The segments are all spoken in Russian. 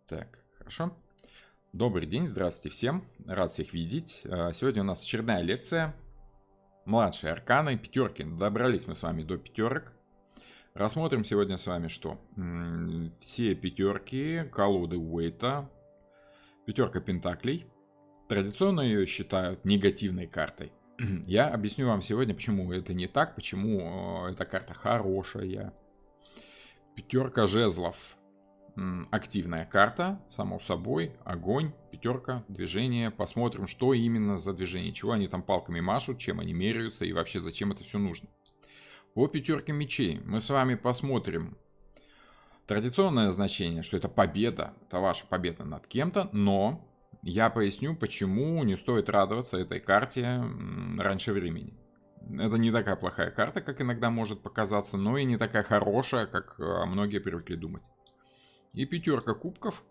Так, хорошо. Добрый день, здравствуйте всем. Рад всех видеть. Сегодня у нас очередная лекция. Младшие арканы, пятерки. Добрались мы с вами до пятерок. Рассмотрим сегодня с вами что? Все пятерки, колоды Уэйта, пятерка пентаклей. Традиционно ее считают негативной картой. Я объясню вам сегодня, почему это не так, почему эта карта хорошая. Пятерка жезлов. Активная карта, само собой, огонь, пятерка, движение. Посмотрим, что именно за движение, чего они там палками машут, чем они меряются и вообще зачем это все нужно. По пятерке мечей мы с вами посмотрим традиционное значение, что это победа, это ваша победа над кем-то, но я поясню, почему не стоит радоваться этой карте раньше времени. Это не такая плохая карта, как иногда может показаться, но и не такая хорошая, как многие привыкли думать. И пятерка кубков.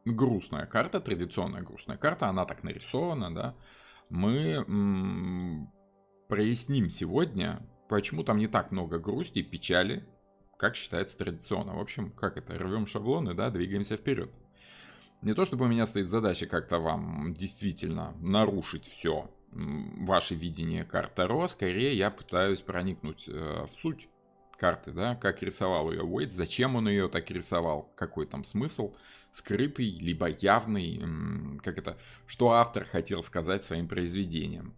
Грустная карта, традиционная грустная карта. Она так нарисована, да. Мы проясним сегодня, почему там не так много грусти и печали, как считается традиционно. В общем, как это, рвем шаблоны, да, двигаемся вперед. Не то, чтобы у меня стоит задача как-то вам действительно нарушить все ваше видение карт Таро. Скорее, я пытаюсь проникнуть в суть карты, да, как рисовал ее Уэйт, зачем он ее так рисовал, какой там смысл, скрытый, либо явный, что автор хотел сказать своим произведением.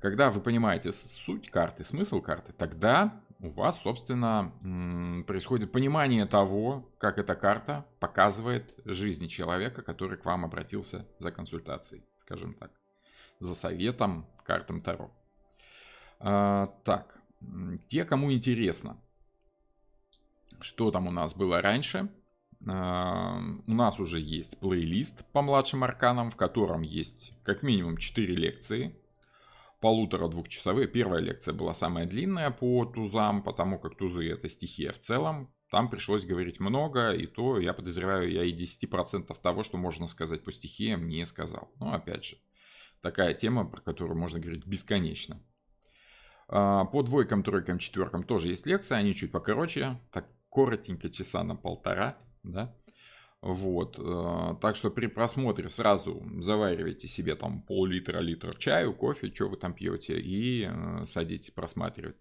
Когда вы понимаете суть карты, смысл карты, тогда у вас, собственно, происходит понимание того, как эта карта показывает жизни человека, который к вам обратился за консультацией, скажем так, за советом картам Таро. Так, те, кому интересно, что там у нас было раньше, у нас уже есть плейлист по младшим арканам, в котором есть как минимум 4 лекции, 1,5-2-часовые. Первая лекция была самая длинная по тузам, потому как тузы это стихия в целом. Там пришлось говорить много, и то, я подозреваю, я и 10% того, что можно сказать по стихиям, не сказал. Но опять же, такая тема, про которую можно говорить бесконечно. По двойкам, тройкам, четверкам тоже есть лекция, они чуть покороче, так коротенько, часа на 1,5, да. Вот, так что при просмотре сразу заваривайте себе там пол-литра, литр чаю, кофе, что вы там пьете, и садитесь просматривать.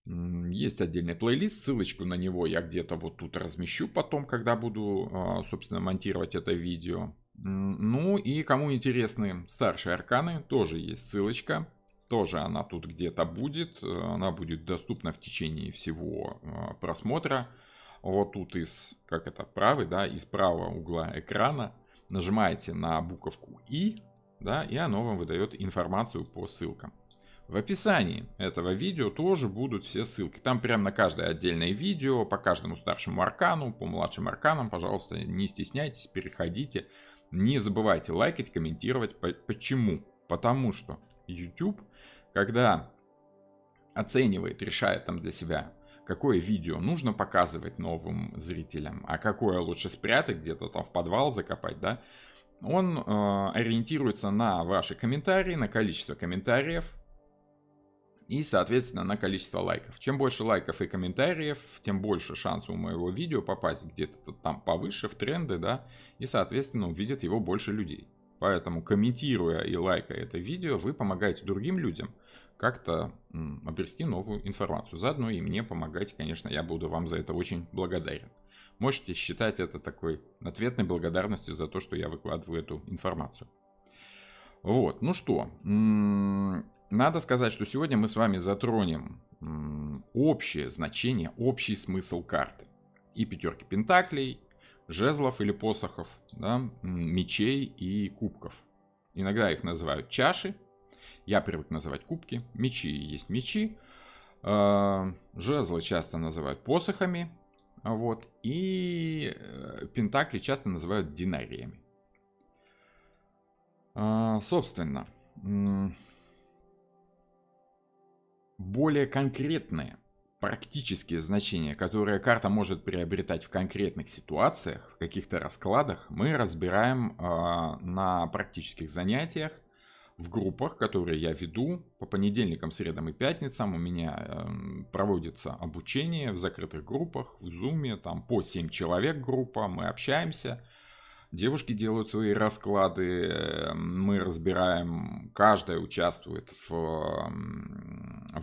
Есть отдельный плейлист, ссылочку на него я где-то вот тут размещу потом, когда буду, собственно, монтировать это видео. Ну и кому интересны старшие арканы, тоже есть ссылочка. Тоже она тут где-то будет. Она будет доступна в течение всего просмотра. Вот тут из правого угла экрана нажимаете на буковку И, да, и оно вам выдает информацию по ссылкам. В описании этого видео тоже будут все ссылки. Там прямо на каждое отдельное видео, по каждому старшему аркану, по младшим арканам, пожалуйста, не стесняйтесь, переходите. Не забывайте лайкать, комментировать. Почему? Потому что YouTube, когда оценивает, решает там для себя, какое видео нужно показывать новым зрителям, а какое лучше спрятать, где-то там в подвал закопать, да, он ориентируется на ваши комментарии, на количество комментариев и, соответственно, на количество лайков. Чем больше лайков и комментариев, тем больше шансов у моего видео попасть где-то там повыше, в тренды, да, и, соответственно, увидят его больше людей. Поэтому, комментируя и лайкая это видео, вы помогаете другим людям как-то обрести новую информацию. Заодно и мне помогайте, конечно, я буду вам за это очень благодарен. Можете считать это такой ответной благодарностью за то, что я выкладываю эту информацию. Вот, ну что, надо сказать, что сегодня мы с вами затронем общее значение, общий смысл карты. И пятерки пентаклей, жезлов или посохов, да, мечей и кубков. Иногда их называют чаши. Я привык называть кубки. Мечи есть мечи. Жезлы часто называют посохами. Вот. И пентакли часто называют динариями. Собственно, более конкретные практические значения, которые карта может приобретать в конкретных ситуациях, в каких-то раскладах, мы разбираем на практических занятиях в группах, которые я веду. По понедельникам, средам и пятницам у меня проводится обучение в закрытых группах, в Zoom, там по 7 человек группа, мы общаемся. Девушки делают свои расклады, мы разбираем, каждая участвует в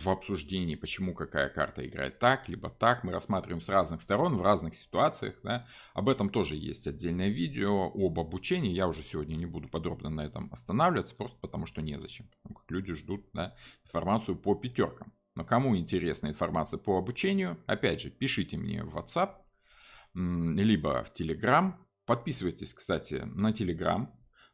обсуждении, почему какая карта играет так, либо так. Мы рассматриваем с разных сторон, в разных ситуациях. Да. Об этом тоже есть отдельное видео, об обучении. Я уже сегодня не буду подробно на этом останавливаться, просто потому что незачем. Потому как люди ждут, да, информацию по пятеркам. Но кому интересна информация по обучению, опять же, пишите мне в WhatsApp, либо в Telegram. Подписывайтесь, кстати, на Telegram,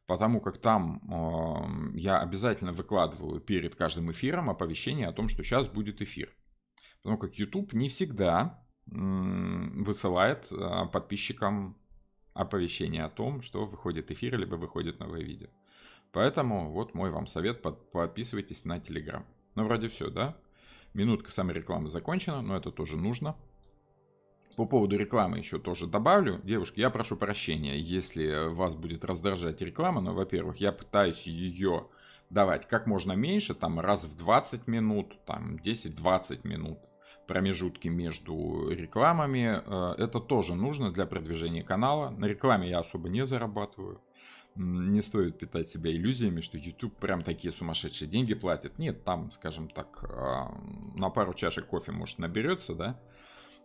потому как там я обязательно выкладываю перед каждым эфиром оповещение о том, что сейчас будет эфир. Потому как YouTube не всегда высылает подписчикам оповещение о том, что выходит эфир, либо выходит новое видео. Поэтому вот мой вам совет, подписывайтесь на Telegram. Ну, вроде все, да? Минутка саморекламы закончена, но это тоже нужно. По поводу рекламы еще тоже добавлю. Девушки, я прошу прощения, если вас будет раздражать реклама, но, во-первых, я пытаюсь ее давать как можно меньше, там раз в 20 минут, там 10-20 минут промежутки между рекламами. Это тоже нужно для продвижения канала. На рекламе я особо не зарабатываю. Не стоит питать себя иллюзиями, что YouTube прям такие сумасшедшие деньги платит. Нет, там, скажем так, на пару чашек кофе, может, наберется, да?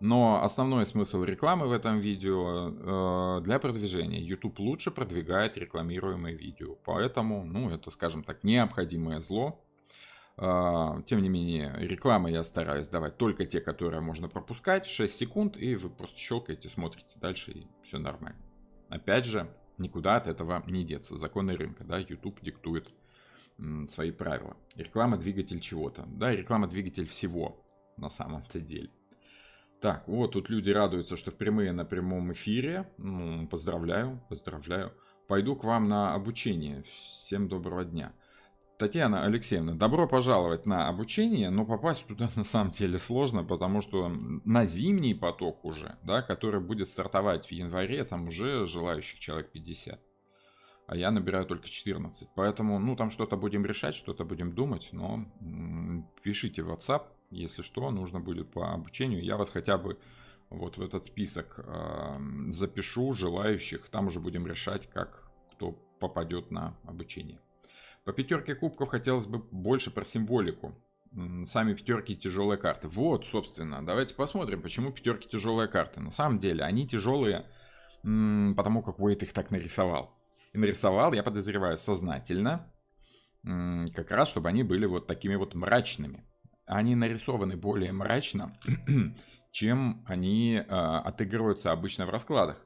Но основной смысл рекламы в этом видео для продвижения. YouTube лучше продвигает рекламируемые видео. Поэтому, ну, это, скажем так, необходимое зло. Тем не менее, рекламы я стараюсь давать только те, которые можно пропускать. 6 секунд, и вы просто щелкаете, смотрите дальше, и все нормально. Опять же, никуда от этого не деться. Законы рынка, да, YouTube диктует свои правила. Реклама двигатель чего-то. Да, реклама двигатель всего на самом-то деле. Так, вот тут люди радуются, что в прямые на прямом эфире. Ну, поздравляю. Пойду к вам на обучение. Всем доброго дня. Татьяна Алексеевна, добро пожаловать на обучение, но попасть туда на самом деле сложно, потому что на зимний поток уже, да, который будет стартовать в январе, там уже желающих человек 50. А я набираю только 14. Поэтому, ну, там что-то будем решать, что-то будем думать, но пишите в WhatsApp. Если что, нужно будет по обучению, я вас хотя бы вот в этот список запишу желающих. Там уже будем решать, как кто попадет на обучение. По пятерке кубков хотелось бы больше про символику. Сами пятерки тяжелые карты. Вот, собственно, давайте посмотрим, почему пятерки тяжелые карты. На самом деле, они тяжелые, потому как Уэйт их так нарисовал. И нарисовал, я подозреваю, сознательно, как раз, чтобы они были вот такими вот мрачными. Они нарисованы более мрачно, чем они отыгрываются обычно в раскладах.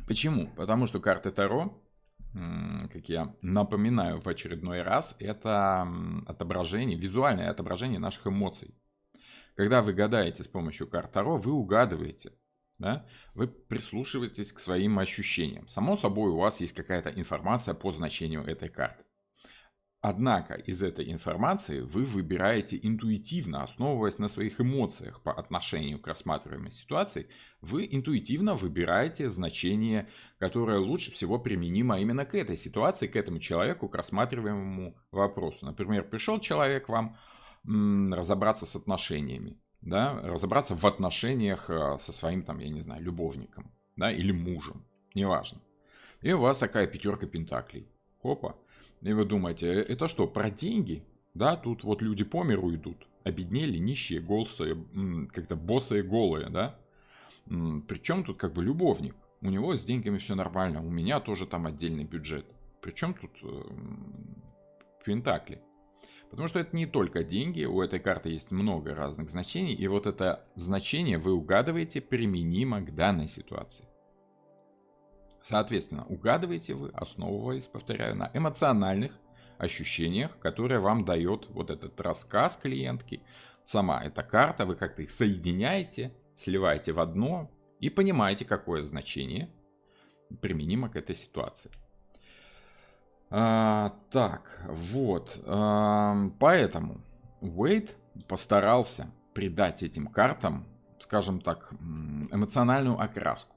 Почему? Потому что карты Таро, как я напоминаю в очередной раз, это отображение, визуальное отображение наших эмоций. Когда вы гадаете с помощью карт Таро, вы угадываете, да? Вы прислушиваетесь к своим ощущениям. Само собой, у вас есть какая-то информация по значению этой карты. Однако из этой информации вы выбираете интуитивно, основываясь на своих эмоциях по отношению к рассматриваемой ситуации, вы интуитивно выбираете значение, которое лучше всего применимо именно к этой ситуации, к этому человеку, к рассматриваемому вопросу. Например, пришел человек вам разобраться с отношениями, да, разобраться в отношениях со своим, там, я не знаю, любовником, да, или мужем, неважно. И у вас такая пятерка пентаклей. Опа. И вы думаете, это что, про деньги? Да, тут вот люди по миру идут, обеднели, нищие, голые, как-то босые, голые, да? Причем тут как бы любовник? У него с деньгами все нормально, у меня тоже там отдельный бюджет. Причем тут пентакли? Потому что это не только деньги, у этой карты есть много разных значений, и вот это значение вы угадываете применимо к данной ситуации. Соответственно, угадываете вы, основываясь, повторяю, на эмоциональных ощущениях, которые вам дает вот этот рассказ клиентки. Сама эта карта, вы как-то их соединяете, сливаете в одно и понимаете, какое значение применимо к этой ситуации. Так, вот. Поэтому Уэйт постарался придать этим картам, скажем так, эмоциональную окраску.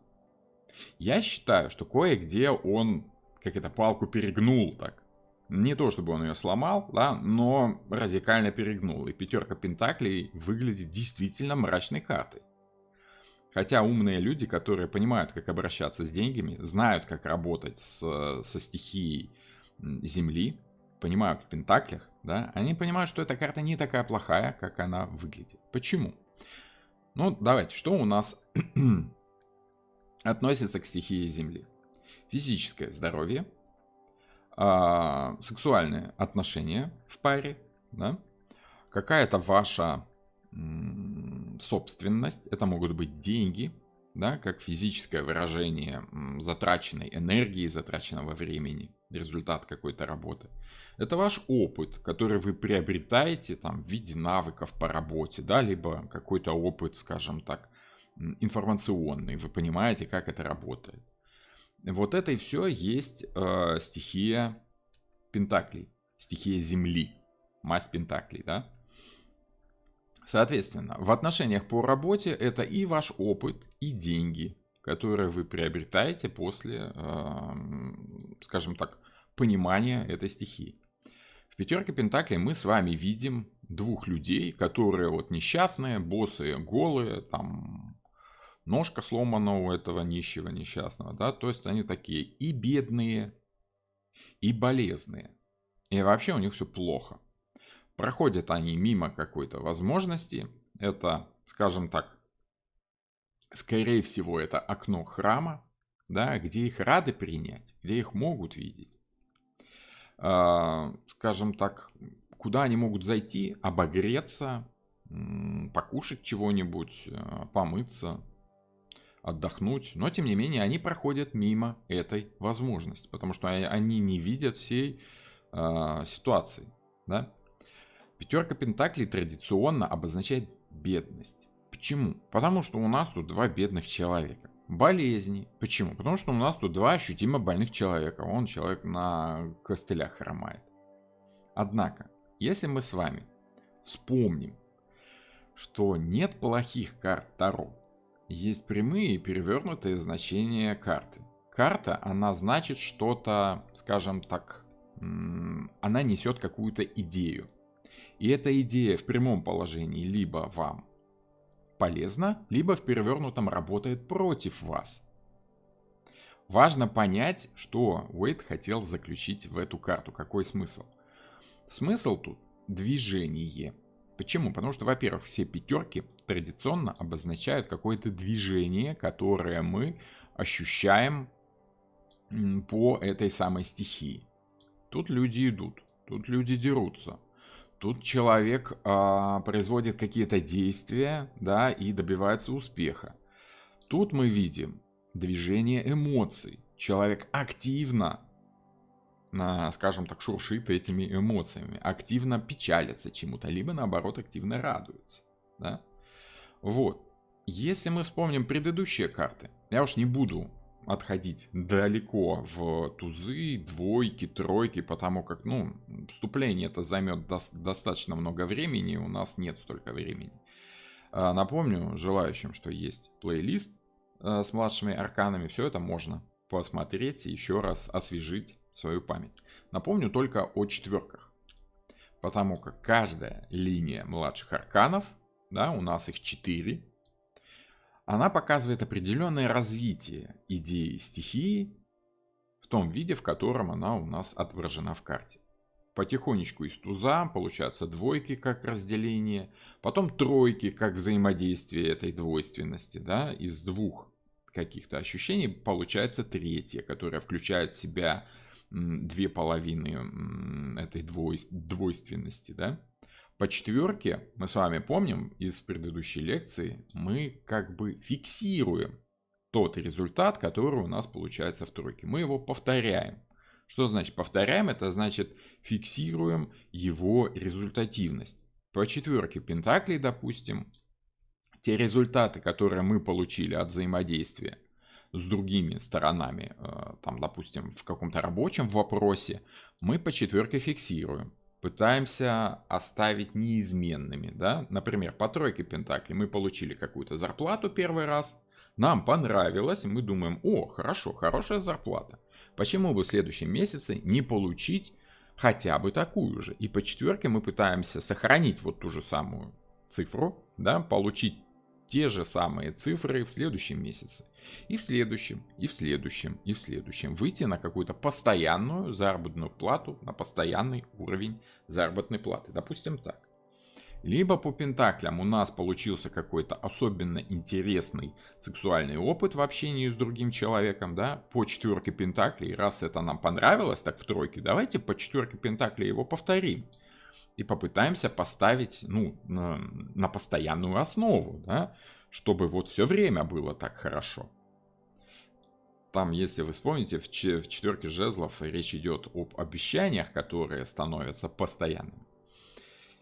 Я считаю, что кое-где он как это, палку перегнул так. Не то, чтобы он ее сломал, да, но радикально перегнул. И пятерка пентаклей выглядит действительно мрачной картой. Хотя умные люди, которые понимают, как обращаться с деньгами, знают, как работать со стихией Земли, понимают в пентаклях, да, они понимают, что эта карта не такая плохая, как она выглядит. Почему? Ну, давайте, что у нас относится к стихии Земли? Физическое здоровье, сексуальные отношения в паре, да? Какая-то ваша собственность, это могут быть деньги, да, как физическое выражение затраченной энергии, затраченного времени, результат какой-то работы. Это ваш опыт, который вы приобретаете там, в виде навыков по работе, да, либо какой-то опыт, скажем так, информационный, вы понимаете, как это работает. Вот это и все есть стихия пентаклей, стихия Земли, масть пентаклей, да. Соответственно, в отношениях по работе это и ваш опыт, и деньги, которые вы приобретаете после, скажем так, понимания этой стихии. В пятерке пентаклей мы с вами видим двух людей, которые вот несчастные, босые, голые, там ножка сломана у этого нищего, несчастного, да, то есть они такие и бедные, и болезные, и вообще у них все плохо. Проходят они мимо какой-то возможности. Это, скажем так, скорее всего, это окно храма, да, где их рады принять, где их могут видеть. Скажем так, куда они могут зайти, обогреться, покушать чего-нибудь, помыться, отдохнуть. Но, тем не менее, они проходят мимо этой возможности, потому что они не видят всей ситуации, да. Пятерка пентаклей традиционно обозначает бедность. Почему? Потому что у нас тут два бедных человека. Болезни. Почему? Потому что у нас тут два ощутимо больных человека. Он человек на костылях хромает. Однако, если мы с вами вспомним, что нет плохих карт Таро, есть прямые и перевернутые значения карты. Карта, она значит что-то, скажем так, она несет какую-то идею. И эта идея в прямом положении либо вам полезна, либо в перевернутом работает против вас. Важно понять, что Уэйд хотел заключить в эту карту. Какой смысл? Смысл тут движение. Почему? Потому что, во-первых, все пятерки традиционно обозначают какое-то движение, которое мы ощущаем по этой самой стихии. Тут люди идут, тут люди дерутся. Тут человек производит какие-то действия, да, и добивается успеха. Тут мы видим движение эмоций. Человек активно, скажем так, шуршит этими эмоциями, активно печалится чему-то, либо наоборот активно радуется. Да? Вот. Если мы вспомним предыдущие карты, я уж не буду отходить далеко в тузы, двойки, тройки, потому как, вступление это займет достаточно много времени, у нас нет столько времени. Напомню желающим, что есть плейлист с младшими арканами, все это можно посмотреть и еще раз освежить свою память. Напомню только о четверках, потому как каждая линия младших арканов, да, у нас их 4, она показывает определенное развитие идеи стихии в том виде, в котором она у нас отображена в карте. Потихонечку из туза получаются двойки как разделение, потом тройки как взаимодействие этой двойственности, да, из двух каких-то ощущений получается третья, которая включает в себя две половины этой двойственности, да. По четверке, мы с вами помним из предыдущей лекции, мы как бы фиксируем тот результат, который у нас получается в тройке. Мы его повторяем. Что значит повторяем? Это значит фиксируем его результативность. По четверке пентаклей, допустим, те результаты, которые мы получили от взаимодействия с другими сторонами, там, допустим, в каком-то рабочем вопросе, мы по четверке фиксируем. Пытаемся оставить неизменными, да? Например, по тройке пентаклей мы получили какую-то зарплату первый раз, нам понравилось, и мы думаем, о, хорошо, хорошая зарплата. Почему бы в следующем месяце не получить хотя бы такую же? И по четверке мы пытаемся сохранить вот ту же самую цифру, да, получить те же самые цифры в следующем месяце. И в следующем, и в следующем, и в следующем. Выйти на какую-то постоянную заработную плату, на постоянный уровень заработной платы. Допустим так. Либо по пентаклям у нас получился какой-то особенно интересный сексуальный опыт в общении с другим человеком, да, по четверке пентаклей, раз это нам понравилось, так в тройке, давайте по четверке пентаклей его повторим. И попытаемся поставить, ну, на постоянную основу, да, чтобы вот все время было так хорошо. Там, если вы вспомните, в четверке жезлов речь идет об обещаниях, которые становятся постоянными.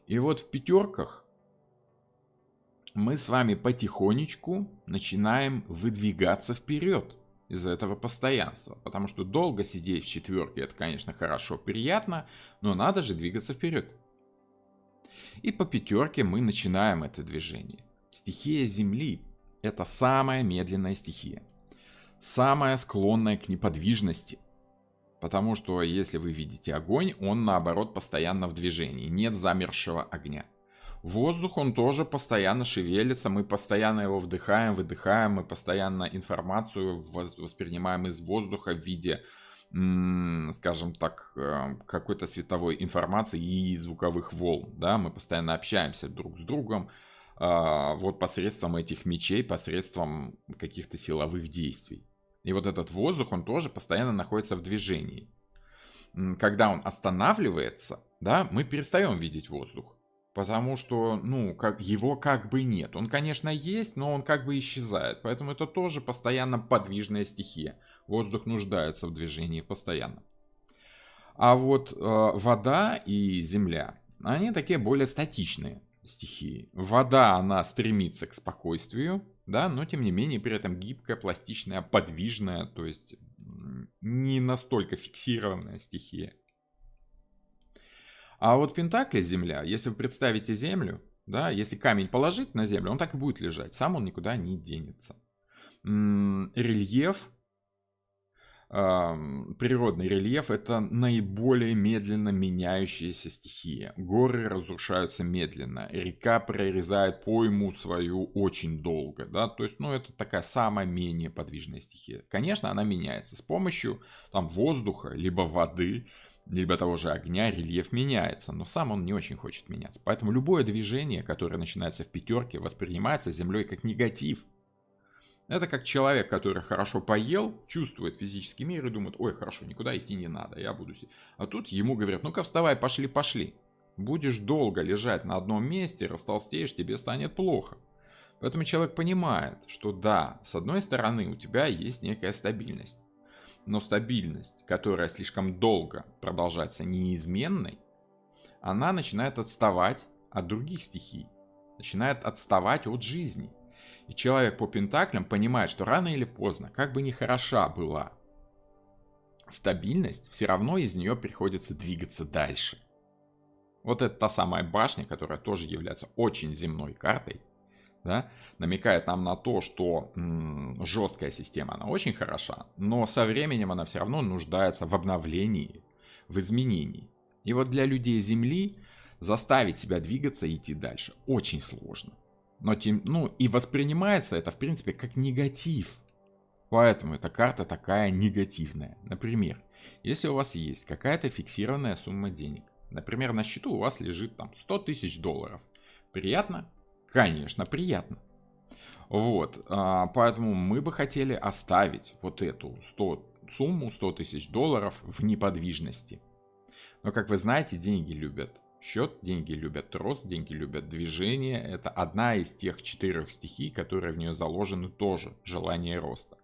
И вот в пятерках мы с вами потихонечку начинаем выдвигаться вперед из-за этого постоянства. Потому что долго сидеть в четверке, это, конечно, хорошо, приятно, но надо же двигаться вперед. И по пятерке мы начинаем это движение. Стихия Земли – это самая медленная стихия. Самая склонная к неподвижности. Потому что если вы видите огонь, он наоборот постоянно в движении. Нет замерзшего огня. Воздух, он тоже постоянно шевелится. Мы постоянно его вдыхаем, выдыхаем. Мы постоянно информацию воспринимаем из воздуха в виде, скажем так, какой-то световой информации и звуковых волн. Да? Мы постоянно общаемся друг с другом. Вот посредством этих мечей, посредством каких-то силовых действий. И вот этот воздух, он тоже постоянно находится в движении. Когда он останавливается, да, мы перестаем видеть воздух. Потому что, ну, его как бы нет. Он, конечно, есть, но он как бы исчезает. Поэтому это тоже постоянно подвижная стихия. Воздух нуждается в движении постоянно. А вот вода и земля, они такие более статичные стихии. Вода, она стремится к спокойствию, да, но тем не менее при этом гибкая, пластичная, подвижная, то есть не настолько фиксированная стихия. А вот пентакли земля, если вы представите землю, да, если камень положить на землю, он так и будет лежать, сам он никуда не денется. Рельеф, природный рельеф — это наиболее медленно меняющаяся стихия. Горы разрушаются медленно, река прорезает пойму свою очень долго, да, то есть, ну, это такая самая менее подвижная стихия. Конечно, она меняется с помощью там воздуха, либо воды, либо того же огня, рельеф меняется, но сам он не очень хочет меняться. Поэтому любое движение, которое начинается в пятерке, воспринимается Землей как негатив. Это как человек, который хорошо поел, чувствует физический мир и думает: ой, хорошо, никуда идти не надо, я буду сидеть. А тут ему говорят: ну-ка вставай, пошли. Будешь долго лежать на одном месте, растолстеешь, тебе станет плохо. Поэтому человек понимает, что да, с одной стороны у тебя есть некая стабильность. Но стабильность, которая слишком долго продолжается неизменной, она начинает отставать от других стихий, начинает отставать от жизни. И человек по пентаклям понимает, что рано или поздно, как бы ни хороша была стабильность, все равно из нее приходится двигаться дальше. Вот это та самая башня, которая тоже является очень земной картой, да, намекает нам на то, что жесткая система, она очень хороша, но со временем она все равно нуждается в обновлении, в изменении. И вот для людей Земли заставить себя двигаться и идти дальше очень сложно. Но и воспринимается это, в принципе, как негатив. Поэтому эта карта такая негативная. Например, если у вас есть какая-то фиксированная сумма денег, например, на счету у вас лежит там 100 тысяч долларов. Приятно? Конечно, приятно. Вот, поэтому мы бы хотели оставить вот эту сумму 100 тысяч долларов в неподвижности. Но, как вы знаете, деньги любят счет, деньги любят рост, деньги любят движение. Это одна из тех 4 стихий, которые в нее заложены тоже, желание роста.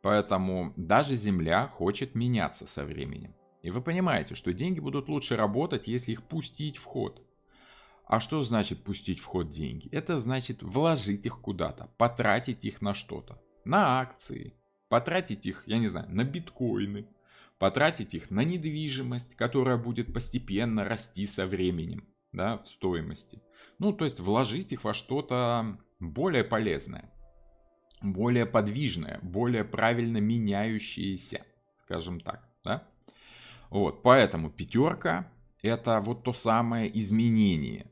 Поэтому даже Земля хочет меняться со временем. И вы понимаете, что деньги будут лучше работать, если их пустить в ход. А что значит пустить в ход деньги? Это значит вложить их куда-то, потратить их на что-то. На акции, потратить их, я не знаю, на биткоины, потратить их на недвижимость, которая будет постепенно расти со временем, да, в стоимости. Ну, то есть вложить их во что-то более полезное, более подвижное, более правильно меняющееся, скажем так, да? Вот, поэтому пятерка — это вот то самое изменение,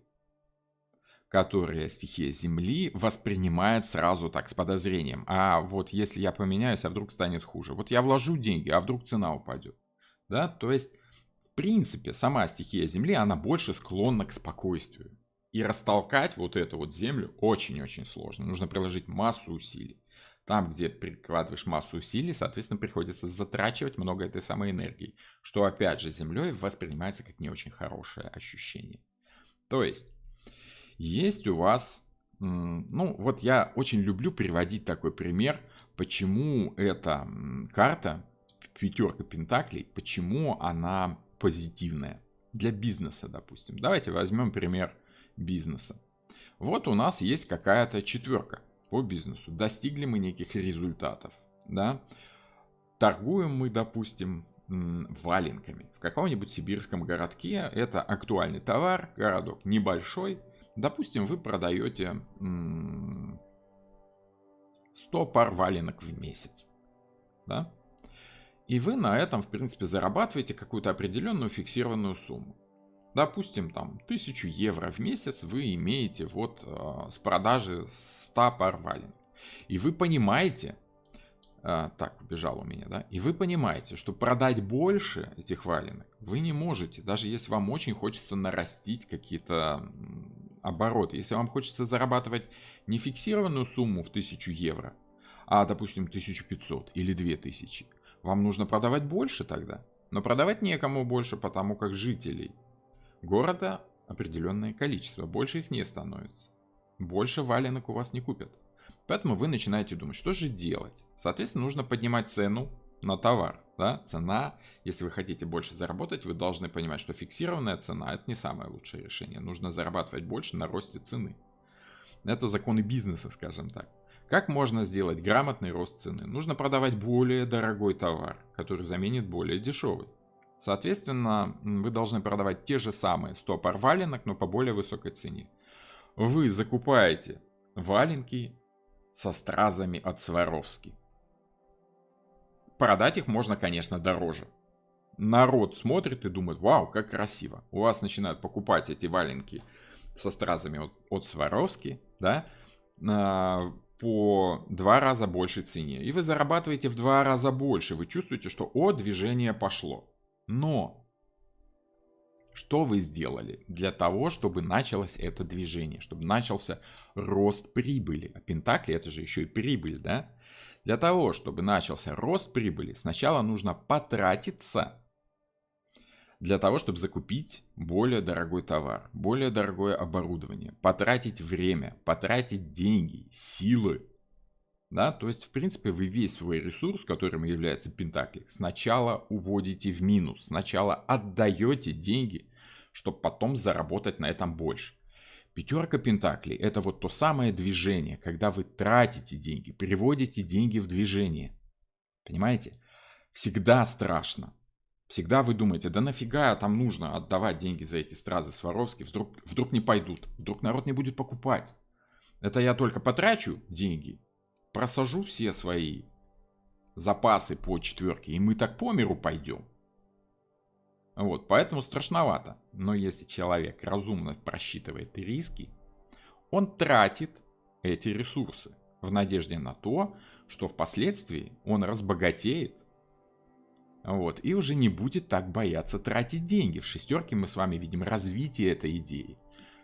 которое стихия Земли воспринимает сразу так, с подозрением. А вот если я поменяюсь, а вдруг станет хуже? Вот я вложу деньги, а вдруг цена упадет? Да, то есть, в принципе, сама стихия Земли, она больше склонна к спокойствию. И растолкать вот эту вот Землю очень-очень сложно. Нужно приложить массу усилий. Там, где прикладываешь массу усилий, соответственно, приходится затрачивать много этой самой энергии. Что, опять же, Землей воспринимается как не очень хорошее ощущение. То есть у вас, ну вот я очень люблю приводить такой пример, почему эта карта, пятерка пентаклей, почему она позитивная для бизнеса, допустим. Давайте возьмем пример бизнеса. Вот у нас есть какая-то четверка по бизнесу. Достигли мы неких результатов, да? Торгуем мы, допустим, валенками. В каком-нибудь сибирском городке это актуальный товар, городок небольшой. Допустим, вы продаете 100 пар валенок в месяц, да? И вы на этом, в принципе, зарабатываете какую-то определенную фиксированную сумму. Допустим, там 1000 евро в месяц вы имеете вот с продажи 100 пар валенок. И вы понимаете, так, убежал у меня, да? И вы понимаете, что продать больше этих валенок вы не можете, даже если вам очень хочется нарастить какие-то обороты. Если вам хочется зарабатывать не фиксированную сумму в 1000 евро, а, допустим, 1500 или 2000, вам нужно продавать больше тогда. Но продавать некому больше, потому как жителей города определенное количество. Больше их не становится. Больше валенок у вас не купят. Поэтому вы начинаете думать, что же делать. Соответственно, нужно поднимать цену на товар. Да? Цена, если вы хотите больше заработать, вы должны понимать, что фиксированная цена — это не самое лучшее решение. Нужно зарабатывать больше на росте цены. Это законы бизнеса, скажем так. Как можно сделать грамотный рост цены? Нужно продавать более дорогой товар, который заменит более дешевый. Соответственно, вы должны продавать те же самые 100 пар валенок, но по более высокой цене. Вы закупаете валенки со стразами от Swarovski. Продать их можно, конечно, дороже. Народ смотрит и думает: вау, как красиво. У вас начинают покупать эти валенки со стразами от Swarovski, да, по 2 раза большей цене. И вы зарабатываете в 2 раза больше. Вы чувствуете, что движение пошло. Но что вы сделали для того, чтобы началось это движение, чтобы начался рост прибыли? А пентакли — это же еще и прибыль, да? Для того, чтобы начался рост прибыли, сначала нужно потратиться для того, чтобы закупить более дорогой товар, более дорогое оборудование, потратить время, потратить деньги, силы. Да, то есть, в принципе, вы весь свой ресурс, которым является пентакли, сначала уводите в минус, сначала отдаете деньги, чтобы потом заработать на этом больше. Пятерка пентаклей — это вот то самое движение, когда вы тратите деньги, переводите деньги в движение. Понимаете? Всегда страшно. Всегда вы думаете: да нафига там нужно отдавать деньги за эти стразы Swarovski, вдруг не пойдут, вдруг народ не будет покупать. Это я только потрачу деньги, просажу все свои запасы по четверке, и мы так по миру пойдем. Вот, поэтому страшновато. Но если человек разумно просчитывает риски, он тратит эти ресурсы в надежде на то, что впоследствии он разбогатеет. Вот, и уже не будет так бояться тратить деньги. В шестерке мы с вами видим развитие этой идеи.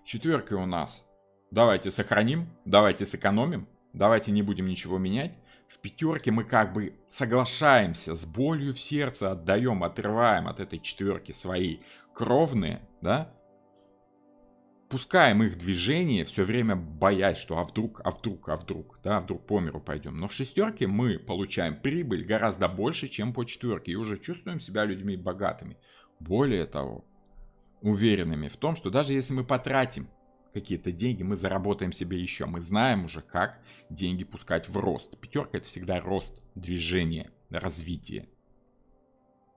В четверке у нас: давайте сохраним, давайте сэкономим, давайте не будем ничего менять. В пятерке мы как бы соглашаемся, с болью в сердце отдаем, отрываем от этой четверки свои кровные, да? Пускаем их движение, все время боясь, что а вдруг, да, вдруг по миру пойдем. Но в шестерке мы получаем прибыль гораздо больше, чем по четверке, и уже чувствуем себя людьми богатыми. Более того, уверенными в том, что даже если мы потратим какие-то деньги, мы заработаем себе еще. Мы знаем уже, как деньги пускать в рост. Пятерка — это всегда рост, движение, развитие.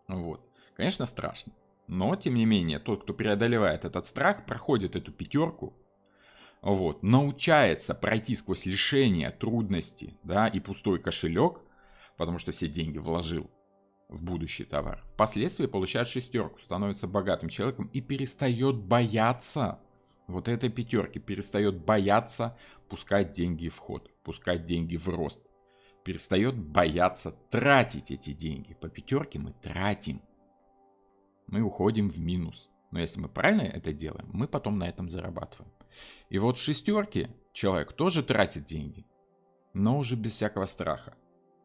Вот. Конечно, страшно. Но, тем не менее, тот, кто преодолевает этот страх, проходит эту пятерку, вот, научается пройти сквозь лишения, трудности, да, и пустой кошелек, потому что все деньги вложил в будущий товар. Впоследствии получает шестерку, становится богатым человеком и перестает бояться вот этой пятерки, перестает бояться пускать деньги в ход, пускать деньги в рост. Перестает бояться тратить эти деньги. По пятерке мы тратим. Мы уходим в минус. Но если мы правильно это делаем, мы потом на этом зарабатываем. И вот в шестерке человек тоже тратит деньги, но уже без всякого страха.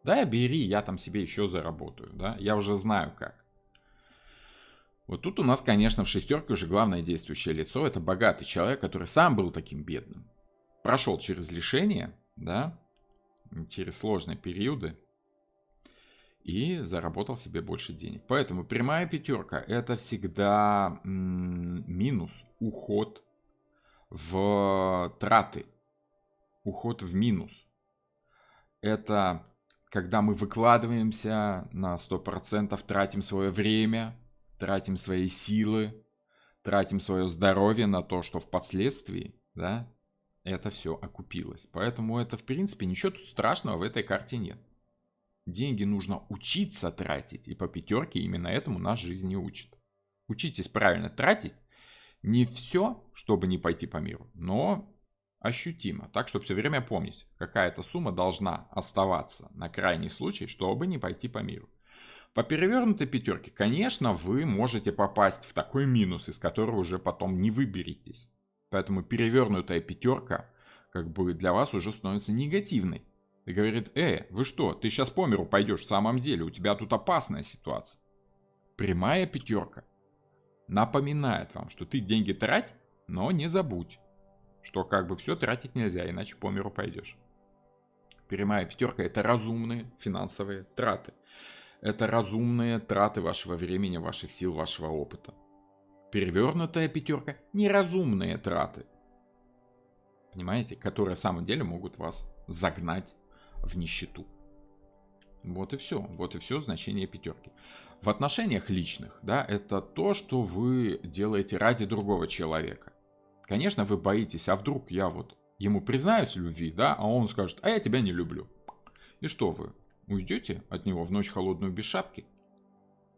Да, бери, я там себе еще заработаю, да, я уже знаю как. Вот тут у нас, конечно, в шестерке уже главное действующее лицо — это богатый человек, который сам был таким бедным. Прошел через лишения, да, через сложные периоды и заработал себе больше денег. Поэтому прямая пятерка — это всегда минус, уход в траты, уход в минус. Это когда мы выкладываемся на 100%, тратим свое время, тратим свои силы, тратим свое здоровье на то, что впоследствии, да, это все окупилось. Поэтому это, в принципе, ничего тут страшного в этой карте нет. Деньги нужно учиться тратить, и по пятерке именно этому нас жизнь не учит. Учитесь правильно тратить, не все, чтобы не пойти по миру, но ощутимо, так, чтобы все время помнить, какая-то сумма должна оставаться на крайний случай, чтобы не пойти по миру. По перевернутой пятерке, конечно, вы можете попасть в такой минус, из которого уже потом не выберетесь. Поэтому перевернутая пятерка как бы для вас уже становится негативной. И говорит: вы что, ты сейчас по миру пойдешь в самом деле, у тебя тут опасная ситуация. Прямая пятерка напоминает вам, что ты деньги трать, но не забудь, что как бы все тратить нельзя, иначе по миру пойдешь. Прямая пятерка — это разумные финансовые траты. Это разумные траты вашего времени, ваших сил, вашего опыта. Перевернутая пятерка — неразумные траты. Понимаете? Которые на самом деле могут вас загнать в нищету. Вот и все. Вот и все значение пятерки. В отношениях личных, да, это то, что вы делаете ради другого человека. Конечно, вы боитесь, а вдруг я вот ему признаюсь в любви, да, а он скажет: а я тебя не люблю. И что вы, уйдете от него в ночь холодную без шапки?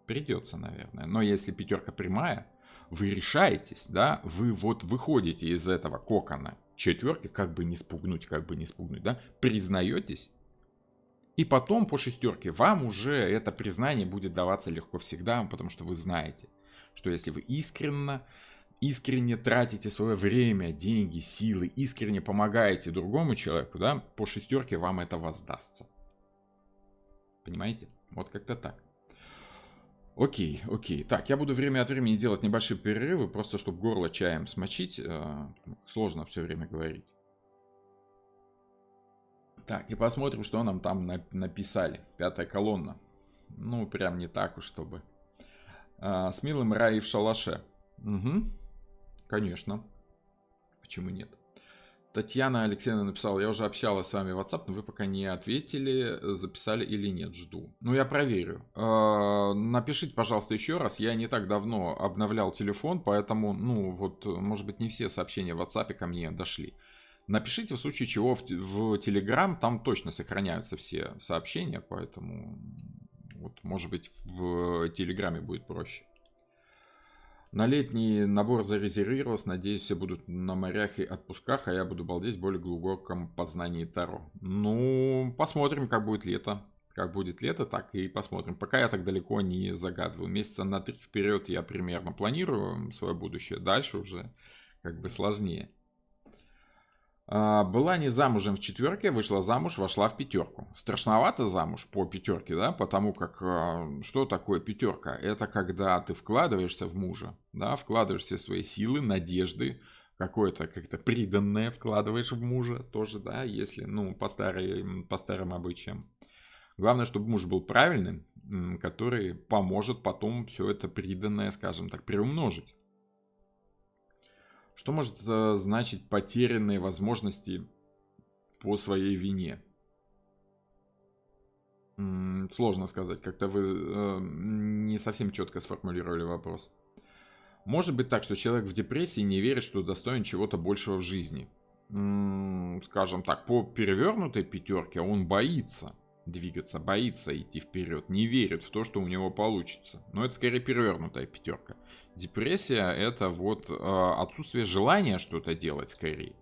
Придется, наверное. Но если пятерка прямая, вы решаетесь, да, вы вот выходите из этого кокона четверки, как бы не спугнуть, да, признаетесь. И потом по шестерке вам уже это признание будет даваться легко всегда, потому что вы знаете, что если вы искренне тратите свое время, деньги, силы, искренне помогаете другому человеку, да, по шестерке вам это воздастся. Понимаете? Вот как-то так. Окей. Так, я буду время от времени делать небольшие перерывы, просто чтобы горло чаем смочить. Сложно все время говорить. Так, и посмотрим, что нам там написали. Пятая колонна. Ну, прям не так уж, чтобы. С милым Раей в шалаше. Угу. Конечно. Почему нет? Татьяна Алексеевна написала: я уже общалась с вами в WhatsApp, но вы пока не ответили, записали или нет, жду. Ну, я проверю. Напишите, пожалуйста, еще раз. Я не так давно обновлял телефон, поэтому, ну, вот, может быть, не все сообщения в WhatsApp ко мне дошли. Напишите, в случае чего, в Telegram, там точно сохраняются все сообщения, поэтому, вот, может быть, в Телеграме будет проще. На летний набор зарезервировался. Надеюсь, все будут на морях и отпусках, а я буду балдеть в более глубоком познании Таро. Ну, посмотрим, как будет лето. Как будет лето, так и посмотрим. Пока я так далеко не загадываю. Месяца на 3 вперед я примерно планирую свое будущее. Дальше уже как бы сложнее. Была не замужем в четверке, вышла замуж, вошла в пятерку. Страшновато замуж по пятерке, да, потому как что такое пятерка? Это когда ты вкладываешься в мужа, да, вкладываешь все свои силы, надежды, какое-то как-то приданное вкладываешь в мужа тоже, да, если, ну, по старым обычаям. Главное, чтобы муж был правильным, который поможет потом все это приданное, скажем так, приумножить. Что может значить потерянные возможности по своей вине? Сложно сказать, как-то вы не совсем четко сформулировали вопрос. Может быть так, что человек в депрессии не верит, что достоин чего-то большего в жизни. Скажем так, по перевернутой пятерке он боится двигаться, боится идти вперед, не верит в то, что у него получится. Но это скорее перевернутая пятерка. Депрессия — это вот отсутствие желания что-то делать скорее.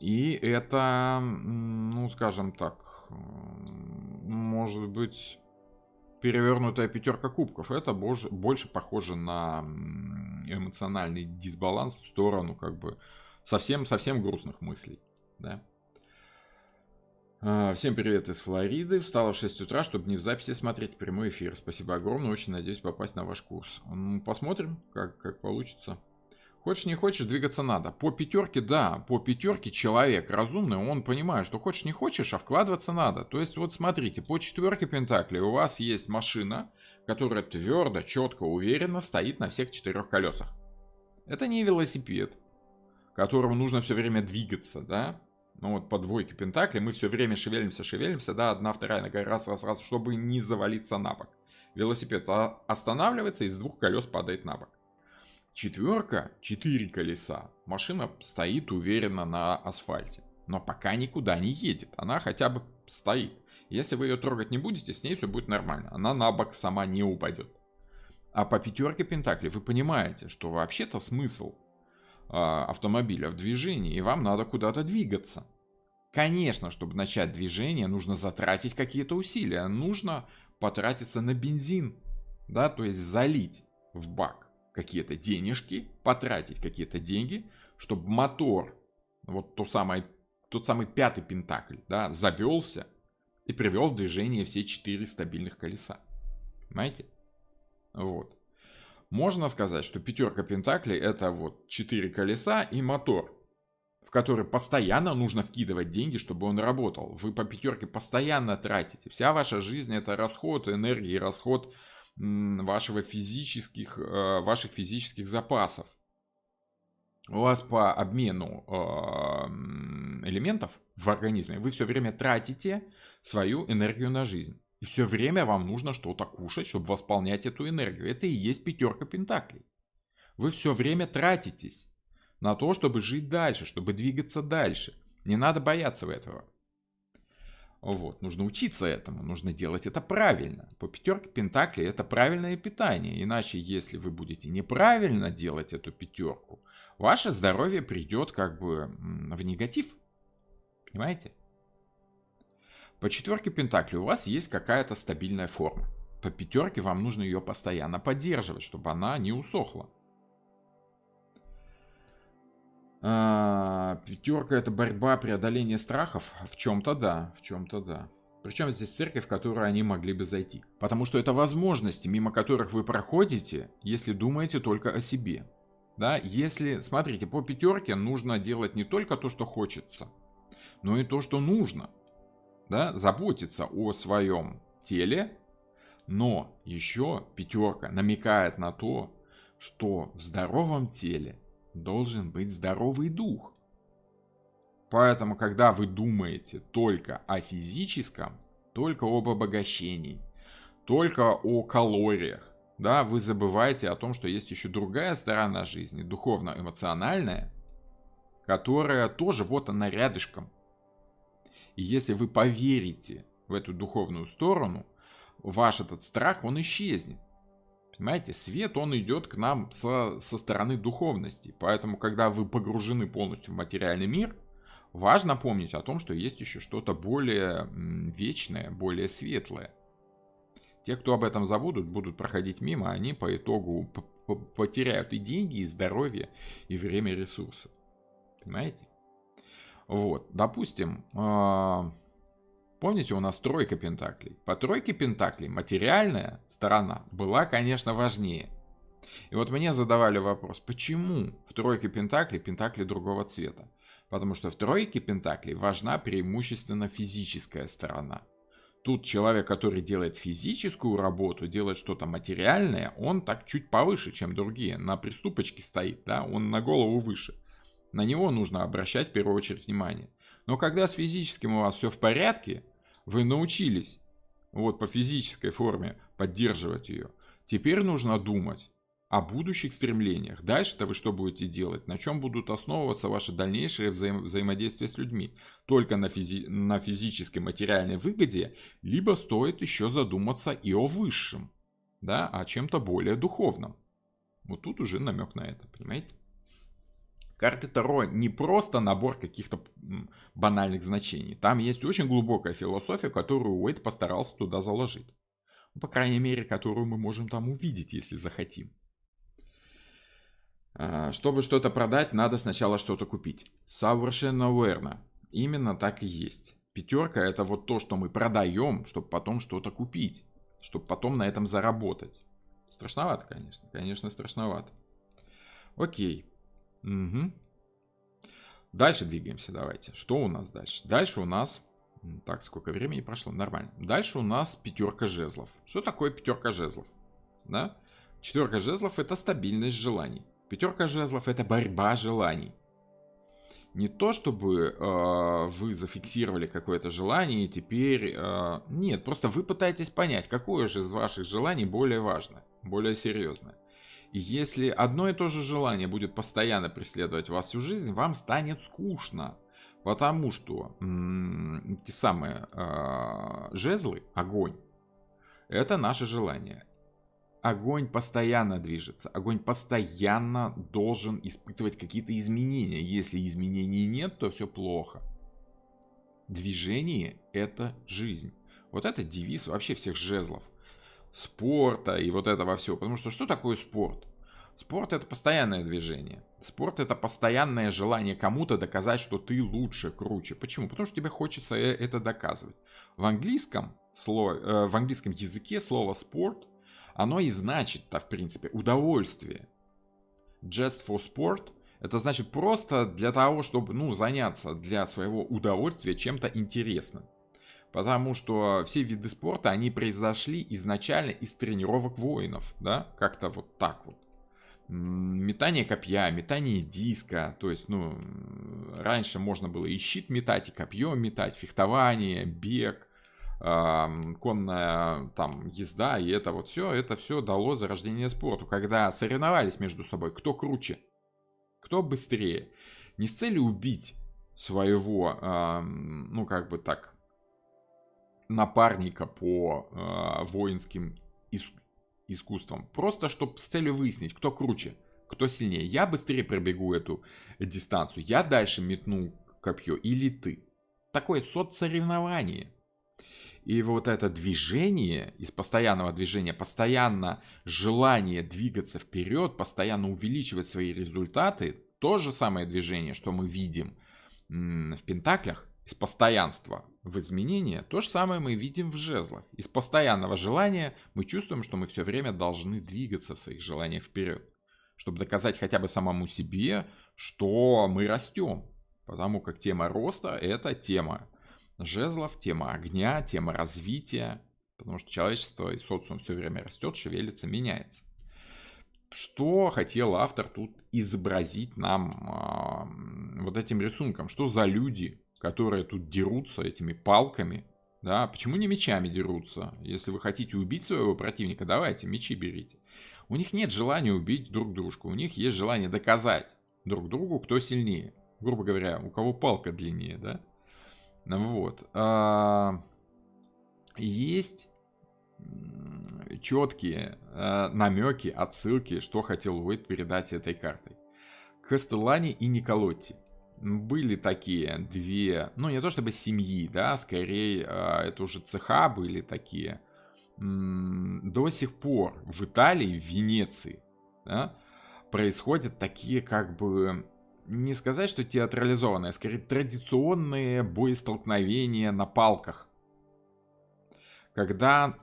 И это, ну, скажем так, может быть, перевернутая пятерка кубков. Это больше похоже на эмоциональный дисбаланс в сторону как бы совсем грустных мыслей. Да? Всем привет из Флориды. Встала в 6 утра, чтобы не в записи смотреть прямой эфир. Спасибо огромное. Очень надеюсь попасть на ваш курс. Посмотрим, как получится. Хочешь, не хочешь, двигаться надо. По пятерке, да, по пятерке человек разумный, он понимает, что хочешь, не хочешь, а вкладываться надо. То есть, вот смотрите, по четверке пентаклей у вас есть машина, которая твердо, четко, уверенно стоит на всех 4 колесах. Это не велосипед, которому нужно все время двигаться, да. Ну вот по двойке пентаклей мы все время шевелимся, да, одна, вторая нога, раз, чтобы не завалиться на бок. Велосипед останавливается и с 2 колес падает на бок. Четверка, 4 колеса. Машина стоит уверенно на асфальте. Но пока никуда не едет. Она хотя бы стоит. Если вы ее трогать не будете, с ней все будет нормально. Она на бок сама не упадет. А по пятерке пентаклей вы понимаете, что вообще-то смысл автомобиля в движении, и вам надо куда-то двигаться. Конечно, чтобы начать движение, нужно затратить какие-то усилия. Нужно потратиться на бензин. Да, то есть залить в бак какие-то денежки, потратить какие-то деньги, чтобы мотор, вот тот самый 5-й пентакль, да, завелся и привел в движение все 4 стабильных колеса. Понимаете? Вот. Можно сказать, что пятерка пентаклей — это вот 4 колеса и мотор, в который постоянно нужно вкидывать деньги, чтобы он работал. Вы по пятерке постоянно тратите. Вся ваша жизнь — это расход энергии, расход ваших физических запасов. У вас по обмену элементов в организме вы все время тратите свою энергию на жизнь. И все время вам нужно что-то кушать, чтобы восполнять эту энергию. Это и есть пятерка пентаклей. Вы все время тратитесь на то, чтобы жить дальше, чтобы двигаться дальше. Не надо бояться этого. Вот, нужно учиться этому, нужно делать это правильно. По пятерке пентаклей это правильное питание. Иначе, если вы будете неправильно делать эту пятерку, ваше здоровье придет как бы в негатив. Понимаете? По четверке пентаклей у вас есть какая-то стабильная форма. По пятерке вам нужно ее постоянно поддерживать, чтобы она не усохла. Пятерка — это борьба, преодоление страхов. В чем-то да, в чем-то да. Причем здесь церковь, в которую они могли бы зайти. Потому что это возможности, мимо которых вы проходите, если думаете только о себе. Да, если, смотрите, по пятерке нужно делать не только то, что хочется, но и то, что нужно. Да, заботиться о своем теле, но еще пятерка намекает на то, что в здоровом теле должен быть здоровый дух. Поэтому, когда вы думаете только о физическом, только об обогащении, только о калориях, да, вы забываете о том, что есть еще другая сторона жизни, духовно-эмоциональная, которая тоже вот она рядышком. И если вы поверите в эту духовную сторону, ваш этот страх, он исчезнет. Понимаете, свет, он идет к нам со стороны духовности. Поэтому, когда вы погружены полностью в материальный мир, важно помнить о том, что есть еще что-то более вечное, более светлое. Те, кто об этом забудут, будут проходить мимо, они по итогу потеряют и деньги, и здоровье, и время, и ресурсы. Понимаете? Вот, допустим, помните, у нас тройка пентаклей. По тройке пентаклей материальная сторона была, конечно, важнее. И вот мне задавали вопрос, почему в тройке пентаклей пентакли другого цвета? Потому что в тройке пентаклей важна преимущественно физическая сторона. Тут человек, который делает физическую работу, делает что-то материальное, он так чуть повыше, чем другие. На приступочке стоит, да, он на голову выше. На него нужно обращать в первую очередь внимание. Но когда с физическим у вас все в порядке, вы научились вот по физической форме поддерживать ее. Теперь нужно думать о будущих стремлениях. Дальше-то вы что будете делать? На чем будут основываться ваши дальнейшие взаимодействия с людьми? Только на физической материальной выгоде, либо стоит еще задуматься и о высшем, да, о чем-то более духовном. Вот тут уже намек на это, понимаете? Карты Таро не просто набор каких-то банальных значений. Там есть очень глубокая философия, которую Уэйд постарался туда заложить. По крайней мере, которую мы можем там увидеть, если захотим. Чтобы что-то продать, надо сначала что-то купить. Совершенно верно. Именно так и есть. Пятерка — это вот то, что мы продаем, чтобы потом что-то купить. Чтобы потом на этом заработать. Страшновато, конечно. Конечно, страшновато. Окей. Угу. Дальше двигаемся, давайте. Что у нас дальше? Дальше у нас... Так, сколько времени прошло? Нормально. Дальше у нас пятерка жезлов. Что такое пятерка жезлов? Да? Четверка жезлов — это стабильность желаний. Пятерка жезлов — это борьба желаний. Не то, чтобы вы зафиксировали какое-то желание и теперь... нет, просто вы пытаетесь понять, какое же из ваших желаний более важное, более серьезное. И если одно и то же желание будет постоянно преследовать вас всю жизнь, вам станет скучно. Потому что те самые жезлы, огонь, это наше желание. Огонь постоянно движется. Огонь постоянно должен испытывать какие-то изменения. Если изменений нет, то все плохо. Движение — это жизнь. Вот это девиз вообще всех жезлов. Спорта и вот этого всего. Потому что такое спорт? Спорт — это постоянное движение. Спорт — это постоянное желание кому-то доказать, что ты лучше, круче. Почему? Потому что тебе хочется это доказывать. В английском языке слово «спорт» оно и значит-то, в принципе, удовольствие. Just for sport — это значит просто для того, чтобы заняться для своего удовольствия чем-то интересным. Потому что все виды спорта, они произошли изначально из тренировок воинов, да, как-то вот так вот. Метание копья, метание диска, то есть, раньше можно было и щит метать, и копье метать, фехтование, бег, конная там езда, и это все дало зарождение спорту, когда соревновались между собой, кто круче, кто быстрее. Не с целью убить своего, напарника по воинским искусствам. Просто чтобы с целью выяснить, кто круче, кто сильнее. Я быстрее пробегу эту дистанцию, я дальше метну копье или ты. Такое соцсоревнование. И вот это движение, из постоянного движения, постоянно желание двигаться вперед, постоянно увеличивать свои результаты, то же самое движение, что мы видим в пентаклях, из постоянства в изменения, то же самое мы видим в жезлах. Из постоянного желания мы чувствуем, что мы все время должны двигаться в своих желаниях вперед, чтобы доказать хотя бы самому себе, что мы растем. Потому как тема роста — это тема жезлов, тема огня, тема развития. Потому что человечество и социум все время растет, шевелится, меняется. Что хотел автор тут изобразить нам вот этим рисунком? Что за люди, которые тут дерутся этими палками? Да? Почему не мечами дерутся? Если вы хотите убить своего противника, давайте, мечи берите. У них нет желания убить друг дружку. У них есть желание доказать друг другу, кто сильнее. Грубо говоря, у кого палка длиннее, да? Вот. Есть четкие намеки, отсылки, что хотел Уэйд передать этой картой. Кастеллани и Николотти. Были такие две, не то чтобы семьи, да, скорее это уже цеха были такие. До сих пор в Италии, в Венеции, да, происходят такие не сказать, что театрализованные, а скорее традиционные боестолкновения на палках. Когда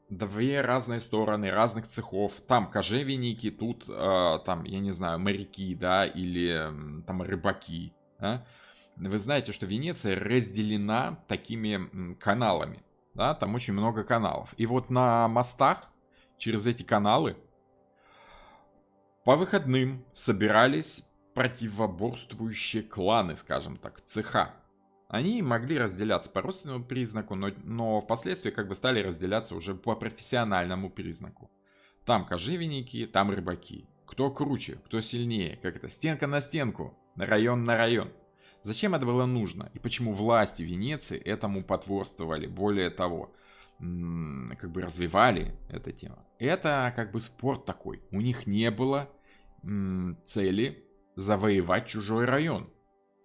две разные стороны разных цехов, там кожевенники, тут я не знаю, моряки, да, или там рыбаки. Да? Вы знаете, что Венеция разделена такими каналами, да, там очень много каналов. И вот на мостах через эти каналы по выходным собирались противоборствующие кланы, скажем так, цеха. Они могли разделяться по родственному признаку, но впоследствии стали разделяться уже по профессиональному признаку. Там кожевенники, там рыбаки. Кто круче, кто сильнее, как это, стенка на стенку, район на район. Зачем это было нужно? И почему власти Венеции этому потворствовали? Более того, как бы развивали эту тему. Это как бы спорт такой. У них не было цели завоевать чужой район,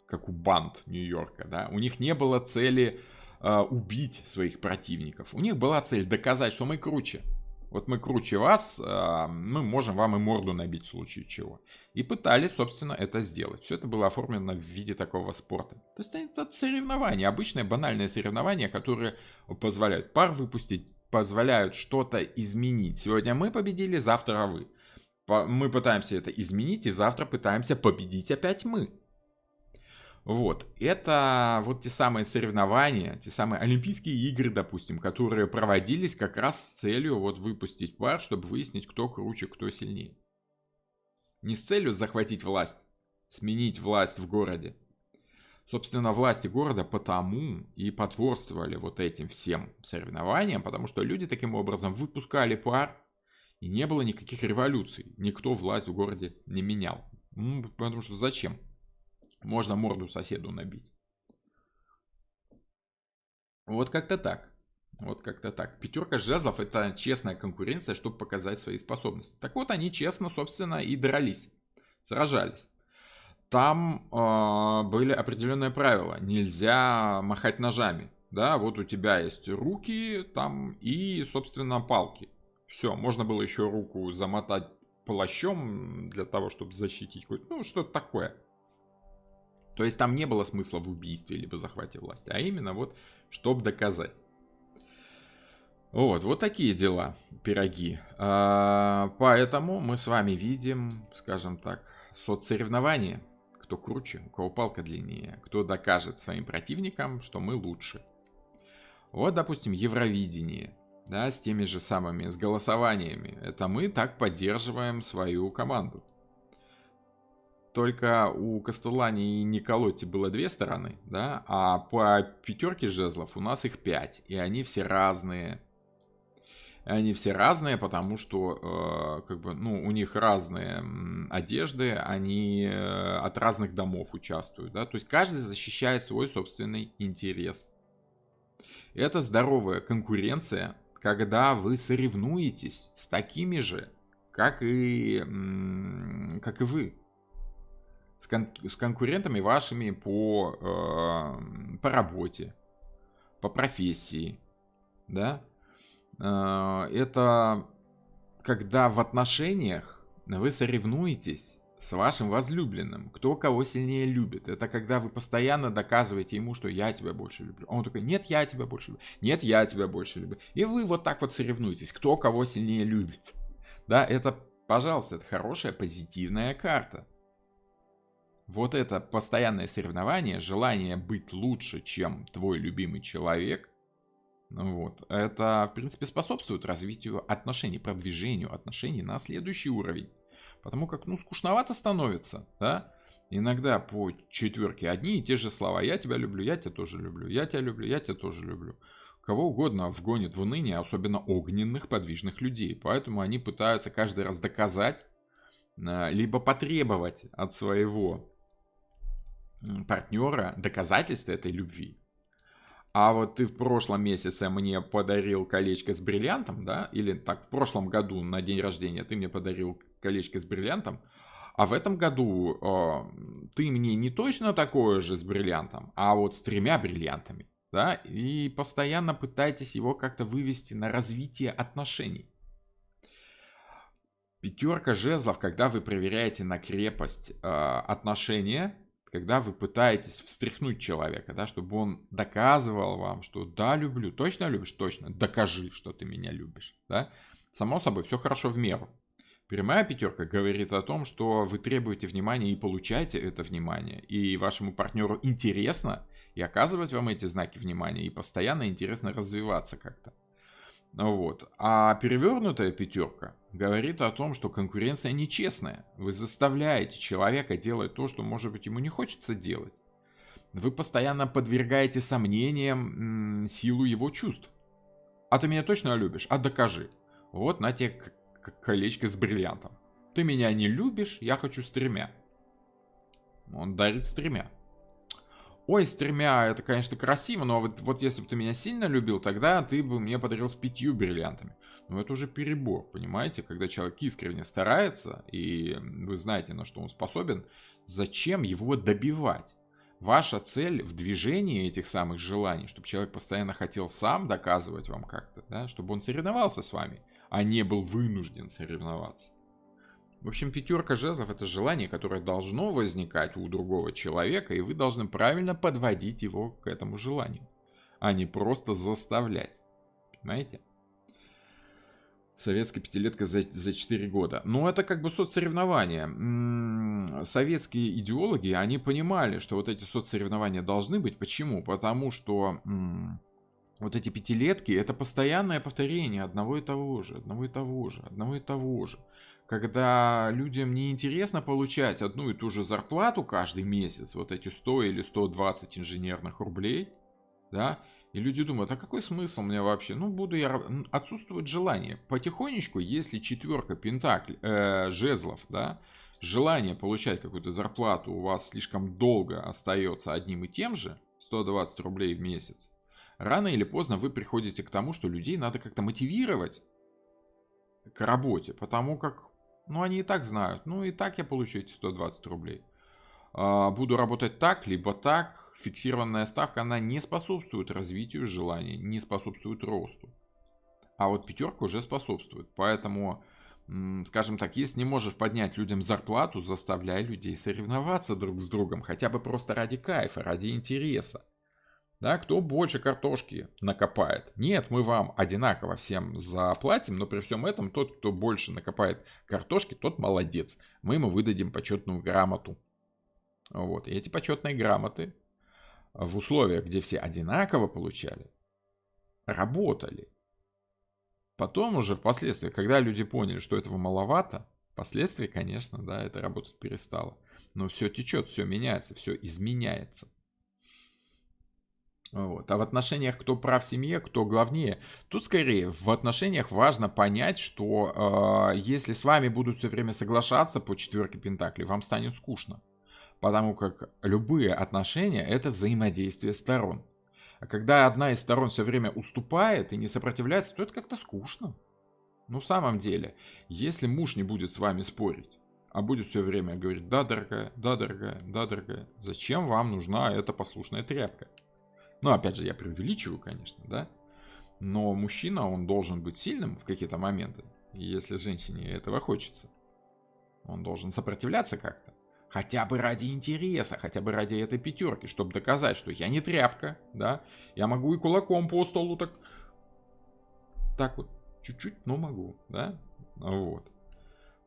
как у банд Нью-Йорка, да. У них не было цели убить своих противников. У них была цель доказать, что мы круче. Вот мы круче вас, мы можем вам и морду набить в случае чего. И пытались, собственно, это сделать. Все это было оформлено в виде такого спорта. То есть это соревнования, обычное банальное соревнование, которое позволяют пар выпустить, позволяют что-то изменить. Сегодня мы победили, завтра вы. Мы пытаемся это изменить, и завтра пытаемся победить опять мы. Вот, это вот те самые соревнования, те самые Олимпийские игры, допустим, которые проводились как раз с целью вот выпустить пар, чтобы выяснить, кто круче, кто сильнее. Не с целью захватить власть, сменить власть в городе. Собственно, власти города потому и потворствовали вот этим всем соревнованиям, потому что люди таким образом выпускали пар, и не было никаких революций. Никто власть в городе не менял. Потому что зачем? Можно морду соседу набить. Вот как-то так. Вот как-то так. Пятерка жезлов — это честная конкуренция, чтобы показать свои способности. Так вот, они честно, собственно, и дрались. Сражались. Там были определенные правила. Нельзя махать ножами. Да, вот у тебя есть руки там и, собственно, палки. Все, можно было еще руку замотать плащом для того, чтобы защитить. Ну, что-то такое. То есть там не было смысла в убийстве либо захвате власти, а именно вот, чтобы доказать. Вот такие дела, пироги. Поэтому мы с вами видим, скажем так, соцсоревнования. Кто круче, у кого палка длиннее, кто докажет своим противникам, что мы лучше. Вот, допустим, Евровидение, да, с теми же самыми, с голосованиями. Это мы так поддерживаем свою команду. Только у Кастеллани и Николотти было 2 стороны, да, а по пятерке жезлов у нас их 5, и они все разные. Они все разные, потому что, как бы, ну, у них разные одежды, они от разных домов участвуют, да, то есть каждый защищает свой собственный интерес. Это здоровая конкуренция, когда вы соревнуетесь с такими же, как и вы. С конкурентами вашими по работе, по профессии, да. Это когда в отношениях вы соревнуетесь с вашим возлюбленным, кто кого сильнее любит. Это когда вы постоянно доказываете ему, что я тебя больше люблю. А он такой: нет, я тебя больше люблю. Нет, я тебя больше люблю. И вы вот так вот соревнуетесь, кто кого сильнее любит. Да, это, пожалуйста, это хорошая позитивная карта. Вот это постоянное соревнование, желание быть лучше, чем твой любимый человек, вот, это, в принципе, способствует развитию отношений, продвижению отношений на следующий уровень. Потому как, ну, скучновато становится, да? Иногда по четверке одни и те же слова. Я тебя люблю, я тебя тоже люблю, я тебя люблю, я тебя тоже люблю. Кого угодно вгонит в уныние, особенно огненных, подвижных людей. Поэтому они пытаются каждый раз доказать, либо потребовать от своего партнера доказательства этой любви. А вот ты в прошлом месяце мне подарил колечко с бриллиантом, да? Или так, в прошлом году на день рождения ты мне подарил колечко с бриллиантом, а в этом году ты мне не точно такое же с бриллиантом, а вот с 3 бриллиантами, да? И постоянно пытаетесь его как-то вывести на развитие отношений. Пятерка жезлов, когда вы проверяете на крепость отношения, когда вы пытаетесь встряхнуть человека, да, чтобы он доказывал вам, что да, люблю, точно любишь, точно, докажи, что ты меня любишь, да. Само собой, все хорошо в меру. Прямая пятерка говорит о том, что вы требуете внимания и получаете это внимание, и вашему партнеру интересно и оказывать вам эти знаки внимания, и постоянно интересно развиваться как-то. Вот. А перевернутая пятерка говорит о том, что конкуренция нечестная. Вы заставляете человека делать то, что, может быть, ему не хочется делать. Вы постоянно подвергаете сомнениям силу его чувств. А ты меня точно любишь? А докажи. Вот на тебе колечко с бриллиантом. Ты меня не любишь, я хочу с 3. Он дарит с 3. Ой, с 3, это, конечно, красиво, но вот если бы ты меня сильно любил, тогда ты бы мне подарил с 5 бриллиантами. Но это уже перебор, понимаете? Когда человек искренне старается, и вы знаете, на что он способен, зачем его добивать? Ваша цель в движении этих самых желаний, чтобы человек постоянно хотел сам доказывать вам как-то, да, чтобы он соревновался с вами, а не был вынужден соревноваться. В общем, 5 жезлов — это желание, которое должно возникать у другого человека, и вы должны правильно подводить его к этому желанию, а не просто заставлять. Понимаете? Советская 5-летка за 4 года. Ну, это как бы соцсоревнования. Советские идеологи, они понимали, что вот эти соцсоревнования должны быть. Почему? Потому что вот эти 5-летки — это постоянное повторение одного и того же, одного и того же, одного и того же. Когда людям не интересно получать одну и ту же зарплату каждый месяц, вот эти 100 или 120 инженерных рублей, да, и люди думают, а какой смысл мне вообще? Ну, буду я... Отсутствует желание. Потихонечку, если 4 жезлов, да, желание получать какую-то зарплату у вас слишком долго остается одним и тем же, 120 рублей в месяц, рано или поздно вы приходите к тому, что людей надо как-то мотивировать к работе, потому как, ну, они и так знают, ну, и так я получу эти 120 рублей. Буду работать так, либо так. Фиксированная ставка, она не способствует развитию желания, не способствует росту. А вот 5 уже способствует. Поэтому, скажем так, если не можешь поднять людям зарплату, заставляй людей соревноваться друг с другом. Хотя бы просто ради кайфа, ради интереса. Да, кто больше картошки накопает? Нет, мы вам одинаково всем заплатим, но при всем этом тот, кто больше накопает картошки, тот молодец. Мы ему выдадим почетную грамоту. Вот. И эти почетные грамоты в условиях, где все одинаково получали, работали. Потом уже впоследствии, когда люди поняли, что этого маловато, впоследствии, конечно, да, это работать перестало. Но все течет, все меняется, все изменяется. Вот. А в отношениях кто прав в семье, кто главнее, тут скорее в отношениях важно понять, что если с вами будут все время соглашаться по 4 пентаклей, вам станет скучно. Потому как любые отношения — это взаимодействие сторон. А когда одна из сторон все время уступает и не сопротивляется, то это как-то скучно. Ну, в самом деле, если муж не будет с вами спорить, а будет все время говорить: да, дорогая, да, дорогая, да, дорогая, зачем вам нужна эта послушная тряпка? Ну, опять же, я преувеличиваю, конечно, да? Но мужчина, он должен быть сильным в какие-то моменты. И если женщине этого хочется, он должен сопротивляться как-то. Хотя бы ради интереса, хотя бы ради этой 5, чтобы доказать, что я не тряпка, да? Я могу и кулаком по столу так вот, чуть-чуть, но могу, да? Вот.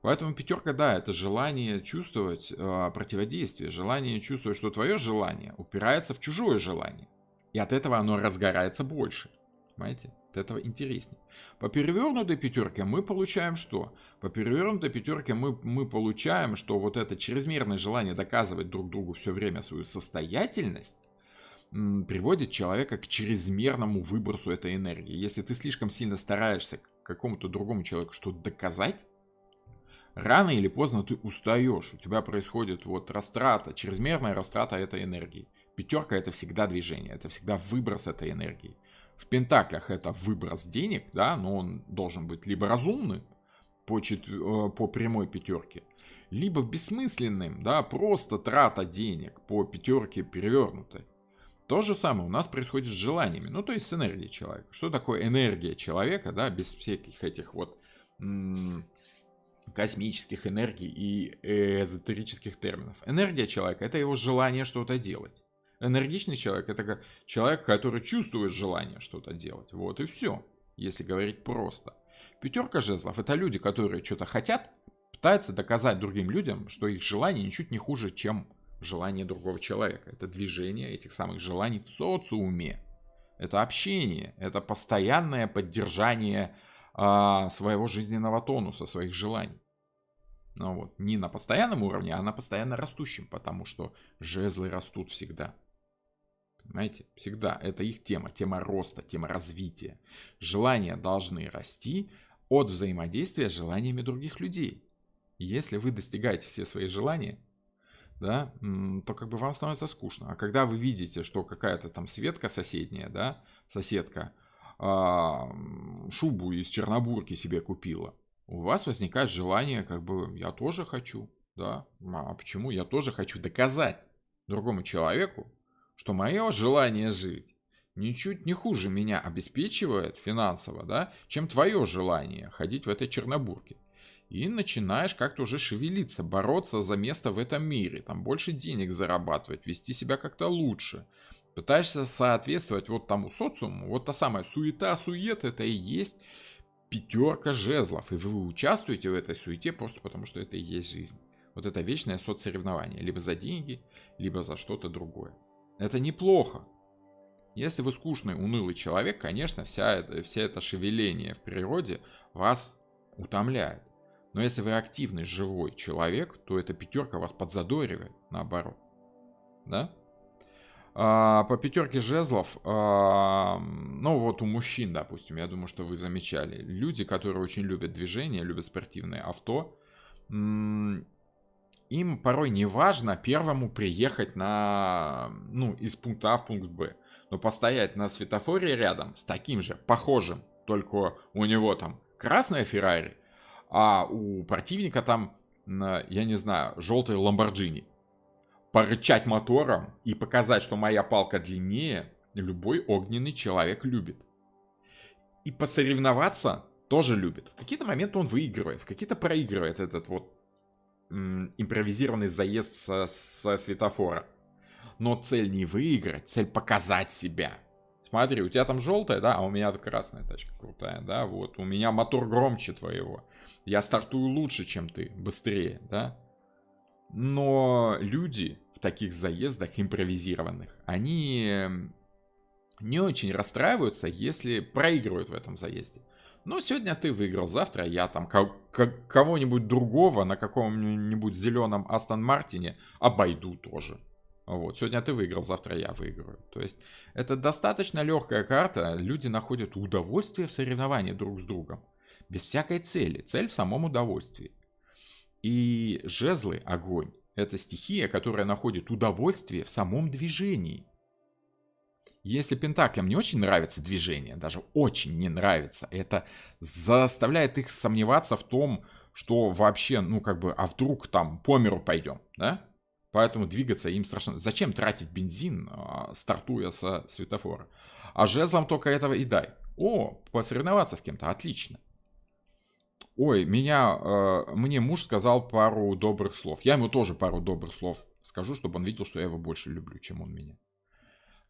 Поэтому 5, да, это желание чувствовать противодействие, желание чувствовать, что твое желание упирается в чужое желание. И от этого оно разгорается больше. Понимаете? От этого интереснее. По перевернутой 5 мы получаем что? По перевернутой 5 мы получаем, что вот это чрезмерное желание доказывать друг другу все время свою состоятельность приводит человека к чрезмерному выбросу этой энергии. Если ты слишком сильно стараешься какому-то другому человеку что-то доказать, рано или поздно ты устаешь. У тебя происходит вот растрата, чрезмерная растрата этой энергии. 5 это всегда движение, это всегда выброс этой энергии. В пентаклях это выброс денег, да, но он должен быть либо разумным по прямой 5, либо бессмысленным, да, просто трата денег по 5 перевернутой. То же самое у нас происходит с желаниями, ну то есть с энергией человека. Что такое энергия человека, да, без всяких этих вот космических энергий и эзотерических терминов. Энергия человека — это его желание что-то делать. Энергичный человек — это человек, который чувствует желание что-то делать. Вот и все, если говорить просто. 5 жезлов — это люди, которые что-то хотят, пытаются доказать другим людям, что их желание ничуть не хуже, чем желание другого человека. Это движение этих самых желаний в социуме. Это общение, это постоянное поддержание своего жизненного тонуса, своих желаний. Ну вот, не на постоянном уровне, а на постоянно растущем, потому что жезлы растут всегда. Понимаете? Всегда. Это их тема. Тема роста, тема развития. Желания должны расти, от взаимодействия с желаниями других людей. Если вы достигаете все свои желания, да, то как бы вам становится скучно. А когда вы видите, что какая-то там Светка соседняя, да, соседка, шубу из Чернобурки себе купила, у вас возникает желание, как бы, я тоже хочу, да, а почему? Я тоже хочу доказать другому человеку, что мое желание жить ничуть не хуже меня обеспечивает финансово, да, чем твое желание ходить в этой Чернобурке. И начинаешь как-то уже шевелиться, бороться за место в этом мире, там больше денег зарабатывать, вести себя как-то лучше. Пытаешься соответствовать вот тому социуму, вот та самая суета-сует, это и есть пятерка жезлов. И вы участвуете в этой суете просто потому, что это и есть жизнь. Вот это вечное соцсоревнование, либо за деньги, либо за что-то другое. Это неплохо. Если вы скучный, унылый человек, конечно, все это шевеление в природе вас утомляет. Но если вы активный, живой человек, то эта пятерка вас подзадоривает, наоборот. Да? По пятерке жезлов, ну вот у мужчин, допустим, я думаю, что вы замечали. Люди, которые очень любят движение, любят спортивные авто, им порой не важно первому приехать из пункта А в пункт Б. Но постоять на светофоре рядом с таким же, похожим, только у него там красная Феррари, а у противника там, я не знаю, желтый Ламборджини. Порычать мотором и показать, что моя палка длиннее, любой огненный человек любит. И посоревноваться тоже любит. В какие-то моменты он выигрывает, в какие-то проигрывает этот вот импровизированный заезд со светофора. Но цель не выиграть, цель показать себя. Смотри, у тебя там желтая, да, а у меня красная тачка крутая, да, вот. У меня мотор громче твоего. Я стартую лучше, чем ты, быстрее, да. Но люди в таких заездах импровизированных, они не очень расстраиваются, если проигрывают в этом заезде. Ну, сегодня ты выиграл, завтра я там кого-нибудь другого на каком-нибудь зеленом Астон Мартине обойду тоже. Вот, сегодня ты выиграл, завтра я выиграю. То есть это достаточно легкая карта. Люди находят удовольствие в соревновании друг с другом. Без всякой цели. Цель в самом удовольствии. И жезлы, огонь, это стихия, которая находит удовольствие в самом движении. Если пентаклям не очень нравится движение, даже очень не нравится, это заставляет их сомневаться в том, что вообще, а вдруг там по миру пойдем, да? Поэтому двигаться им страшно. Зачем тратить бензин, стартуя со светофора? А жезлом только этого и дай. О, посоревноваться с кем-то, отлично. Ой, мне муж сказал пару добрых слов. Я ему тоже пару добрых слов скажу, чтобы он видел, что я его больше люблю, чем он меня.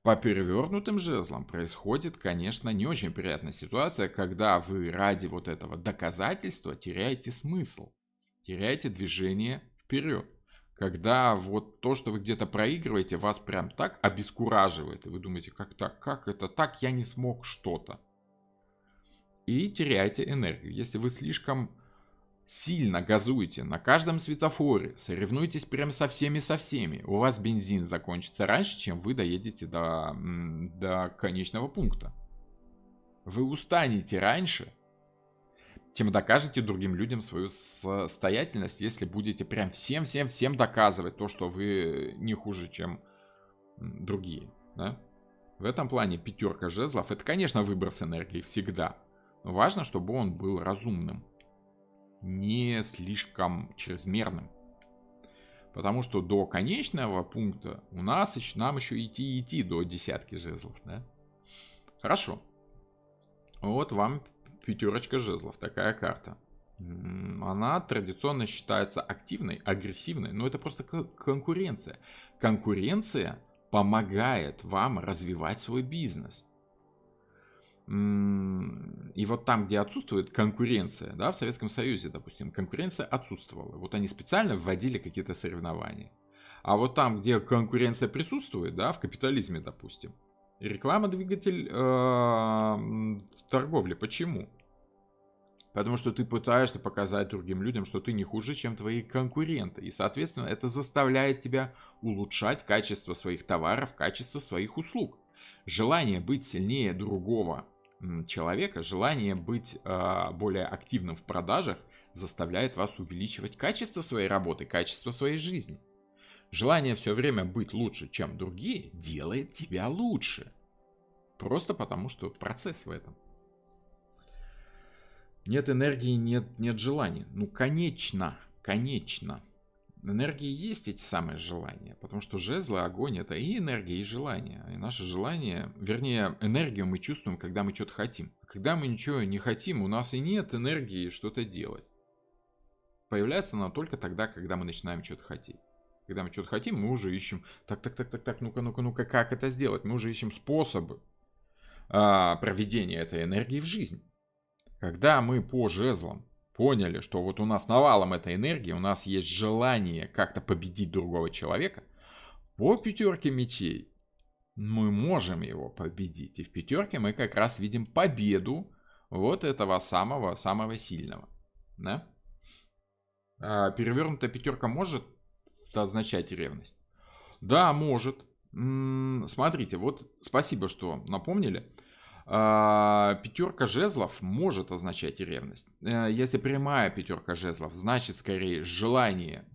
По перевернутым жезлам происходит, конечно, не очень приятная ситуация, когда вы ради вот этого доказательства теряете смысл, теряете движение вперед. Когда вот то, что вы где-то проигрываете, вас прям так обескураживает, и вы думаете, как так, как это так, я не смог что-то. И теряете энергию. Если вы слишком сильно газуете на каждом светофоре, соревнуетесь прям со всеми, у вас бензин закончится раньше, чем вы доедете до конечного пункта. Вы устанете раньше, чем докажете другим людям свою состоятельность, если будете прям всем доказывать то, что вы не хуже, чем другие. Да? В этом плане пятерка жезлов — это, конечно, выброс энергии всегда. Но важно, чтобы он был разумным, не слишком чрезмерным. Потому что до конечного пункта нам еще идти до десятки жезлов. Да? Хорошо. Вот вам пятерочка жезлов, такая карта. Она традиционно считается активной, агрессивной, но это просто конкуренция. Конкуренция помогает вам развивать свой бизнес. И вот там, где отсутствует конкуренция, да, в Советском Союзе, допустим, конкуренция отсутствовала. Вот они специально вводили какие-то соревнования. А вот там, где конкуренция присутствует, да, в капитализме, допустим, реклама — двигатель торговли. Почему? Потому что ты пытаешься показать другим людям, что ты не хуже, чем твои конкуренты. И, соответственно, это заставляет тебя улучшать качество своих товаров, качество своих услуг. Желание быть сильнее другого человека, желание быть более активным в продажах заставляет вас увеличивать качество своей работы, качество своей жизни. Желание все время быть лучше, чем другие, делает тебя лучше. Просто потому, что процесс в этом. Нет энергии, нет желания. Ну, конечно. Энергии есть эти самые желания, потому что жезлы, огонь — это и энергия, и желание. И наше желание, вернее, энергию мы чувствуем, когда мы что-то хотим. Когда мы ничего не хотим, у нас и нет энергии что-то делать. Появляется она только тогда, когда мы начинаем что-то хотеть. Когда мы что-то хотим, мы уже ищем, так, ну-ка, как это сделать? Мы уже ищем способы проведения этой энергии в жизнь. Когда мы по жезлам поняли, что вот у нас навалом этой энергии, у нас есть желание как-то победить другого человека, по пятерке мечей мы можем его победить. И в пятерке мы как раз видим победу вот этого самого сильного. Да? Перевернутая пятерка может означать ревность? Да, может. Смотрите, вот спасибо, что напомнили. Пятерка жезлов может означать ревность. Если прямая пятерка жезлов, значит скорее желание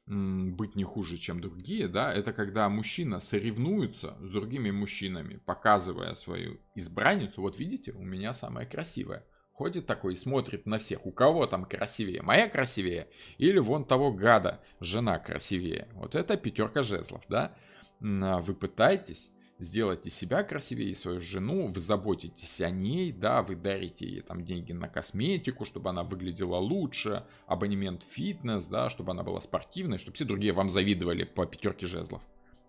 быть не хуже, чем другие, да, это когда мужчина соревнуется с другими мужчинами, показывая свою избранницу. Вот видите, у меня самая красивая. Ходит такой и смотрит на всех. У кого там красивее? Моя красивее? Или вон того гада жена красивее? Вот это пятерка жезлов, да? Вы пытаетесь сделать и себя красивее, и свою жену, вы заботитесь о ней, да, вы дарите ей там деньги на косметику, чтобы она выглядела лучше, абонемент в фитнес, да, чтобы она была спортивной, чтобы все другие вам завидовали по пятерке жезлов.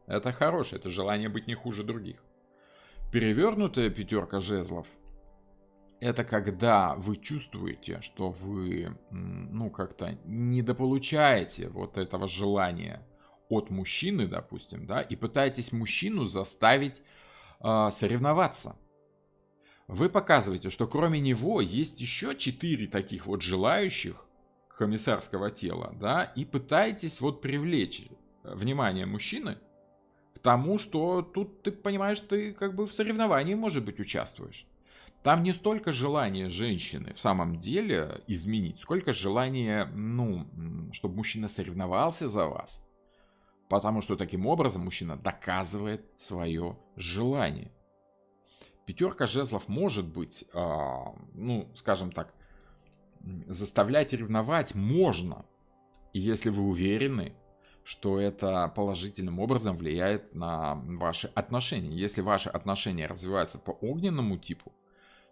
Это хорошее, это желание быть не хуже других. Перевернутая пятерка жезлов — это когда вы чувствуете, что вы, ну, как-то недополучаете вот этого желания от мужчины, допустим, да, и пытаетесь мужчину заставить соревноваться. Вы показываете, что кроме него есть еще 4 таких вот желающих комиссарского тела, да, и пытаетесь вот привлечь внимание мужчины к тому, что тут ты понимаешь, ты как бы в соревновании, может быть, участвуешь. Там не столько желание женщины в самом деле изменить, сколько желание, ну, чтобы мужчина соревновался за вас. Потому что таким образом мужчина доказывает свое желание. Пятерка жезлов может быть, ну, скажем так, заставлять ревновать можно. И если вы уверены, что это положительным образом влияет на ваши отношения. Если ваши отношения развиваются по огненному типу,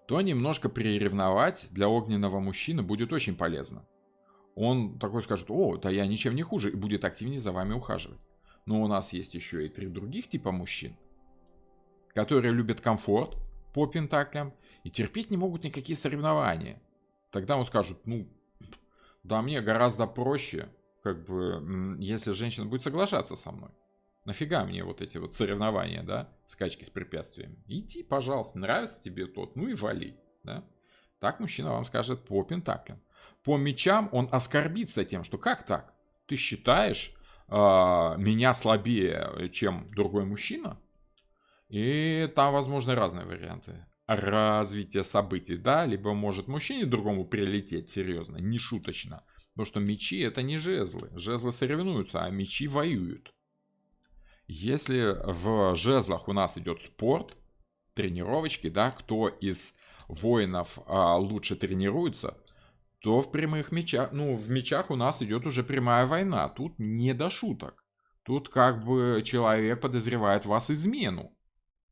то немножко приревновать для огненного мужчины будет очень полезно. Он такой скажет: о, да я ничем не хуже, и будет активнее за вами ухаживать. Но у нас есть еще и 3 других типа мужчин, которые любят комфорт по пентаклям и терпеть не могут никакие соревнования. Тогда он скажет: ну, да мне гораздо проще, как бы, если женщина будет соглашаться со мной. Нафига мне вот эти вот соревнования, да, скачки с препятствиями? Иди, пожалуйста, нравится тебе тот, ну и вали, да. Так мужчина вам скажет по пентаклям. По мечам он оскорбится тем, что как так? Ты считаешь меня слабее, чем другой мужчина? И там возможны разные варианты развития событий, да, либо может мужчине другому прилететь серьезно, не шуточно, потому что мечи — это не жезлы, жезлы соревнуются, а мечи воюют. Если в жезлах у нас идет спорт, тренировочки, да, кто из воинов лучше тренируется, то в прямых мечах, ну, в мечах у нас идет уже прямая война. Тут не до шуток. Тут как бы человек подозревает вас измену,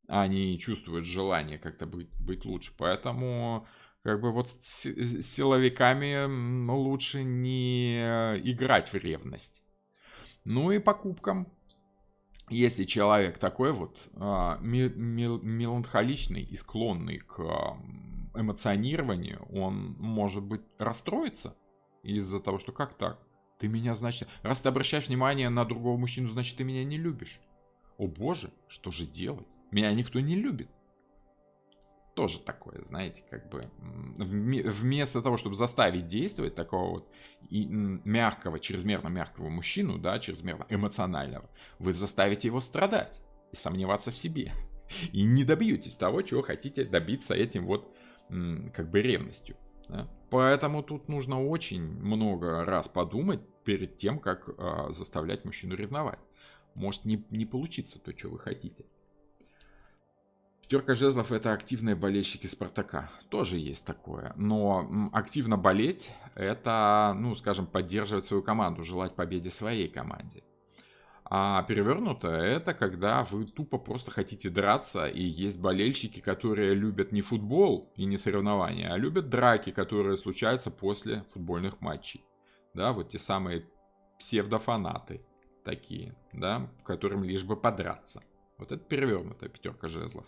а не чувствует желание как-то быть лучше. Поэтому как бы вот с силовиками лучше не играть в ревность. Ну и по кубкам. Если человек такой вот меланхоличный и склонный к эмоционированию, он может быть расстроиться из-за того, что как так? Ты меня, значит, раз ты обращаешь внимание на другого мужчину, значит, ты меня не любишь. О боже, что же делать? Меня никто не любит. Тоже такое, знаете, как бы вместо того, чтобы заставить действовать такого вот мягкого, чрезмерно мягкого мужчину, да, чрезмерно эмоционального, вы заставите его страдать и сомневаться в себе. И не добьетесь того, чего хотите добиться этим вот как бы ревностью. Да? Поэтому тут нужно очень много раз подумать перед тем, как заставлять мужчину ревновать. Может не получиться то, что вы хотите. Пятерка жезлов — это активные болельщики Спартака. Тоже есть такое. Но активно болеть — это, ну, скажем, поддерживать свою команду, желать победе своей команде. А перевернутое — это когда вы тупо просто хотите драться, и есть болельщики, которые любят не футбол и не соревнования, а любят драки, которые случаются после футбольных матчей. Да, вот те самые псевдофанаты такие, да, которым лишь бы подраться. Вот это перевернутая пятерка жезлов.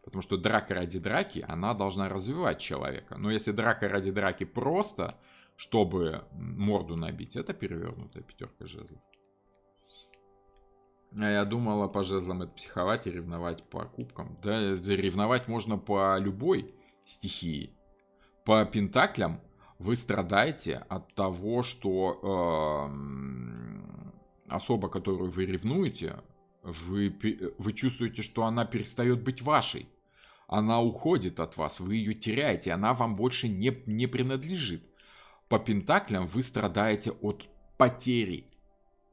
Потому что драка ради драки, она должна развивать человека. Но если драка ради драки просто, чтобы морду набить, это перевернутая пятерка жезлов. А я думала, по жезлам это психовать и ревновать по кубкам. Да, ревновать можно по любой стихии. По пентаклям вы страдаете от того, что особа, которую вы ревнуете, вы чувствуете, что она перестает быть вашей. Она уходит от вас, вы ее теряете, она вам больше не принадлежит. По пентаклям вы страдаете от потери,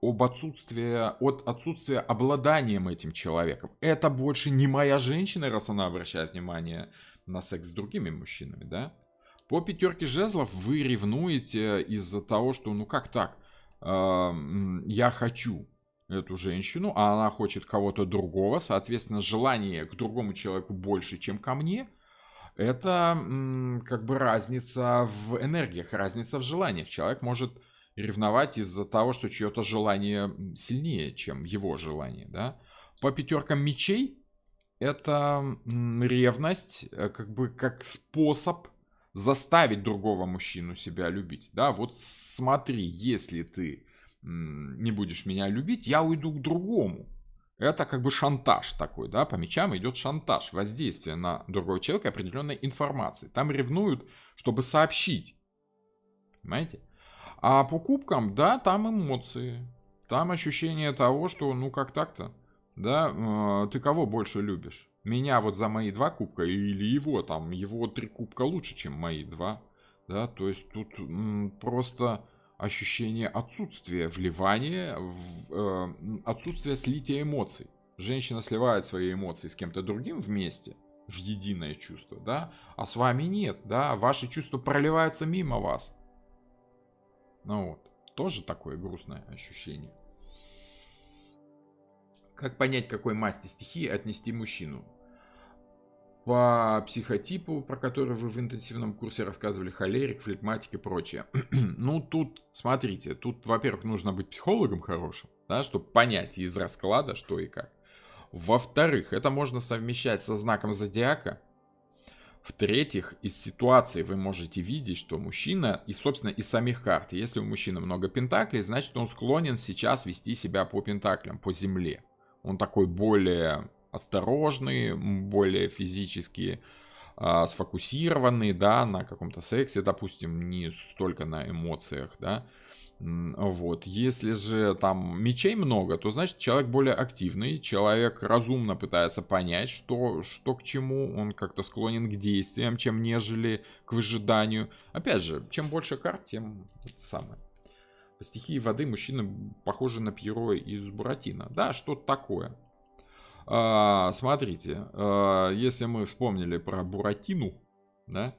от отсутствия обладанием этим человеком. Это больше не моя женщина, раз она обращает внимание на секс с другими мужчинами, да? По пятерке жезлов вы ревнуете из-за того, что, ну как так, я хочу эту женщину, а она хочет кого-то другого, соответственно, желание к другому человеку больше, чем ко мне. Это как бы разница в энергиях, разница в желаниях. Человек может ревновать из-за того, что чье-то желание сильнее, чем его желание, да. По пятеркам мечей это ревность как бы как способ заставить другого мужчину себя любить, да. Вот смотри, если ты не будешь меня любить, я уйду к другому. Это как бы шантаж такой, да, по мечам идет шантаж, воздействие на другого человека определенной информации. Там ревнуют, чтобы сообщить, понимаете? А по кубкам, да, там эмоции, там ощущение того, что, ну как так-то, да, ты кого больше любишь? Меня вот за мои 2 кубка или его, там, его 3 кубка лучше, чем мои 2, да, то есть тут просто ощущение отсутствия вливания, отсутствие слития эмоций. Женщина сливает свои эмоции с кем-то другим вместе, в единое чувство, да, а с вами нет, да, ваши чувства проливаются мимо вас. Ну вот, тоже такое грустное ощущение. Как понять, к какой масти стихии отнести мужчину? По психотипу, про который вы в интенсивном курсе рассказывали, холерик, флегматик и прочее. Ну, тут, смотрите, тут, во-первых, нужно быть психологом хорошим, да, чтобы понять из расклада, что и как. Во-вторых, это можно совмещать со знаком зодиака. В-третьих, из ситуации вы можете видеть, что мужчина, и, собственно, из самих карт, если у мужчины много пентаклей, значит, он склонен сейчас вести себя по пентаклям, по земле. Он такой более осторожный, более физически сфокусированный, да, на каком-то сексе, допустим, не столько на эмоциях, да. Вот. Если же там мечей много, то значит человек более активный, человек разумно пытается понять, что к чему, он как-то склонен к действиям, чем нежели к выжиданию. Опять же, чем больше карт, тем это самое. По стихии воды мужчина похожи на Пьеро из Буратино. Да, что-то такое. Смотрите, если мы вспомнили про Буратину, да,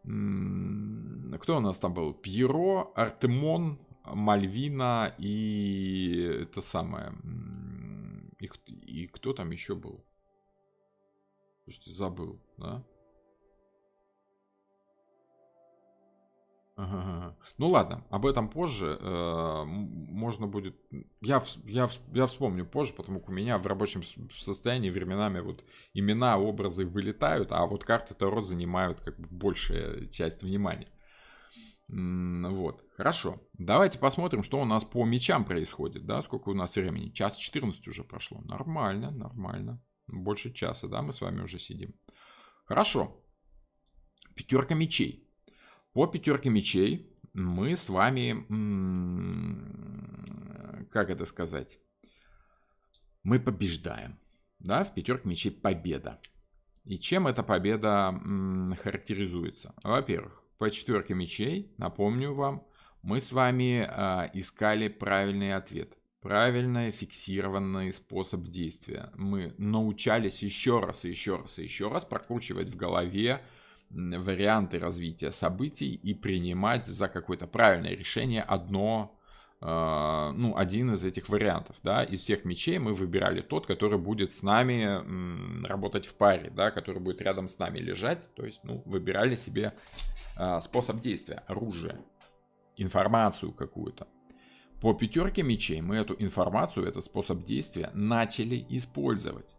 кто у нас там был? Пьеро, Артемон, Мальвина и это самое. И кто там еще был? Слушайте, забыл, да? Ага. Ну ладно, об этом позже. Можно будет. Я вспомню позже, потому что у меня в рабочем состоянии временами вот имена, образы вылетают, а вот карты Таро занимают как бы большая часть внимания. Вот, хорошо. Давайте посмотрим, что у нас по мечам происходит, да, сколько у нас времени. 1:14 уже прошло. Нормально, нормально. Больше часа, да, мы с вами уже сидим. Хорошо. Пятерка мечей. По пятерке мечей мы с вами, как это сказать, мы побеждаем. Да, в пятерке мечей победа. И чем эта победа характеризуется? Во-первых, по четверке мечей, напомню вам, мы с вами искали правильный ответ. Правильный фиксированный способ действия. Мы научались еще раз и еще раз и еще раз прокручивать в голове варианты развития событий и принимать за какое-то правильное решение один из этих вариантов. Да? Из всех мечей мы выбирали тот, который будет с нами работать в паре, да? Который будет рядом с нами лежать. То есть выбирали себе способ действия, оружие, информацию какую-то. По пятерке мечей мы эту информацию, этот способ действия начали использовать.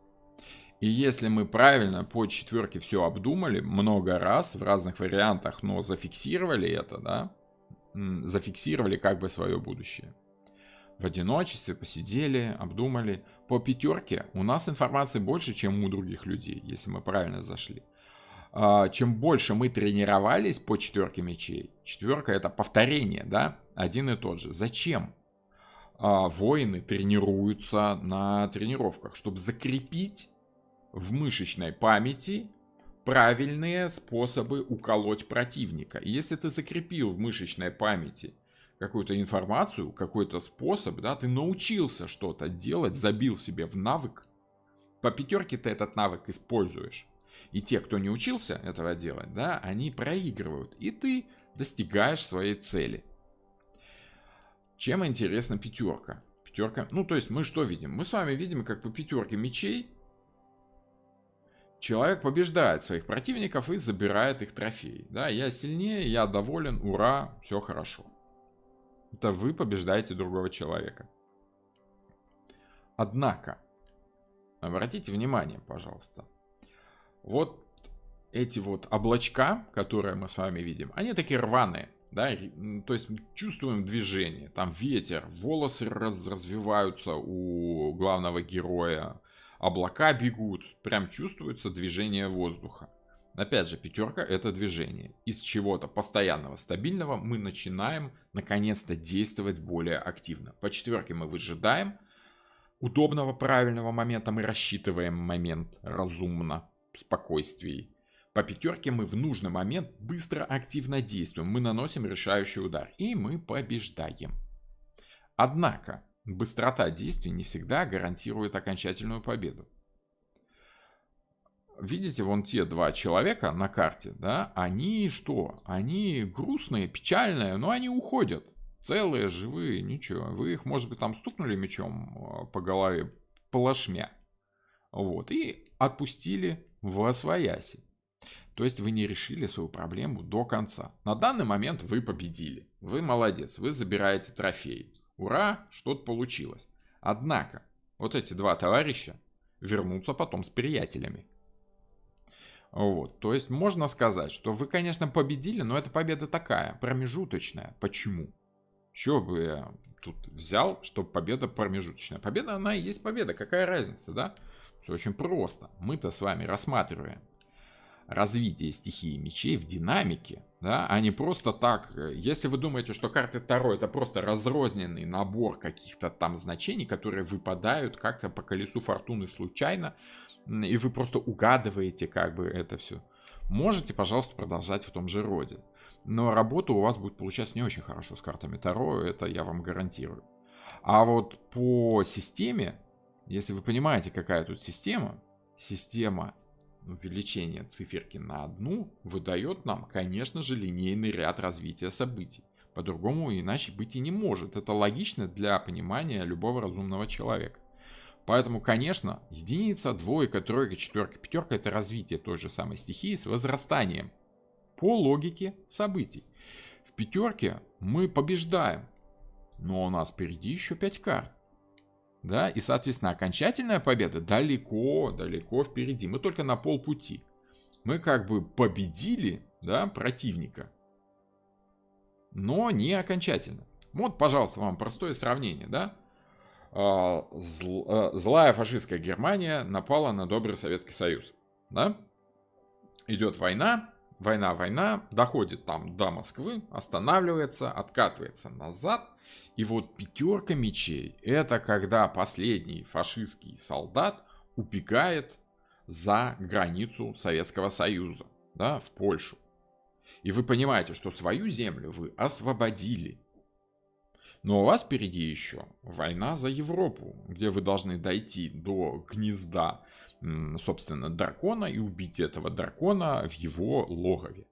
И если мы правильно по четверке все обдумали много раз в разных вариантах, но зафиксировали это, да, зафиксировали как бы свое будущее. В одиночестве посидели, обдумали. По пятерке у нас информации больше, чем у других людей, если мы правильно зашли. Чем больше мы тренировались по четверке мечей, четверка это повторение, да, один и тот же. Зачем? Воины тренируются на тренировках, чтобы закрепить в мышечной памяти правильные способы уколоть противника. И если ты закрепил в мышечной памяти какую-то информацию, какой-то способ, да, ты научился что-то делать, забил себе в навык, по пятерке ты этот навык используешь. И те, кто не учился этого делать, да, они проигрывают. И ты достигаешь своей цели. Чем интересна пятерка? Пятерка, то есть мы что видим? Мы с вами видим, как по пятерке мечей человек побеждает своих противников и забирает их трофеи. Да, я сильнее, я доволен, ура, все хорошо. Это вы побеждаете другого человека. Однако, обратите внимание, пожалуйста. Вот эти вот облачка, которые мы с вами видим, они такие рваные, да, то есть чувствуем движение, там ветер, волосы развиваются у главного героя, облака бегут, прям чувствуется движение воздуха. Опять же, пятерка это движение. Из чего-то постоянного, стабильного мы начинаем наконец-то действовать более активно. По четверке мы выжидаем удобного, правильного момента, мы рассчитываем момент разумно, в спокойствии. По пятерке мы в нужный момент быстро, активно действуем. Мы наносим решающий удар. И мы побеждаем. Однако, быстрота действий не всегда гарантирует окончательную победу. Видите, вон те два человека на карте, да, они что? Они грустные, печальные, но они уходят. Целые, живые, ничего. Вы их, может быть, там стукнули мечом по голове, плашмя. Вот, и отпустили восвояси. То есть вы не решили свою проблему до конца. На данный момент вы победили. Вы молодец, вы забираете трофей. Ура, что-то получилось. Однако, вот эти два товарища вернутся потом с приятелями. Вот, то есть можно сказать, что вы, конечно, победили, но эта победа такая, промежуточная. Почему? Что бы я тут взял, чтобы победа промежуточная? Победа, она и есть победа, какая разница, да? Все очень просто. Мы-то с вами рассматриваем развитие стихии мечей в динамике, да, а не просто так. Если вы думаете, что карты Таро это просто разрозненный набор каких-то там значений, которые выпадают как-то по колесу фортуны случайно, и вы просто угадываете как бы это все, можете, пожалуйста, продолжать в том же роде. Но работа у вас будет получаться не очень хорошо с картами Таро, это я вам гарантирую. А вот по системе, если вы понимаете, какая тут система увеличения циферки на одну выдает нам, конечно же, линейный ряд развития событий. По-другому иначе быть и не может. Это логично для понимания любого разумного человека. Поэтому, конечно, единица, двойка, тройка, четверка, пятерка — это развитие той же самой стихии с возрастанием по логике событий. В пятерке мы побеждаем, но у нас впереди еще 5 карт. Да, и, соответственно, окончательная победа далеко впереди. Мы только на полпути. Мы как бы победили, да, противника, но не окончательно. Вот, пожалуйста, вам простое сравнение, да. Злая фашистская Германия напала на добрый Советский Союз, да. Идет война, доходит там до Москвы, останавливается, откатывается назад. И вот пятерка мечей — это когда последний фашистский солдат убегает за границу Советского Союза, да, в Польшу. И вы понимаете, что свою землю вы освободили. Но у вас впереди еще война за Европу, где вы должны дойти до гнезда, собственно, дракона и убить этого дракона в его логове.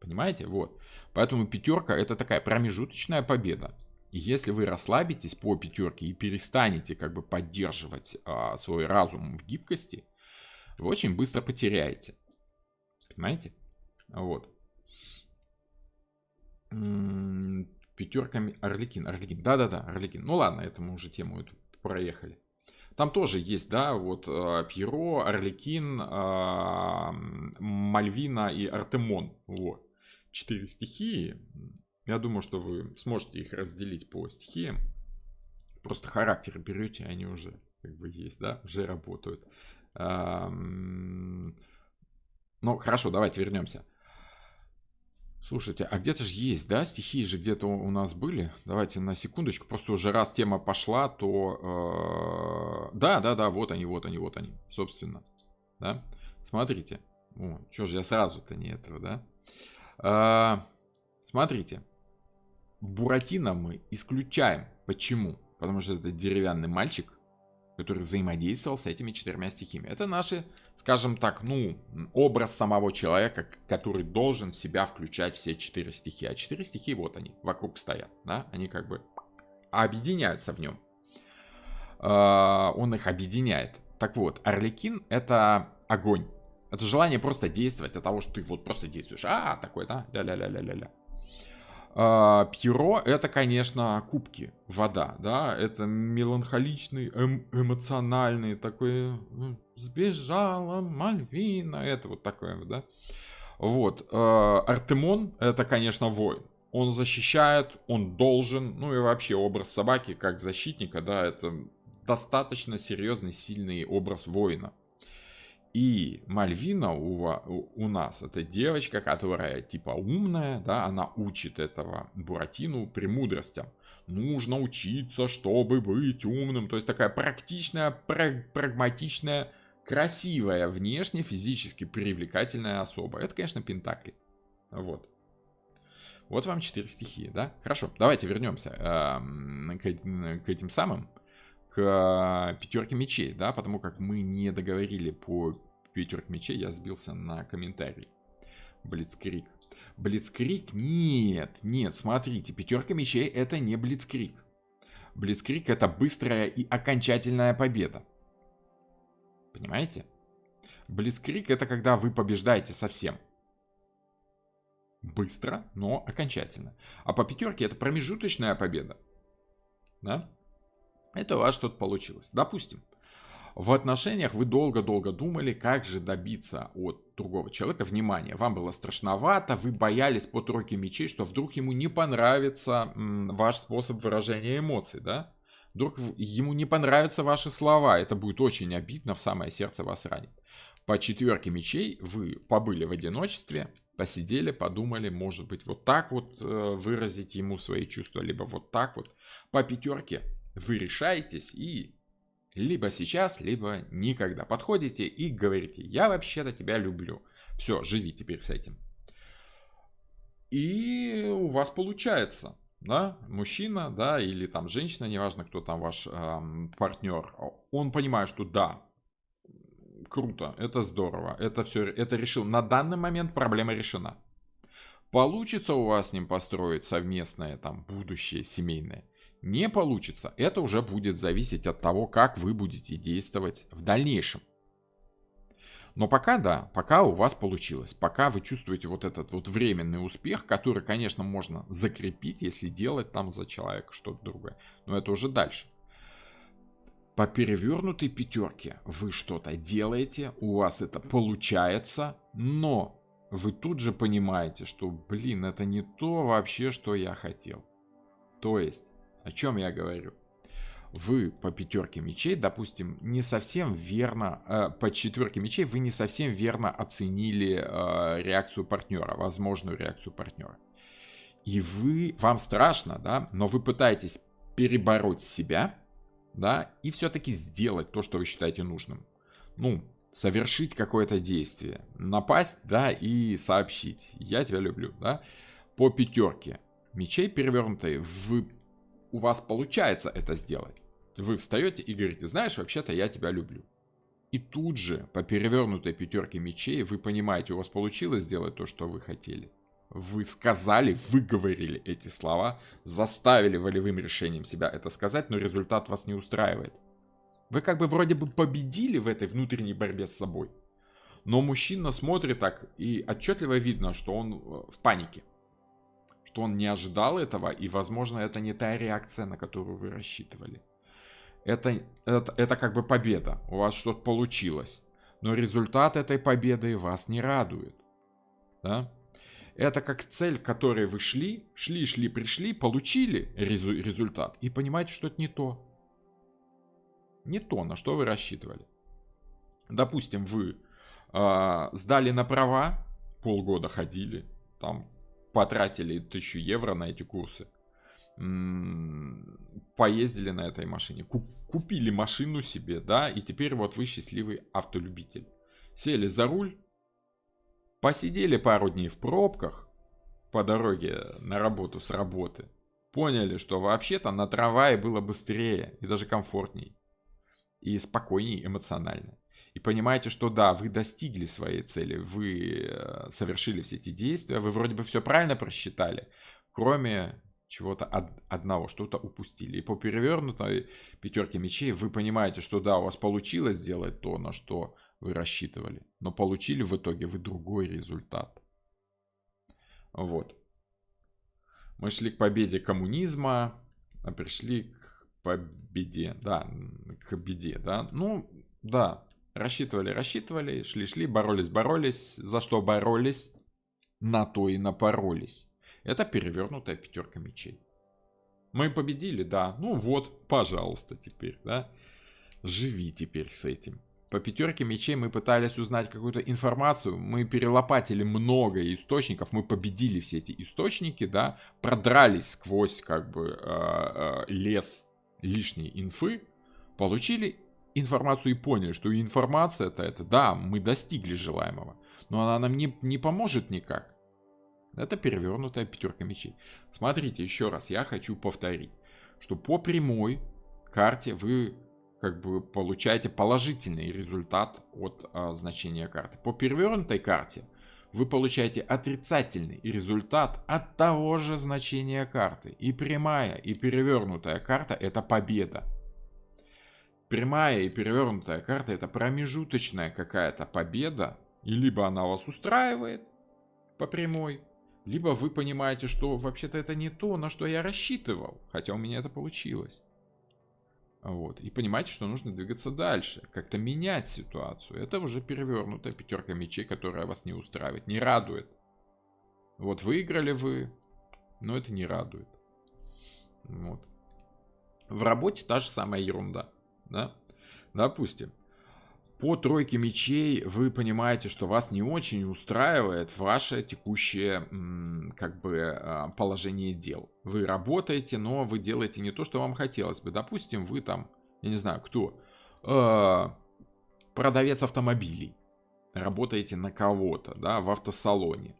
Понимаете? Вот. Поэтому пятерка — это такая промежуточная победа. И если вы расслабитесь по пятерке и перестанете как бы поддерживать свой разум в гибкости, вы очень быстро потеряете. Понимаете? Вот. Пятерками Арлекин. Да-да-да, Арлекин. Ну ладно, это мы уже тему эту проехали. Там тоже есть, да, вот Пьеро, Арлекин, Мальвина и Артемон. Вот. 4 стихии. Я думаю, что вы сможете их разделить по стихиям. Просто характеры берете, они уже как бы есть, да, уже работают. Ну, хорошо, давайте вернемся. Слушайте, а где-то же есть, да, стихии же где-то у нас были. Давайте на секундочку, просто уже раз тема пошла, то... Да, вот они, собственно. Да? Смотрите. О, что же я сразу-то не этого, да? Смотрите. Буратино мы исключаем. Почему? Потому что это деревянный мальчик, который взаимодействовал с этими 4 стихиями. Это наши, скажем так, образ самого человека, который должен в себя включать все 4 стихии. А 4 стихии, вот они, вокруг стоят, да, они как бы объединяются в нем. Он их объединяет. Так вот, Арлекин — это огонь. Это желание просто действовать, от того, что ты вот просто действуешь. Такой, да, ля-ля-ля-ля-ля-ля. Пьеро — это, конечно, кубки, вода, да, это меланхоличный, эмоциональный такой, сбежала Мальвина, это вот такое, да. Вот, Артемон — это, конечно, воин, он защищает, он должен, ну и вообще образ собаки как защитника, да, это достаточно серьезный, сильный образ воина. И Мальвина у нас это девочка, которая типа умная, да, она учит этого Буратино премудростям. Нужно учиться, чтобы быть умным. То есть такая практичная, прагматичная, красивая, внешне физически привлекательная особа. Это, конечно, Пентакли. Вот. Вот вам 4 стихии, да? Хорошо, давайте вернемся к этим самым. К 5 мечей, да, потому как мы не договорили по 5 мечей, я сбился на комментарий. Блицкриг. Блицкриг? Нет, смотрите, 5 мечей — это не Блицкриг. Блицкриг — это быстрая и окончательная победа. Понимаете? Блицкриг — это когда вы побеждаете совсем. Быстро, но окончательно. А по 5 это промежуточная победа. Да? Это у вас что-то получилось. Допустим, в отношениях вы долго-долго думали, как же добиться от другого человека внимания. Вам было страшновато, вы боялись по 3 мечей, что вдруг ему не понравится ваш способ выражения эмоций, да? Вдруг ему не понравятся ваши слова, это будет очень обидно, в самое сердце вас ранит. По 4 мечей вы побыли в одиночестве, посидели, подумали, может быть, вот так вот выразить ему свои чувства, либо вот так вот. По 5 вы решаетесь и либо сейчас, либо никогда подходите и говорите: я вообще-то тебя люблю. Все, живи теперь с этим. И у вас получается, да, мужчина, да, или там женщина, неважно, кто там ваш партнер, он понимает, что да, круто, это здорово, это все, это решил. На данный момент проблема решена. Получится у вас с ним построить совместное там будущее семейное? Не получится, это уже будет зависеть от того, как вы будете действовать в дальнейшем. Но пока да, пока у вас получилось, пока вы чувствуете вот этот вот временный успех, который, конечно, можно закрепить, если делать там за человека что-то другое. Но это уже дальше. По перевернутой 5 вы что-то делаете, у вас это получается, но вы тут же понимаете, что, блин, это не то вообще, что я хотел. То есть, о чем я говорю? Вы по 5 мечей, допустим, не совсем верно, по 4 мечей вы не совсем верно оценили реакцию партнера, возможную реакцию партнера. И вам страшно, да, но вы пытаетесь перебороть себя, да, и все-таки сделать то, что вы считаете нужным. ну, совершить какое-то действие. Напасть, да, и сообщить. Я тебя люблю, да. По пятерке мечей перевернутой у вас получается это сделать. Вы встаете и говорите, знаешь, вообще-то я тебя люблю. И тут же по перевернутой пятерке мечей вы понимаете, у вас получилось сделать то, что вы хотели. Вы сказали, выговорили эти слова, заставили волевым решением себя это сказать, но результат вас не устраивает. Вы как бы вроде бы победили в этой внутренней борьбе с собой. Но мужчина смотрит так, и отчетливо видно, что он в панике. Что он не ожидал этого, и, возможно, это не та реакция, на которую вы рассчитывали. Это как бы победа. У вас что-то получилось. Но результат этой победы вас не радует. Да? Это как цель, к которой вы шли, пришли, получили результат. И понимаете, что это не то. Не то, на что вы рассчитывали. Допустим, вы сдали на права, полгода ходили, там потратили 1000 евро на эти курсы. Поездили на этой машине, купили машину себе, да, и теперь вот вы счастливый автолюбитель. Сели за руль, посидели пару дней в пробках по дороге на работу с работы, поняли, что вообще-то на трамвае было быстрее и даже комфортней, и спокойней эмоционально. И понимаете, что да, вы достигли своей цели, вы совершили все эти действия, вы вроде бы все правильно просчитали, кроме чего-то одного, что-то упустили. И по перевернутой пятерке мечей вы понимаете, что да, у вас получилось сделать то, на что вы рассчитывали, но получили в итоге вы другой результат. Вот. Мы шли к победе коммунизма, а пришли к победе, да, к беде, да. Ну, да, рассчитывали, шли, боролись. За что боролись, на то и напоролись. Это перевернутая пятерка мечей. Мы победили, да. Ну вот, пожалуйста, теперь, да. Живи теперь с этим. По пятерке мечей мы пытались узнать какую-то информацию. Мы перелопатили много источников. Мы победили все эти источники, да. Продрались сквозь, как бы, лес лишней инфы. Получили информацию и поняли, что информация-то это, да, мы достигли желаемого. Но она нам не поможет никак. Это перевернутая пятерка мечей. Смотрите, еще раз, я хочу повторить, что по прямой карте вы как бы получаете положительный результат от значения карты. По перевернутой карте вы получаете отрицательный результат от того же значения карты. И прямая, и перевернутая карта это победа. Прямая и перевернутая карта это промежуточная какая-то победа. И либо она вас устраивает по прямой, либо вы понимаете, что вообще-то это не то, на что я рассчитывал, хотя у меня это получилось. Вот. И понимаете, что нужно двигаться дальше, как-то менять ситуацию. Это уже перевернутая пятерка мечей, которая вас не устраивает, не радует. Вот выиграли вы, но это не радует. Вот. В работе та же самая ерунда. Да? Допустим, по тройке мечей вы понимаете, что вас не очень устраивает ваше текущее как бы положение дел. Вы работаете, но вы делаете не то, что вам хотелось бы. Допустим, вы там, я не знаю, кто, продавец автомобилей. Работаете на кого-то, да, в автосалоне.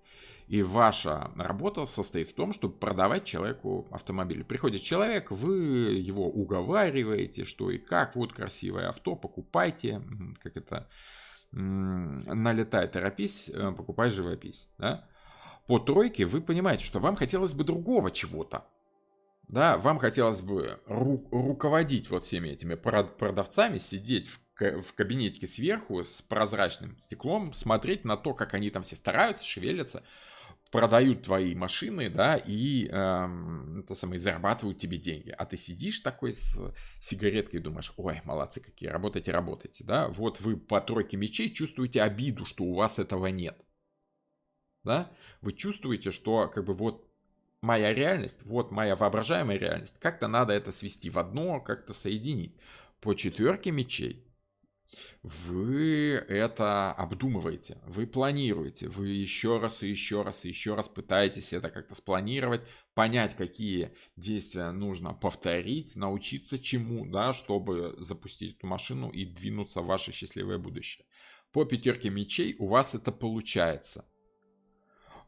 И ваша работа состоит в том, чтобы продавать человеку автомобиль. Приходит человек, вы его уговариваете, что и как, вот красивое авто, покупайте, как это, налетай, торопись, покупай живопись. Да? По тройке вы понимаете, что вам хотелось бы другого чего-то. Да, вам хотелось бы руководить вот всеми этими продавцами, сидеть в кабинетике сверху с прозрачным стеклом, смотреть на то, как они там все стараются, шевелятся, продают твои машины, да, и зарабатывают тебе деньги. А ты сидишь такой с сигареткой и думаешь, ой, молодцы какие, работайте, да. Вот вы по тройке мечей чувствуете обиду, что у вас этого нет. Да? Вы чувствуете, что как бы вот моя реальность, вот моя воображаемая реальность, как-то надо это свести в одно, как-то соединить. По четверке мечей Вы это обдумываете, вы планируете, вы еще раз и еще раз и еще раз пытаетесь это как-то спланировать, понять, какие действия нужно повторить, научиться чему, да, чтобы запустить эту машину и двинуться в ваше счастливое будущее. По пятерке мечей у вас это получается.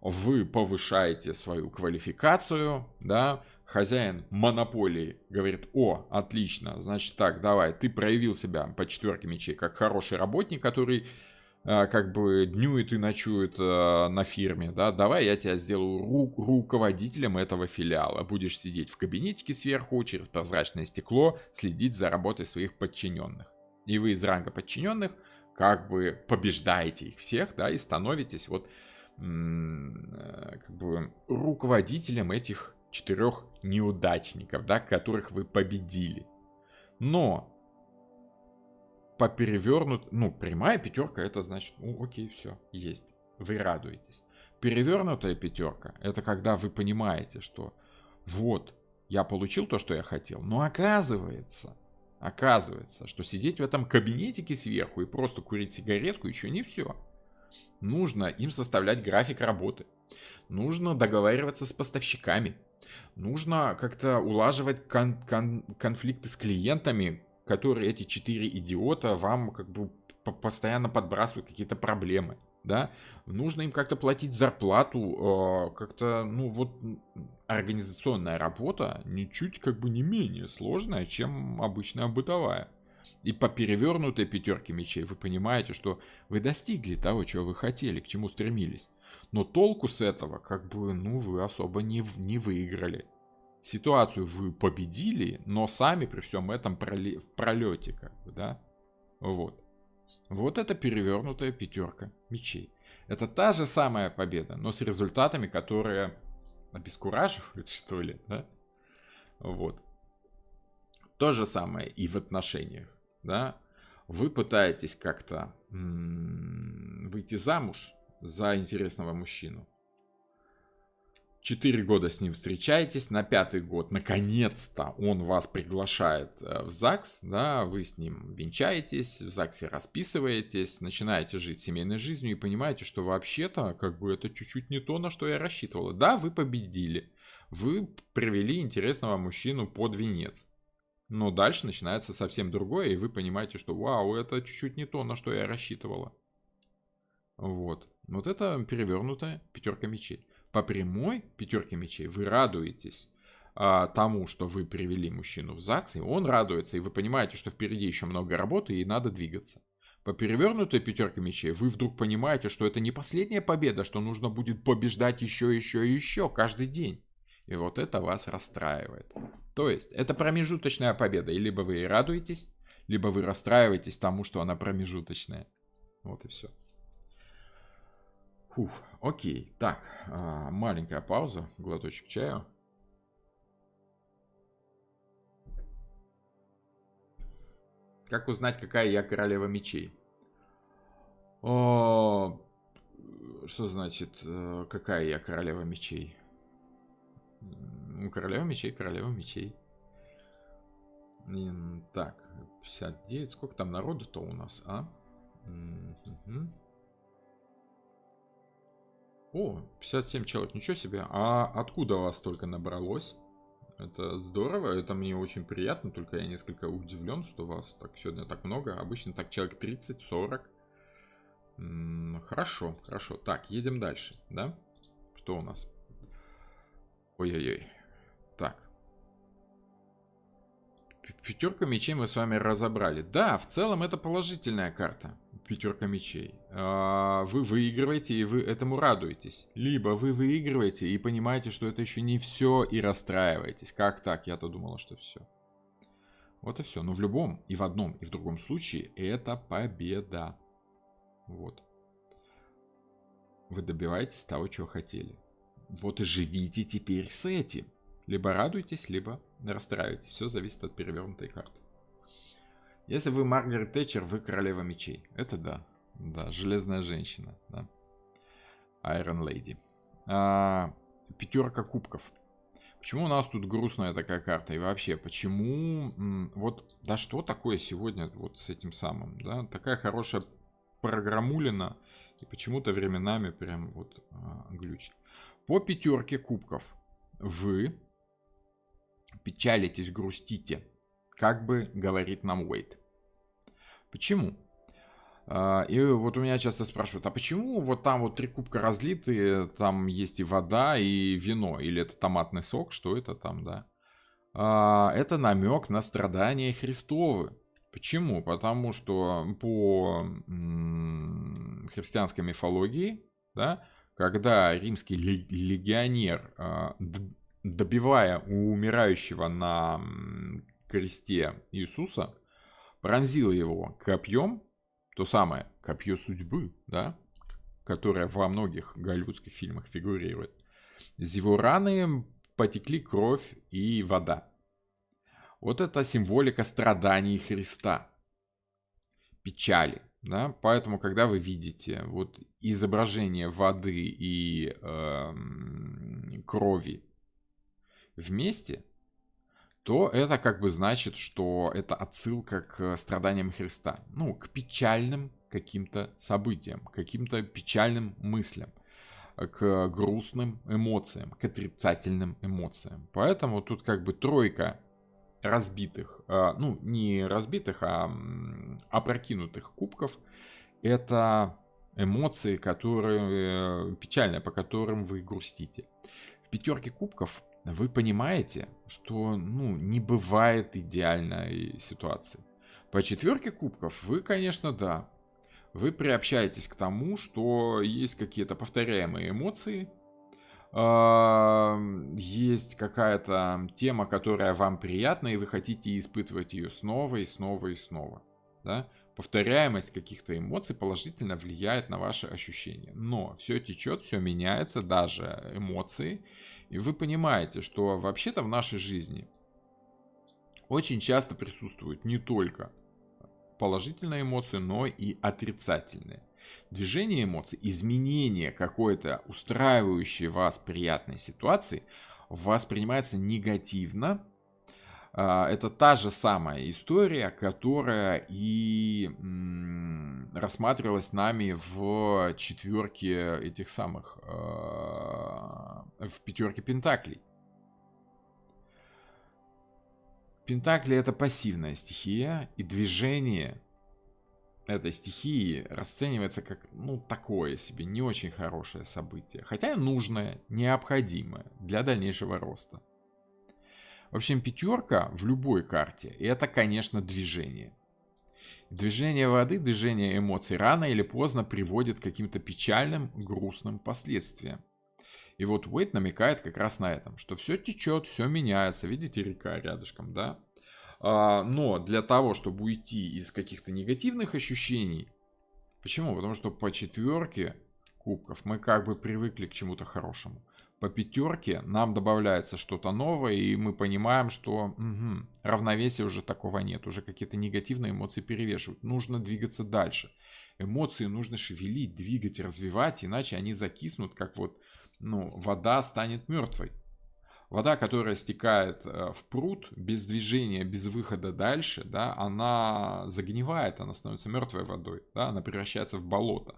Вы повышаете свою квалификацию, да, хозяин монополии говорит: о, отлично, значит так, давай, ты проявил себя по четверке мечей как хороший работник, который как бы днюет и ночует на фирме, да, давай я тебя сделаю руководителем этого филиала, будешь сидеть в кабинетике сверху, через прозрачное стекло, следить за работой своих подчиненных. И вы из ранга подчиненных как бы побеждаете их всех, да, и становитесь вот как бы руководителем этих 4 неудачников, да, которых вы победили. Но по перевернут, прямая пятерка, это значит, окей, все, есть, вы радуетесь. Перевернутая пятерка, это когда вы понимаете, что вот, я получил то, что я хотел, но оказывается, что сидеть в этом кабинетике сверху и просто курить сигаретку еще не все. Нужно им составлять график работы. Нужно договариваться с поставщиками. Нужно как-то улаживать конфликты с клиентами, которые эти 4 идиота вам как бы постоянно подбрасывают какие-то проблемы. Да? Нужно им как-то платить зарплату, как-то, организационная работа ничуть как бы не менее сложная, чем обычная бытовая. И по перевернутой пятерке мечей вы понимаете, что вы достигли того, чего вы хотели, к чему стремились. Но толку с этого, как бы, вы особо не выиграли. Ситуацию вы победили, но сами при всем этом в пролете, как бы, да. Вот. Вот это перевернутая пятерка мечей. Это та же самая победа, но с результатами, которые обескураживают, что ли, да. Вот. То же самое и в отношениях. Да, вы пытаетесь как-то выйти замуж за интересного мужчину. 4 года с ним встречаетесь, на 5-й год, наконец-то, он вас приглашает в ЗАГС, да, вы с ним венчаетесь, в ЗАГСе расписываетесь, начинаете жить семейной жизнью и понимаете, что вообще-то, как бы, это чуть-чуть не то, на что я рассчитывала. Да, вы победили, вы привели интересного мужчину под венец. Но дальше начинается совсем другое, и вы понимаете, что вау, это чуть-чуть не то, на что я рассчитывала. Вот. Вот это перевернутая пятерка мечей. По прямой пятерке мечей вы радуетесь тому, что вы привели мужчину в ЗАГС, и он радуется, и вы понимаете, что впереди еще много работы, и надо двигаться. По перевернутой пятерке мечей вы вдруг понимаете, что это не последняя победа, что нужно будет побеждать еще и еще каждый день. И вот это вас расстраивает. То есть, это промежуточная победа. И либо вы радуетесь, либо вы расстраиваетесь тому, что она промежуточная. Вот и все. Фух, окей. Так, маленькая пауза, глоточек чая. Как узнать, какая я королева мечей? Что значит, какая я королева мечей? Королева мечей, королева мечей. Так, 59. Сколько там народу-то у нас, а? О, 57 человек, ничего себе. А откуда вас столько набралось? Это здорово, это мне очень приятно, только я несколько удивлен, что вас так сегодня так много. Обычно так человек 30-40. Хорошо, хорошо. Так, едем дальше, да? Что у нас? Ой-ой-ой. Так. Пятерка мечей мы с вами разобрали. Да, в целом это положительная карта. Пятерка мечей. Вы выигрываете, и вы этому радуетесь. Либо вы выигрываете и понимаете, что это еще не все, и расстраиваетесь. Как так? Я-то думала, что все. Вот и все. Но в любом, и в одном, и в другом случае, это победа. Вот. Вы добиваетесь того, чего хотели. Вот и живите теперь с этим. Либо радуйтесь, либо расстраивайтесь. Все зависит от перевернутой карты. Если вы Маргарет Тэтчер, вы королева мечей. Это да. Да, железная женщина. Да. Iron Lady. Пятерка кубков. Почему у нас тут грустная такая карта? И вообще, почему... Вот, да что такое сегодня вот с этим самым, да? Такая хорошая программулина, и почему-то временами прям вот глючит. По 5 кубков вы печалитесь, грустите, как бы говорит нам Уэйд. Почему? И вот у меня часто спрашивают, а почему вот там вот 3 кубка разлиты, там есть и вода, и вино, или это томатный сок, что это там, да? Это намек на страдания Христовы. Почему? Потому что по христианской мифологии, да, когда римский легионер, добивая у умирающего на кресте Иисуса, пронзил его копьем, то самое копье судьбы, да, которое во многих голливудских фильмах фигурирует, из его раны потекли кровь и вода. Вот это символика страданий Христа, печали. Да? Поэтому, когда вы видите вот изображение воды и крови вместе, то это как бы значит, что это отсылка к страданиям Христа. Ну, к печальным каким-то событиям, к каким-то печальным мыслям, к грустным эмоциям, к отрицательным эмоциям. Поэтому тут как бы тройка разбитых, ну, не разбитых, а опрокинутых кубков. Это эмоции, которые печальные, по которым вы грустите. В 5 кубков вы понимаете, что не бывает идеальной ситуации. По 4 кубков вы, конечно, да. Вы приобщаетесь к тому, что есть какие-то повторяемые эмоции, есть какая-то тема, которая вам приятна, и вы хотите испытывать ее снова и снова и снова. Да? Повторяемость каких-то эмоций положительно влияет на ваши ощущения. Но все течет, все меняется, даже эмоции. И вы понимаете, что вообще-то в нашей жизни очень часто присутствуют не только положительные эмоции, но и отрицательные. Движение эмоций, изменение какой-то устраивающей вас приятной ситуации воспринимается негативно. Это та же самая история, которая и рассматривалась нами в 4 этих самых, в 5 пентаклей. Пентакли — это пассивная стихия, и движение этой стихии расценивается как, такое себе, не очень хорошее событие. Хотя нужное, необходимое для дальнейшего роста. В общем, 5 в любой карте — это, конечно, движение. Движение воды, движение эмоций рано или поздно приводит к каким-то печальным, грустным последствиям. И вот Уэйд намекает как раз на этом, что все течет, все меняется. Видите, река рядышком, да? Но для того, чтобы уйти из каких-то негативных ощущений, почему? Потому что по 4 кубков мы как бы привыкли к чему-то хорошему. По 5 нам добавляется что-то новое, и мы понимаем, что равновесия уже такого нет, уже какие-то негативные эмоции перевешивают. Нужно двигаться дальше. Эмоции нужно шевелить, двигать, развивать, иначе они закиснут, как вот вода станет мертвой. Вода, которая стекает в пруд без движения, без выхода дальше, да, она загнивает, она становится мертвой водой, да, она превращается в болото.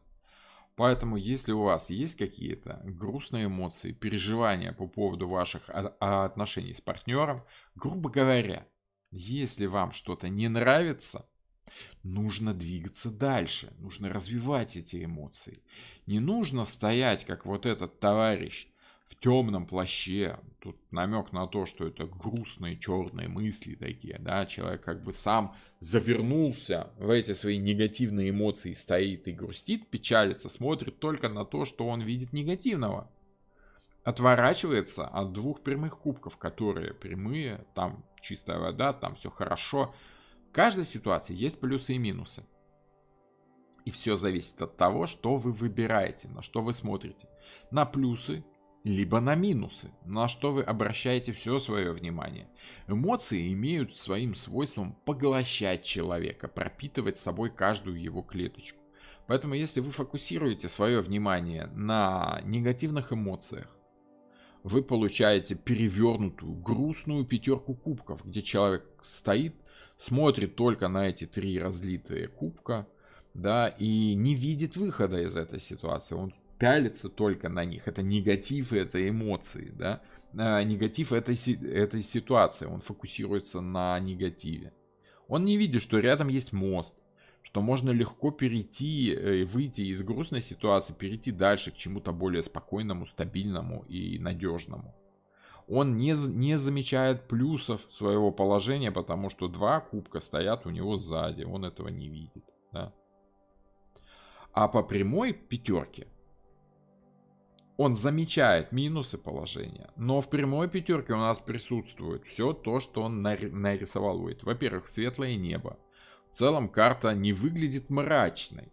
Поэтому, если у вас есть какие-то грустные эмоции, переживания по поводу ваших отношений с партнером, грубо говоря, если вам что-то не нравится, нужно двигаться дальше, нужно развивать эти эмоции. Не нужно стоять, как вот этот товарищ в темном плаще. Тут намек на то, что это грустные черные мысли такие, да, человек как бы сам завернулся в эти свои негативные эмоции, стоит и грустит, печалится, смотрит только на то, что он видит негативного. Отворачивается от 2 прямых кубков, которые прямые, там чистая вода, там все хорошо. В каждой ситуации есть плюсы и минусы. И все зависит от того, что вы выбираете, на что вы смотрите. На плюсы, либо на минусы, на что вы обращаете все свое внимание. Эмоции имеют своим свойством поглощать человека, пропитывать собой каждую его клеточку. Поэтому если вы фокусируете свое внимание на негативных эмоциях, вы получаете перевернутую, грустную пятерку кубков, где человек стоит, смотрит только на эти 3 разлитые кубка, да, и не видит выхода из этой ситуации. Он пялится только на них. Это негатив, это эмоции, да. Негатив этой ситуации. Он фокусируется на негативе. Он не видит, что рядом есть мост, что можно легко перейти, выйти из грустной ситуации, перейти дальше к чему-то более спокойному, стабильному и надежному. Он не замечает плюсов своего положения, потому что 2 кубка стоят у него сзади. Он этого не видит. Да? А по прямой пятерке он замечает минусы положения. Но в прямой пятерке у нас присутствует все то, что он нарисовал. Во-первых, светлое небо. В целом карта не выглядит мрачной.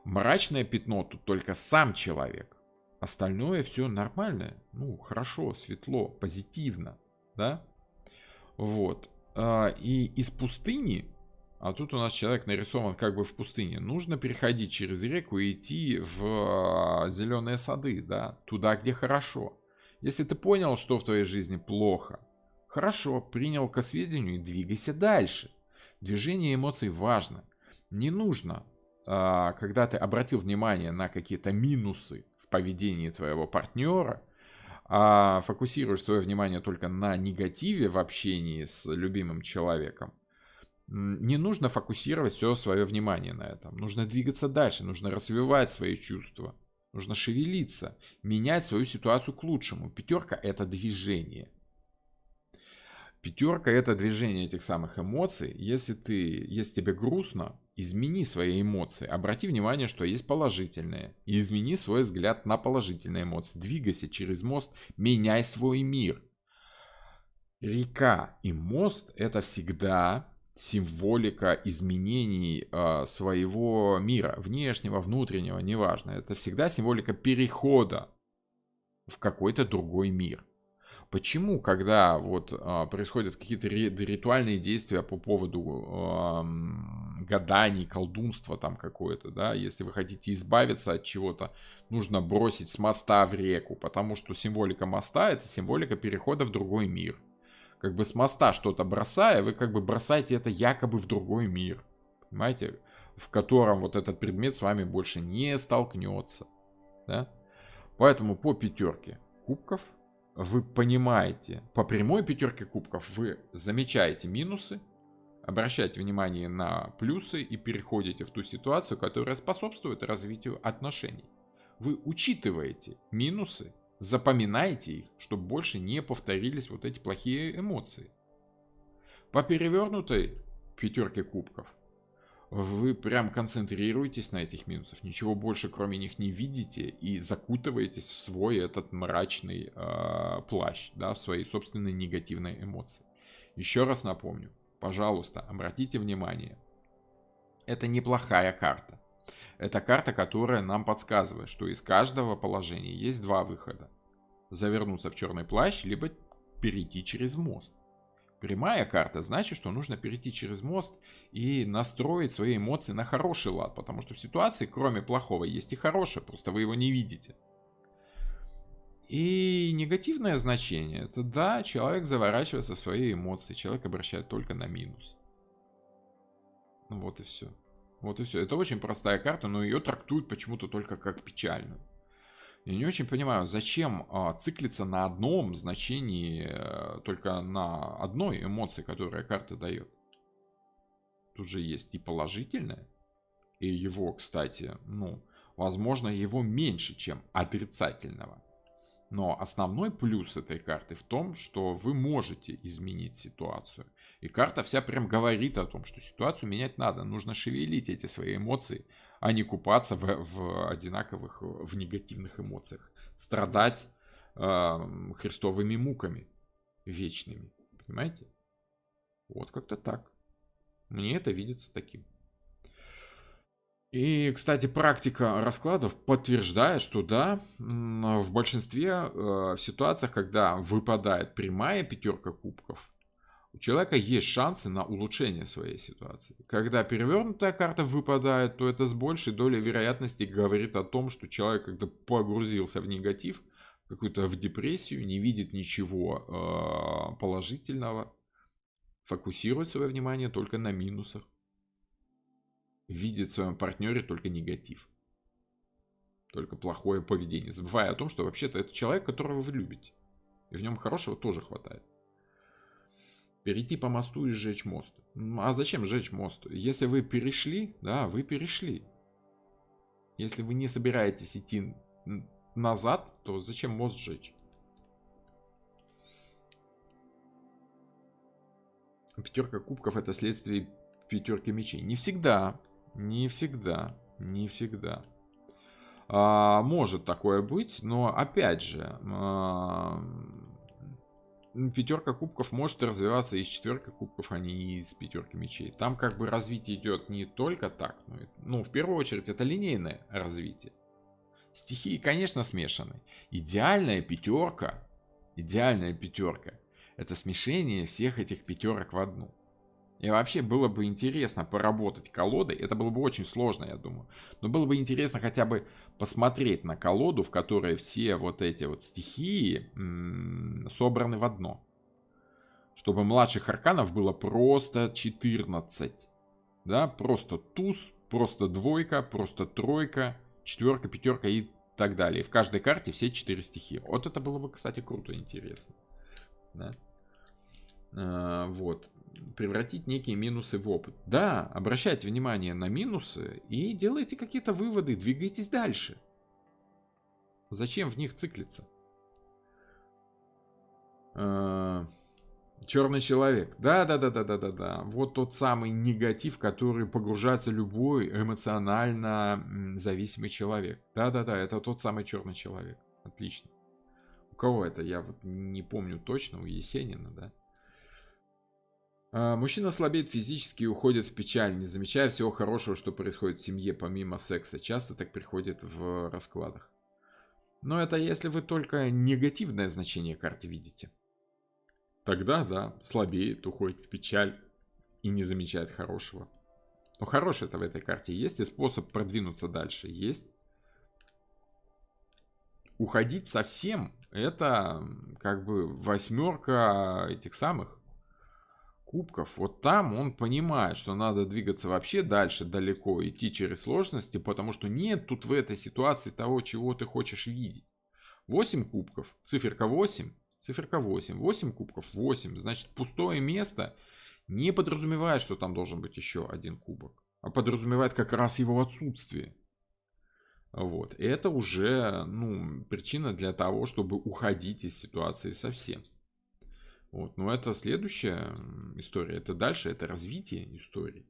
Мрачное пятно тут только сам человек. Остальное все нормально. Ну, хорошо, светло, позитивно. Да? Вот. И из пустыни, а тут у нас человек нарисован как бы в пустыне, нужно переходить через реку и идти в зеленые сады, да? Туда, где хорошо. Если ты понял, что в твоей жизни плохо, хорошо, принял ко сведению и двигайся дальше. Движение эмоций важно. Не нужно, когда ты обратил внимание на какие-то минусы в поведении твоего партнера, а фокусируешь свое внимание только на негативе в общении с любимым человеком, не нужно фокусировать все свое внимание на этом. Нужно двигаться дальше, нужно развивать свои чувства, нужно шевелиться, менять свою ситуацию к лучшему. Пятерка — это движение. Пятерка — это движение этих самых эмоций. Если тебе грустно, измени свои эмоции. Обрати внимание, что есть положительные. И измени свой взгляд на положительные эмоции. Двигайся через мост, меняй свой мир. Река и мост — это всегда символика изменений своего мира. Внешнего, внутреннего, неважно. Это всегда символика перехода в какой-то другой мир. Почему, когда происходят какие-то ритуальные действия по поводу гаданий, колдунства там какое-то, да, если вы хотите избавиться от чего-то, нужно бросить с моста в реку, потому что символика моста — это символика перехода в другой мир. Как бы с моста что-то бросая, вы как бы бросаете это якобы в другой мир, понимаете, в котором вот этот предмет с вами больше не столкнется, да? Поэтому по пятерке кубков вы понимаете, по прямой пятерке кубков вы замечаете минусы, обращаете внимание на плюсы и переходите в ту ситуацию, которая способствует развитию отношений. Вы учитываете минусы, запоминаете их, чтобы больше не повторились вот эти плохие эмоции. По перевернутой пятерке кубков вы прям концентрируетесь на этих минусах, ничего больше кроме них не видите и закутываетесь в свой этот мрачный плащ, да, в свои собственные негативные эмоции. Еще раз напомню, пожалуйста, обратите внимание, это неплохая карта. Это карта, которая нам подсказывает, что из каждого положения есть 2 выхода. Завернуться в черный плащ, либо перейти через мост. Прямая карта значит, что нужно перейти через мост и настроить свои эмоции на хороший лад, потому что в ситуации, кроме плохого, есть и хорошее, просто вы его не видите. И негативное значение — это да, человек заворачивается в свои эмоции, человек обращает только на минус. Ну вот и все. Вот и все. Это очень простая карта, но ее трактуют почему-то только как печальную. Я не очень понимаю, зачем циклиться на одном значении, только на одной эмоции, которая карта дает. Тут же есть и положительное, и его, кстати, возможно, его меньше, чем отрицательного. Но основной плюс этой карты в том, что вы можете изменить ситуацию. И карта вся прям говорит о том, что ситуацию менять надо. Нужно шевелить эти свои эмоции, а не купаться в одинаковых, в негативных эмоциях. Страдать христовыми муками вечными. Понимаете? Вот как-то так. Мне это видится таким. И, кстати, практика раскладов подтверждает, что да, в большинстве ситуациях, когда выпадает прямая пятерка кубков, у человека есть шансы на улучшение своей ситуации. Когда перевернутая карта выпадает, то это с большей долей вероятности говорит о том, что человек, когда погрузился в негатив, какую-то в депрессию, не видит ничего положительного, фокусирует свое внимание только на минусах, видит в своем партнере только негатив, только плохое поведение, забывая о том, что вообще-то это человек, которого вы любите, и в нем хорошего тоже хватает. Перейти по мосту и сжечь мост. А зачем сжечь мост? Если вы перешли, да, вы перешли. Если вы не собираетесь идти назад, то зачем мост сжечь? Пятерка кубков — это следствие пятерки мечей. Не всегда. Не всегда. Не всегда. Может такое быть, но опять же, пятерка кубков может развиваться из четверки кубков, а не из пятерки мечей. Там как бы развитие идет не только так, но в первую очередь это линейное развитие. Стихии, конечно, смешаны. Идеальная пятерка — это смешение всех этих пятерок в одну. И вообще было бы интересно поработать колодой. Это было бы очень сложно, я думаю. Но было бы интересно хотя бы посмотреть на колоду, в которой все вот эти вот стихии собраны в одно. Чтобы младших арканов было просто 14. Да, просто туз, просто двойка, просто тройка, четверка, пятерка и так далее. И в каждой карте все 4 стихии. Вот это было бы, кстати, круто и интересно. Да? Вот. Превратить некие минусы в опыт. Да, обращайте внимание на минусы и делайте какие-то выводы, двигайтесь дальше. Зачем в них циклиться? Черный человек. Да. Вот тот самый негатив, в который погружается любой эмоционально зависимый человек. Да, это тот самый черный человек. Отлично. У кого это? Я вот не помню точно, у Есенина, да? Мужчина слабеет физически и уходит в печаль, не замечая всего хорошего, что происходит в семье, помимо секса. Часто так приходит в раскладах. Но это если вы только негативное значение карты видите. Тогда, да, слабеет, уходит в печаль и не замечает хорошего. Но хорошее-то в этой карте есть, и способ продвинуться дальше есть. Уходить совсем, это как бы восьмерка этих самых кубков. Вот там он понимает, что надо двигаться вообще дальше, далеко, идти через сложности, потому что нет тут в этой ситуации того, чего ты хочешь видеть. 8 кубков, циферка 8, циферка 8, 8 кубков, 8. Значит, пустое место не подразумевает, что там должен быть еще один кубок, а подразумевает как раз его отсутствие. Вот. И это уже причина для того, чтобы уходить из ситуации совсем. Вот. Но это следующая история. Это дальше, это развитие истории.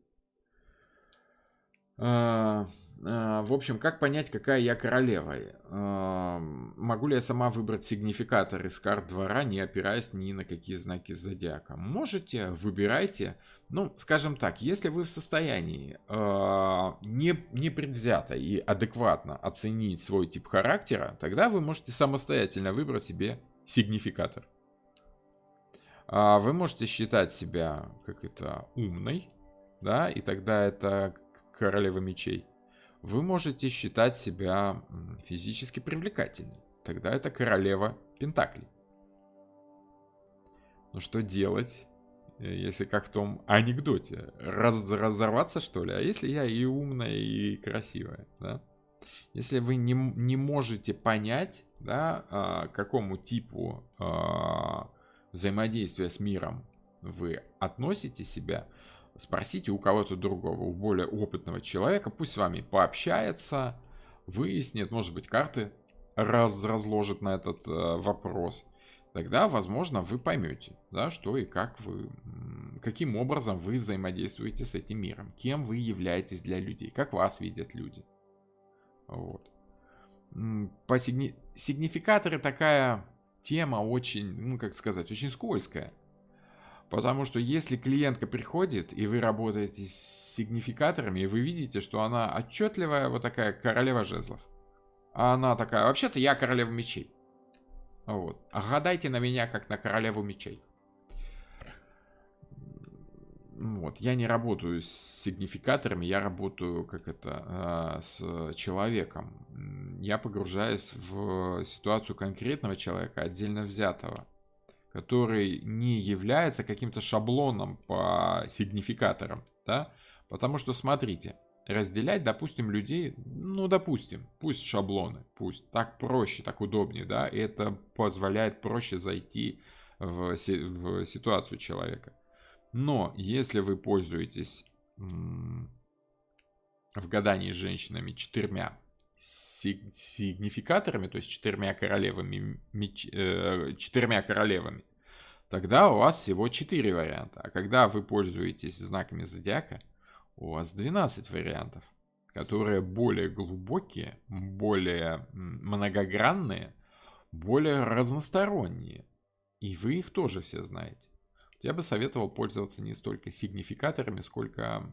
В общем, как понять, какая я королева? Могу ли я сама выбрать сигнификатор из карт двора, не опираясь ни на какие знаки зодиака? Можете, выбирайте. Скажем так, если вы в состоянии непредвзято и адекватно оценить свой тип характера, тогда вы можете самостоятельно выбрать себе сигнификатор. Вы можете считать себя умной, да, и тогда это королева мечей. Вы можете считать себя физически привлекательной, тогда это королева пентаклей. Но что делать, если как в том анекдоте, разорваться что ли? А если я и умная, и красивая, да? Если вы не можете понять, да, какому типу взаимодействия с миром вы относите себя, спросите у кого-то другого, у более опытного человека, пусть с вами пообщается, выяснит, может быть, карты разложит на этот вопрос. Тогда, возможно, вы поймете, да, что и как вы, каким образом вы взаимодействуете с этим миром, кем вы являетесь для людей, как вас видят люди. Вот. Сигнификаторы такая тема очень, очень скользкая. Потому что если клиентка приходит, и вы работаете с сигнификаторами, и вы видите, что она отчетливая, вот такая королева жезлов. А она такая, вообще-то я королева мечей. Вот. А гадайте на меня, как на королеву мечей. Вот, я не работаю с сигнификаторами, я работаю с человеком. Я погружаюсь в ситуацию конкретного человека, отдельно взятого, который не является каким-то шаблоном по сигнификаторам, да? Потому что, смотрите, разделять, допустим, людей, ну, допустим, пусть шаблоны, пусть так проще, так удобнее, да, и это позволяет проще зайти в ситуацию человека. Но если вы пользуетесь в гадании с женщинами 4 сигнификаторами, то есть 4 королевами, тогда у вас всего 4 варианта. А когда вы пользуетесь знаками зодиака, у вас 12 вариантов, которые более глубокие, более многогранные, более разносторонние. И вы их тоже все знаете. Я бы советовал пользоваться не столько сигнификаторами, сколько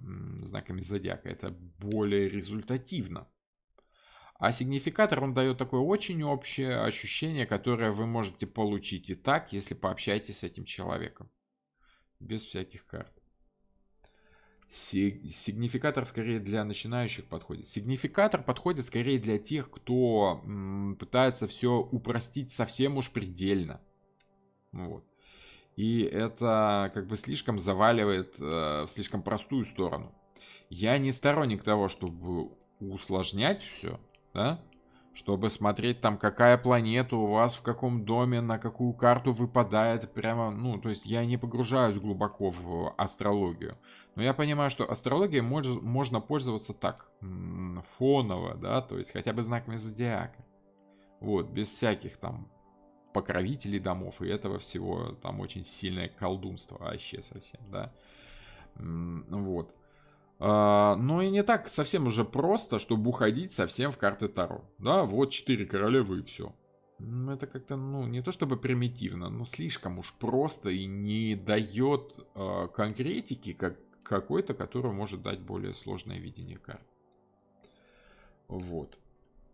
знаками зодиака. Это более результативно. А сигнификатор, он дает такое очень общее ощущение, которое вы можете получить и так, если пообщаетесь с этим человеком. Без всяких карт. Сигнификатор скорее для начинающих подходит. Сигнификатор подходит скорее для тех, кто пытается все упростить совсем уж предельно. Вот. И это как бы слишком заваливает в слишком простую сторону. Я не сторонник того, чтобы усложнять все, да? Чтобы смотреть там, какая планета у вас, в каком доме, на какую карту выпадает. Прямо, ну, то есть я не погружаюсь глубоко в астрологию. Но я понимаю, что астрологией можно пользоваться так, фоново, да, то есть хотя бы знаками зодиака. Вот, без всяких там покровителей домов и этого всего, там очень сильное колдунство вообще совсем, да. Вот. Но и не так совсем уже просто, чтобы уходить совсем в карты Таро. Да, вот 4 королевы и все. Это как-то, ну, не то чтобы примитивно, но слишком уж просто и не дает конкретики какой-то, которую может дать более сложное видение карт. Вот.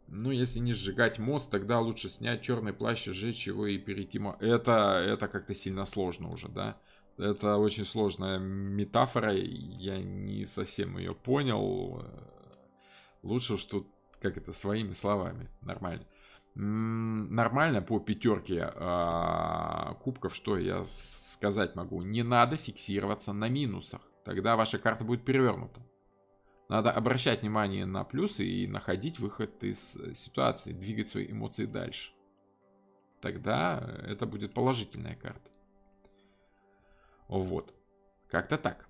Ну, если не сжигать мост, тогда лучше снять черный плащ, сжечь его и перейти... Это как-то сильно сложно уже, да? Это очень сложная метафора, я не совсем ее понял. Лучше уж тут, как это, своими словами, нормально. Нормально по 5 кубков, что я сказать могу. Не надо фиксироваться на минусах, тогда ваша карта будет перевернута. Надо обращать внимание на плюсы и находить выход из ситуации, двигать свои эмоции дальше. Тогда это будет положительная карта. Вот. Как-то так.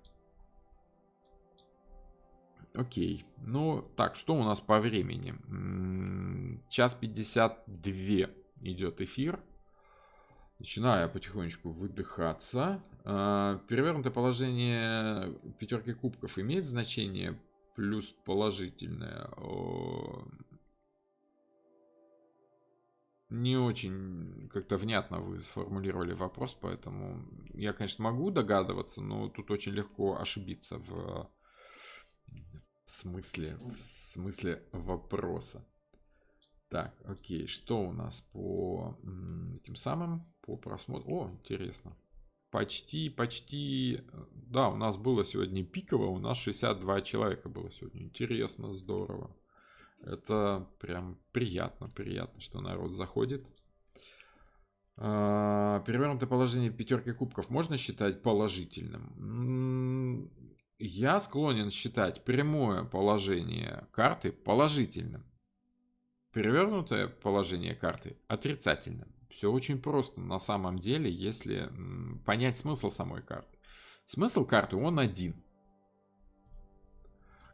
Окей. Ну, так, что у нас по времени? 1:52 идет эфир. Начинаю потихонечку выдыхаться. Перевернутое положение 5 кубков имеет значение плюс положительное? Не очень как-то внятно вы сформулировали вопрос, поэтому я, конечно, могу догадываться, но тут очень легко ошибиться в смысле вопроса. Так, окей, что у нас по этим самым, по просмотру? О, интересно. Почти, да, у нас было сегодня пиково, у нас 62 человека было сегодня. Интересно, здорово. Это прям приятно, что народ заходит. Перевернутое положение 5 кубков можно считать положительным? Я склонен считать прямое положение карты положительным. Перевернутое положение карты отрицательным. Все очень просто на самом деле, если понять смысл самой карты. Смысл карты, он один.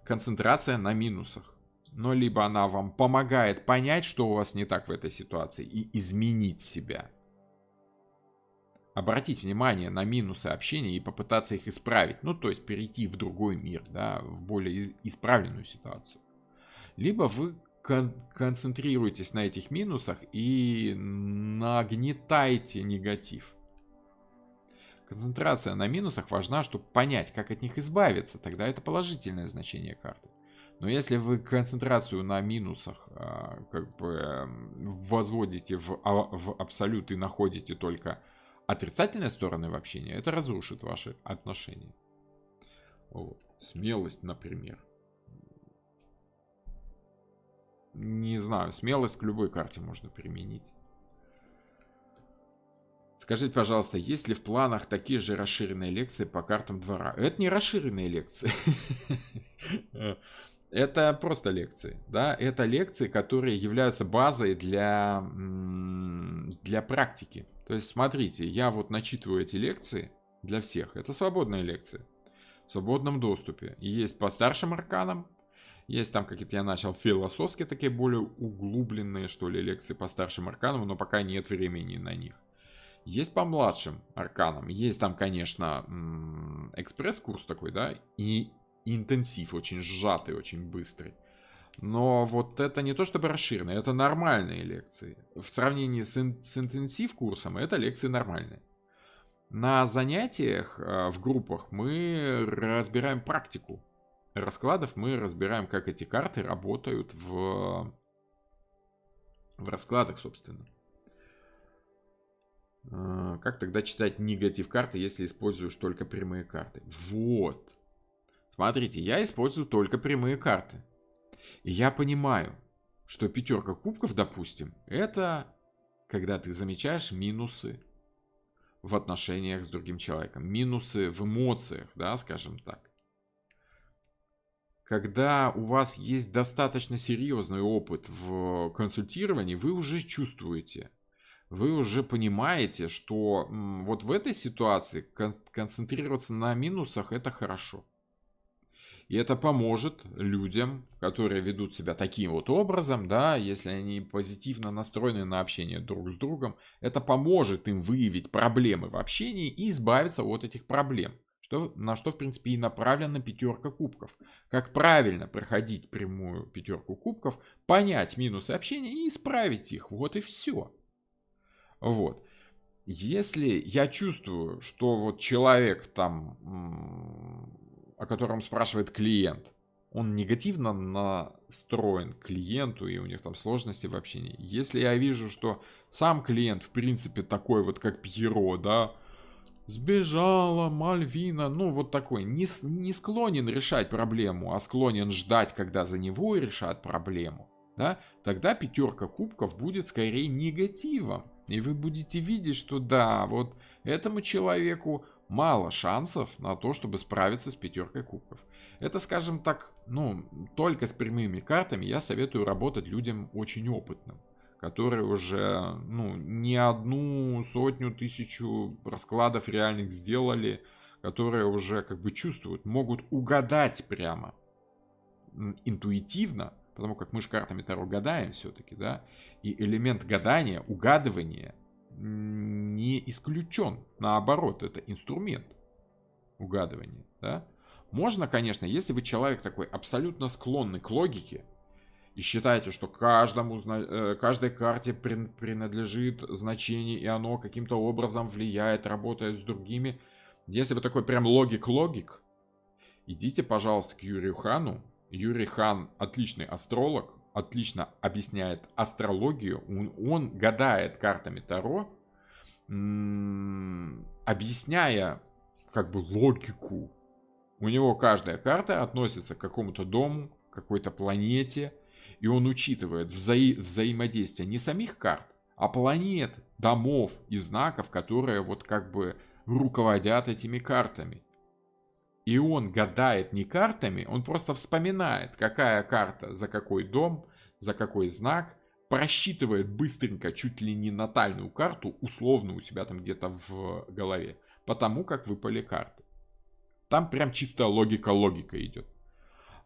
Концентрация на минусах. Но либо она вам помогает понять, что у вас не так в этой ситуации, и изменить себя. Обратить внимание на минусы общения и попытаться их исправить. Ну, то есть перейти в другой мир, да, в более исправленную ситуацию. Либо вы концентрируетесь на этих минусах и нагнетаете негатив. Концентрация на минусах важна, чтобы понять, как от них избавиться. Тогда это положительное значение карты. Но если вы концентрацию на минусах как бы возводите в абсолют и находите только отрицательные стороны в общении, это разрушит ваши отношения. Вот. Смелость, например. Не знаю, смелость к любой карте можно применить. Скажите, пожалуйста, есть ли в планах такие же расширенные лекции по картам двора? Это не расширенные лекции. Это просто лекции. Да? Это лекции, которые являются базой для практики. То есть, смотрите, я вот начитываю эти лекции для всех. Это свободные лекции. В свободном доступе. И есть по старшим арканам. Есть там какие-то, я начал, философские, такие более углубленные, что ли, лекции по старшим арканам, но пока нет времени на них. Есть по младшим арканам. Есть там, конечно, экспресс-курс такой, да, и интенсив очень сжатый, очень быстрый. Но вот это не то чтобы расширенные, это нормальные лекции. В сравнении с интенсив-курсом это лекции нормальные. На занятиях в группах мы разбираем практику раскладов, мы разбираем, как эти карты работают в раскладах, собственно. Как тогда читать негатив карты, если используешь только прямые карты? Вот. Смотрите, я использую только прямые карты. И я понимаю, что пятерка кубков, допустим, это когда ты замечаешь минусы в отношениях с другим человеком. Минусы в эмоциях, да, скажем так. Когда у вас есть достаточно серьезный опыт в консультировании, вы уже чувствуете, вы уже понимаете, что вот в этой ситуации концентрироваться на минусах это хорошо. И это поможет людям, которые ведут себя таким вот образом, да, если они позитивно настроены на общение друг с другом, это поможет им выявить проблемы в общении и избавиться от этих проблем. На что, в принципе, и направлена пятерка кубков. Как правильно проходить прямую пятерку кубков, понять минусы общения и исправить их. Вот и все. Вот. Если я чувствую, что вот человек там, о котором спрашивает клиент, он негативно настроен к клиенту, и у них там сложности в общении. Если я вижу, что сам клиент, в принципе, такой вот, как Пьеро, да, сбежала Мальвина, ну вот такой, не склонен решать проблему, а склонен ждать, когда за него решат проблему, да, тогда пятерка кубков будет скорее негативом. И вы будете видеть, что да, вот этому человеку мало шансов на то, чтобы справиться с пятеркой кубков. Это, скажем так, ну, только с прямыми картами я советую работать людям очень опытным, которые уже, ну, не одну сотню, тысячу раскладов реальных сделали, которые уже как бы чувствуют, могут угадать прямо интуитивно, потому как мы же картами Таро гадаем все-таки, да, и элемент гадания, угадывания не исключен, наоборот, это инструмент угадывания, да. Можно, конечно, если вы человек такой абсолютно склонный к логике, и считаете, что каждой карте принадлежит значение, и оно каким-то образом влияет, работает с другими. Если вы такой прям логик, идите, пожалуйста, к Юрию Хану. Юрий Хан отличный астролог, отлично объясняет астрологию. Он гадает картами Таро, объясняя как бы логику. У него каждая карта относится к какому-то дому, какой-то планете. И он учитывает взаимодействие не самих карт, а планет, домов и знаков, которые вот как бы руководят этими картами. И он гадает не картами, он просто вспоминает, какая карта за какой дом, за какой знак, просчитывает быстренько чуть ли не натальную карту, условно у себя там где-то в голове, потому как выпали карты. Там прям чистая логика идет.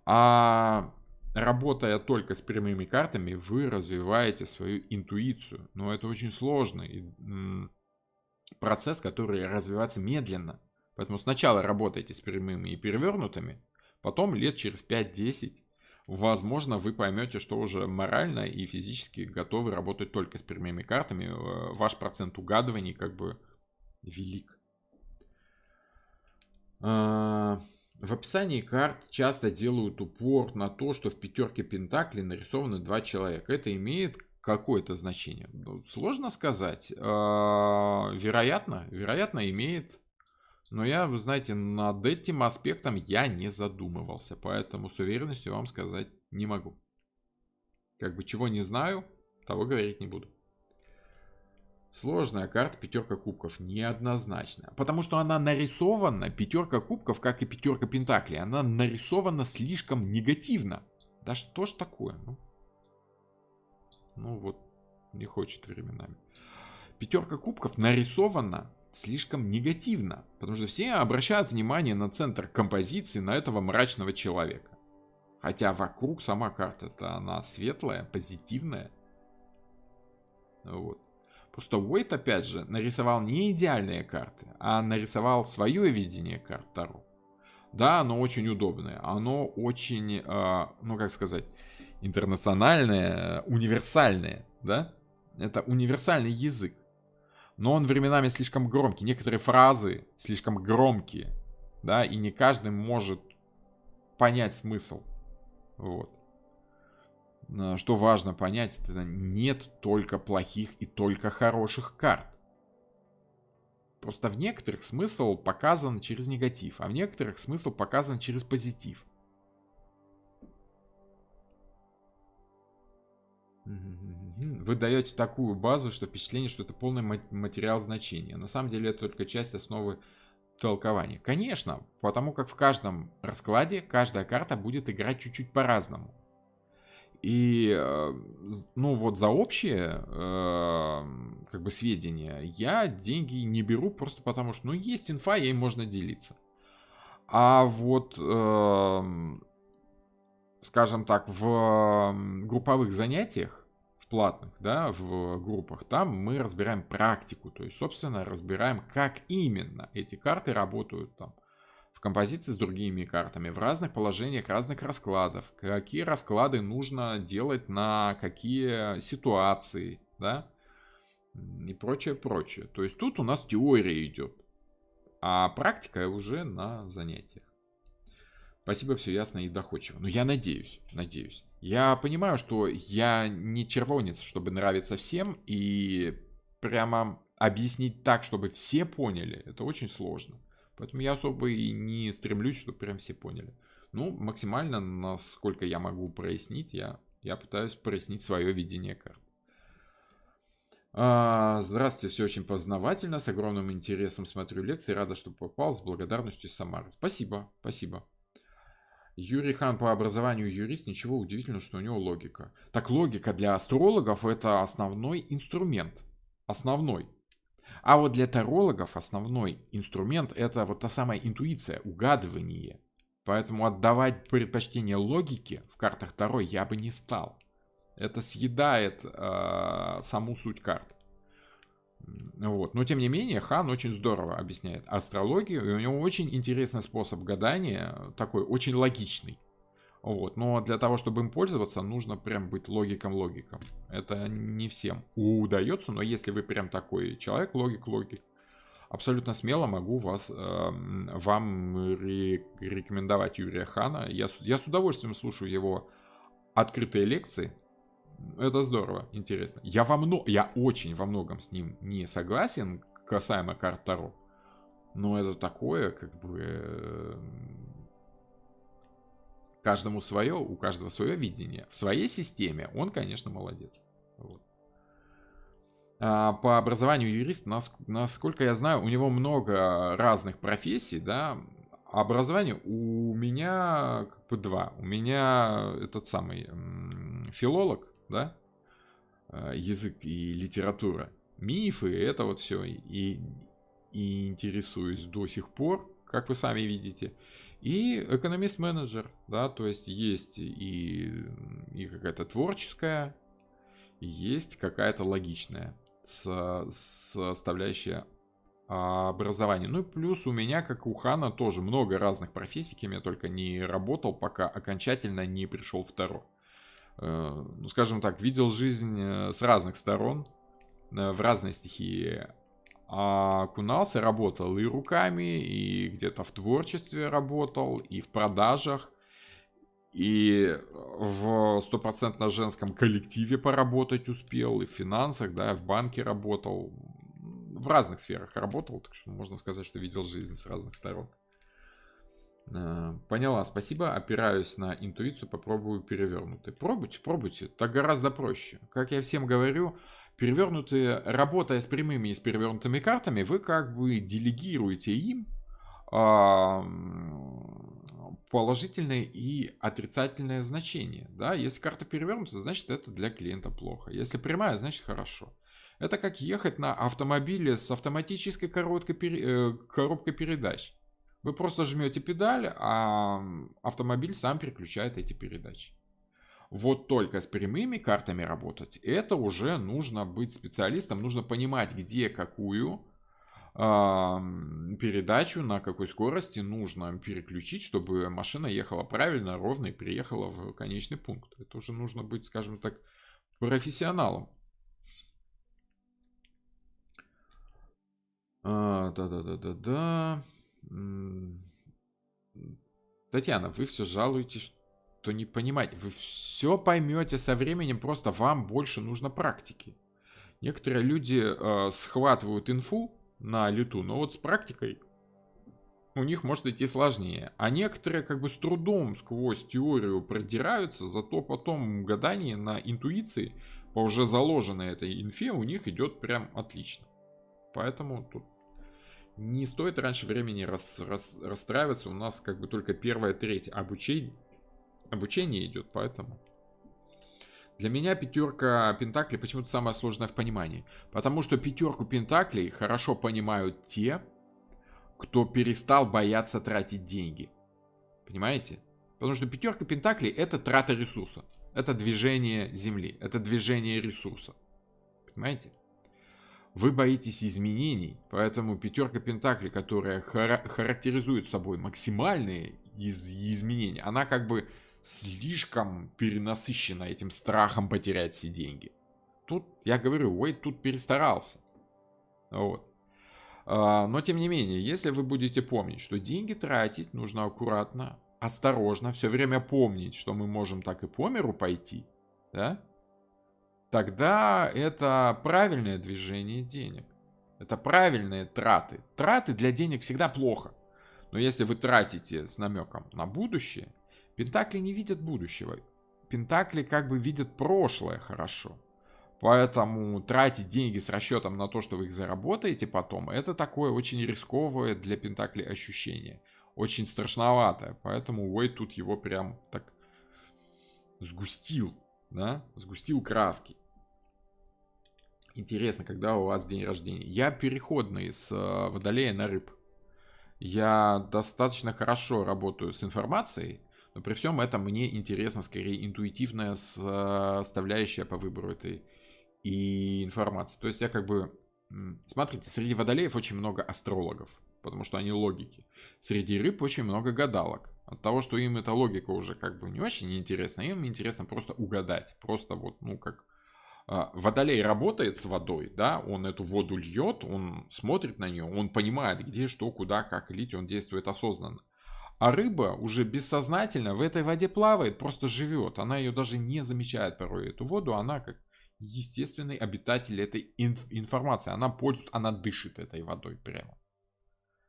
А работая только с прямыми картами, вы развиваете свою интуицию. Но это очень сложный процесс, который развивается медленно. Поэтому сначала работайте с прямыми и перевернутыми, потом лет через 5-10, возможно, вы поймете, что уже морально и физически готовы работать только с прямыми картами. Ваш процент угадываний как бы велик. В описании карт часто делают упор на то, что в пятерке пентаклей нарисованы два человека. Это имеет какое-то значение? Сложно сказать. Вероятно имеет Но я, вы знаете, над этим аспектом я не задумывался, поэтому с уверенностью вам сказать не могу. Как бы чего не знаю, того говорить не буду. Сложная карта пятерка кубков, неоднозначно. Потому что она нарисована, пятерка кубков, как и пятерка пентаклей, она нарисована слишком негативно. Да что ж такое? Ну вот, не хочет временами. Пятерка кубков нарисована слишком негативно. Потому что все обращают внимание на центр композиции, на этого мрачного человека. Хотя вокруг сама карта-то она светлая, позитивная. Вот. Просто Уэйт, опять же, нарисовал не идеальные карты, а нарисовал свое видение карт Таро. Да, оно очень удобное, оно очень, ну как сказать, интернациональное, универсальное, да? Это универсальный язык. Но он временами слишком громкий, некоторые фразы слишком громкие, да, и не каждый может понять смысл. Вот. Что важно понять, это нет только плохих и только хороших карт. Просто в некоторых смысл показан через негатив, а в некоторых смысл показан через позитив. Вы даете такую базу, что впечатление, что это полный материал значения. На самом деле это только часть основы толкования. Конечно, потому как в каждом раскладе каждая карта будет играть чуть-чуть по-разному. И, ну вот за общее, как бы сведения, я деньги не беру просто потому, что, ну, есть инфа, ей можно делиться. А вот, скажем так, в групповых занятиях, в платных, да, в группах, там мы разбираем практику, то есть, собственно, разбираем, как именно эти карты работают там в композиции с другими картами, в разных положениях разных раскладов, какие расклады нужно делать на какие ситуации, да, и прочее, прочее. То есть тут у нас теория идет, а практика уже на занятиях. Спасибо, все ясно и доходчиво. Но я надеюсь. Я понимаю, что я не червонец, чтобы нравиться всем, и прямо объяснить так, чтобы все поняли, это очень сложно. Поэтому я особо и не стремлюсь, чтобы прям все поняли. Ну, максимально, насколько я могу прояснить, я пытаюсь прояснить свое видение карт. Здравствуйте, все очень познавательно, с огромным интересом смотрю лекции, рада, что попал, с благодарностью Самары. Спасибо. Юрий Хан по образованию юрист, ничего удивительного, что у него логика. Так логика для астрологов это основной инструмент. Основной. А вот для тарологов основной инструмент это вот та самая интуиция, угадывание. Поэтому отдавать предпочтение логике в картах Таро я бы не стал. Это съедает саму суть карт. Вот. Но тем не менее, Хан очень здорово объясняет астрологию, и у него очень интересный способ гадания, такой очень логичный. Вот. Но для того, чтобы им пользоваться, нужно прям быть логиком. Это не всем удается, но если вы прям такой человек, логик, абсолютно смело могу вам рекомендовать Юрия Хана. Я с удовольствием слушаю его открытые лекции. Это здорово, интересно. Я очень во многом с ним не согласен касаемо карт Таро. Но это такое, как бы... Каждому свое, у каждого свое видение. В своей системе он, конечно, молодец. Вот. По образованию юрист, насколько я знаю, у него много разных профессий, да. Образование у меня как бы два. У меня этот самый филолог, да, язык и литература, мифы, это вот все. И интересуюсь до сих пор, как вы сами видите. И экономист-менеджер, да, то есть и какая-то творческая, есть какая-то логичная составляющая образования. Ну и плюс у меня, как у Хана, тоже много разных профессий, кем я только не работал, пока окончательно не пришел в Таро. Ну, скажем так, видел жизнь с разных сторон, в разные стихии окунался, работал и руками, и где-то в творчестве работал, и в продажах, и в стопроцентно женском коллективе поработать успел, и в финансах, да, в банке работал. в разных сферах работал, так что можно сказать, что видел жизнь с разных сторон. Поняла, спасибо. Опираюсь на интуицию, попробую перевернутые. Пробуйте. Так гораздо проще. Как я всем говорю, перевернутые, работая с прямыми и с перевернутыми картами, вы как бы делегируете им положительное и отрицательное значение. Да? Если карта перевернута, значит это для клиента плохо. Если прямая, значит хорошо. Это как ехать на автомобиле с автоматической коробкой передач. Вы просто жмете педаль, а автомобиль сам переключает эти передачи. Вот только с прямыми картами работать, это уже нужно быть специалистом, нужно понимать, где какую передачу, на какой скорости нужно переключить, чтобы машина ехала правильно, ровно и приехала в конечный пункт. Это уже нужно быть, скажем так, профессионалом. Да. Татьяна, вы все жалуетесь, что не понимаете. Вы все поймете со временем, просто вам больше нужно практики. Некоторые люди схватывают инфу на лету, но вот с практикой у них может идти сложнее. А некоторые как бы с трудом сквозь теорию продираются, зато потом гадание на интуиции по уже заложенной этой инфе у них идет прям отлично. Поэтому тут не стоит раньше времени расстраиваться. У нас как бы только первая треть обучения идет, поэтому. Для меня пятерка пентаклей почему-то самая сложная в понимании. Потому что пятерку пентаклей хорошо понимают те, кто перестал бояться тратить деньги. Понимаете? Потому что пятерка пентаклей это трата ресурса. Это движение земли. Это движение ресурса. Понимаете? Вы боитесь изменений, поэтому пятерка пентаклей, которая характеризует собой максимальные изменения, она как бы слишком перенасыщена этим страхом потерять все деньги. Тут, я говорю, Уэйд тут перестарался. Вот. Но тем не менее, если вы будете помнить, что деньги тратить нужно аккуратно, осторожно, все время помнить, что мы можем так и по миру пойти, да? Тогда это правильное движение денег. Это правильные траты. Траты для денег всегда плохо. Но если вы тратите с намеком на будущее, пентакли не видят будущего. Пентакли как бы видят прошлое хорошо. Поэтому тратить деньги с расчетом на то, что вы их заработаете потом, это такое очень рисковое для пентаклей ощущение. Очень страшноватое. Поэтому Уэйд тут его прям так сгустил. Да? Сгустил краски. Интересно, когда у вас день рождения. Я переходный с Водолея на Рыб. Я достаточно хорошо работаю с информацией, но при всем этом мне интересно скорее интуитивная составляющая по выбору этой информации. То есть я как бы... Смотрите, среди Водолеев очень много астрологов, потому что они логики. Среди Рыб очень много гадалок. От того, что им эта логика уже как бы не очень интересна, им интересно просто угадать. Просто вот, ну как... Водолей работает с водой, да, он эту воду льет, он смотрит на нее, он понимает, где, что, куда, как лить, он действует осознанно. А рыба уже бессознательно в этой воде плавает, просто живет. Она ее даже не замечает порой, эту воду, она как естественный обитатель этой информации. Она пользуется, она дышит этой водой прямо.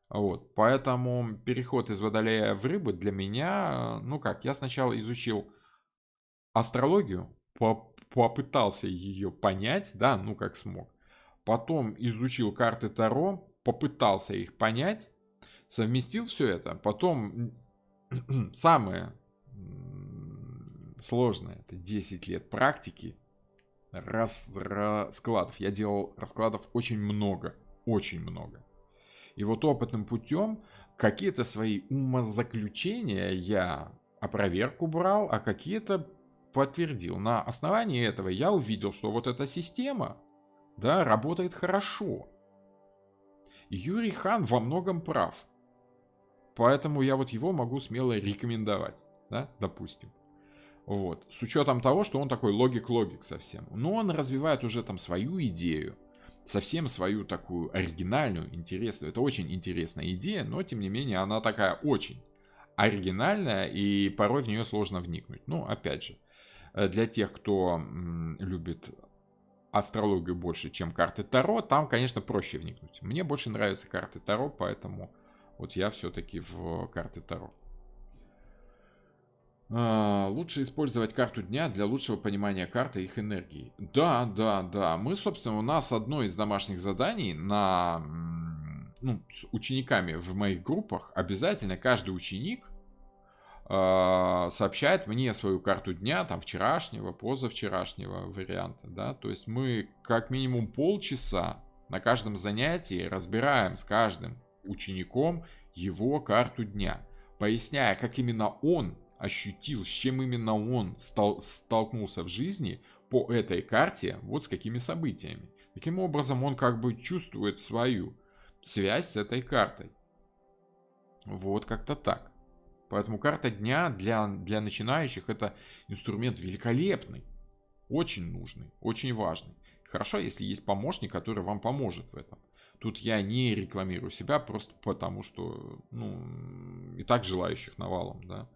Вот, поэтому переход из Водолея в Рыбы для меня, ну как, я сначала изучил астрологию, попытался ее понять, да, ну как смог. Потом изучил карты Таро, попытался их понять, совместил все это. Потом самое сложное, это 10 лет практики, раскладов. Я делал раскладов очень много, очень много. И вот опытным путем какие-то свои умозаключения я опроверг убрал, а какие-то подтвердил. На основании этого я увидел, что вот эта система, да, работает хорошо. Юрий Хан во многом прав. Поэтому я вот его могу смело рекомендовать, да, допустим. Вот. С учетом того, что он такой логик совсем. Но он развивает уже там свою идею. Совсем свою такую оригинальную, интересную. Это очень интересная идея, но тем не менее она такая очень оригинальная, и порой в нее сложно вникнуть. Ну, опять же, для тех, кто любит астрологию больше, чем карты Таро, там, конечно, проще вникнуть. Мне больше нравятся карты Таро, поэтому вот я все-таки в карты Таро. Лучше использовать карту дня для лучшего понимания карты и их энергии. Да, да, да. Мы, собственно, у нас одно из домашних заданий с учениками в моих группах. Обязательно каждый ученик сообщает мне свою карту дня, там, вчерашнего, позавчерашнего варианта, да. То есть мы как минимум полчаса на каждом занятии разбираем с каждым учеником его карту дня, поясняя, как именно он ощутил, с чем именно он столкнулся в жизни по этой карте, вот с какими событиями. Таким образом, он как бы чувствует свою связь с этой картой. Вот как-то так. Поэтому карта дня для начинающих это инструмент великолепный, очень нужный, очень важный. Хорошо, если есть помощник, который вам поможет в этом. Тут я не рекламирую себя, просто потому что, и так желающих навалом, да.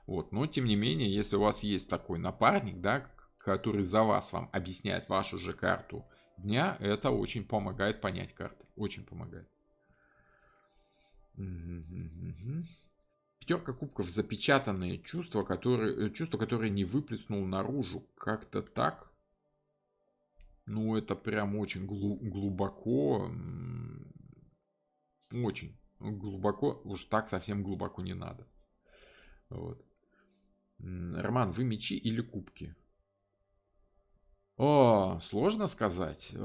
Вот. Но, тем не менее, если у вас есть такой напарник, да, который за вас вам объясняет вашу же карту дня, это очень помогает понять карты. Очень помогает. Пятерка кубков. Запечатанные чувства, которые не выплеснул наружу. Как-то так. Это прям очень глубоко. Очень глубоко. Уж так совсем глубоко не надо. Вот. Роман, вы мечи или кубки? Сложно сказать.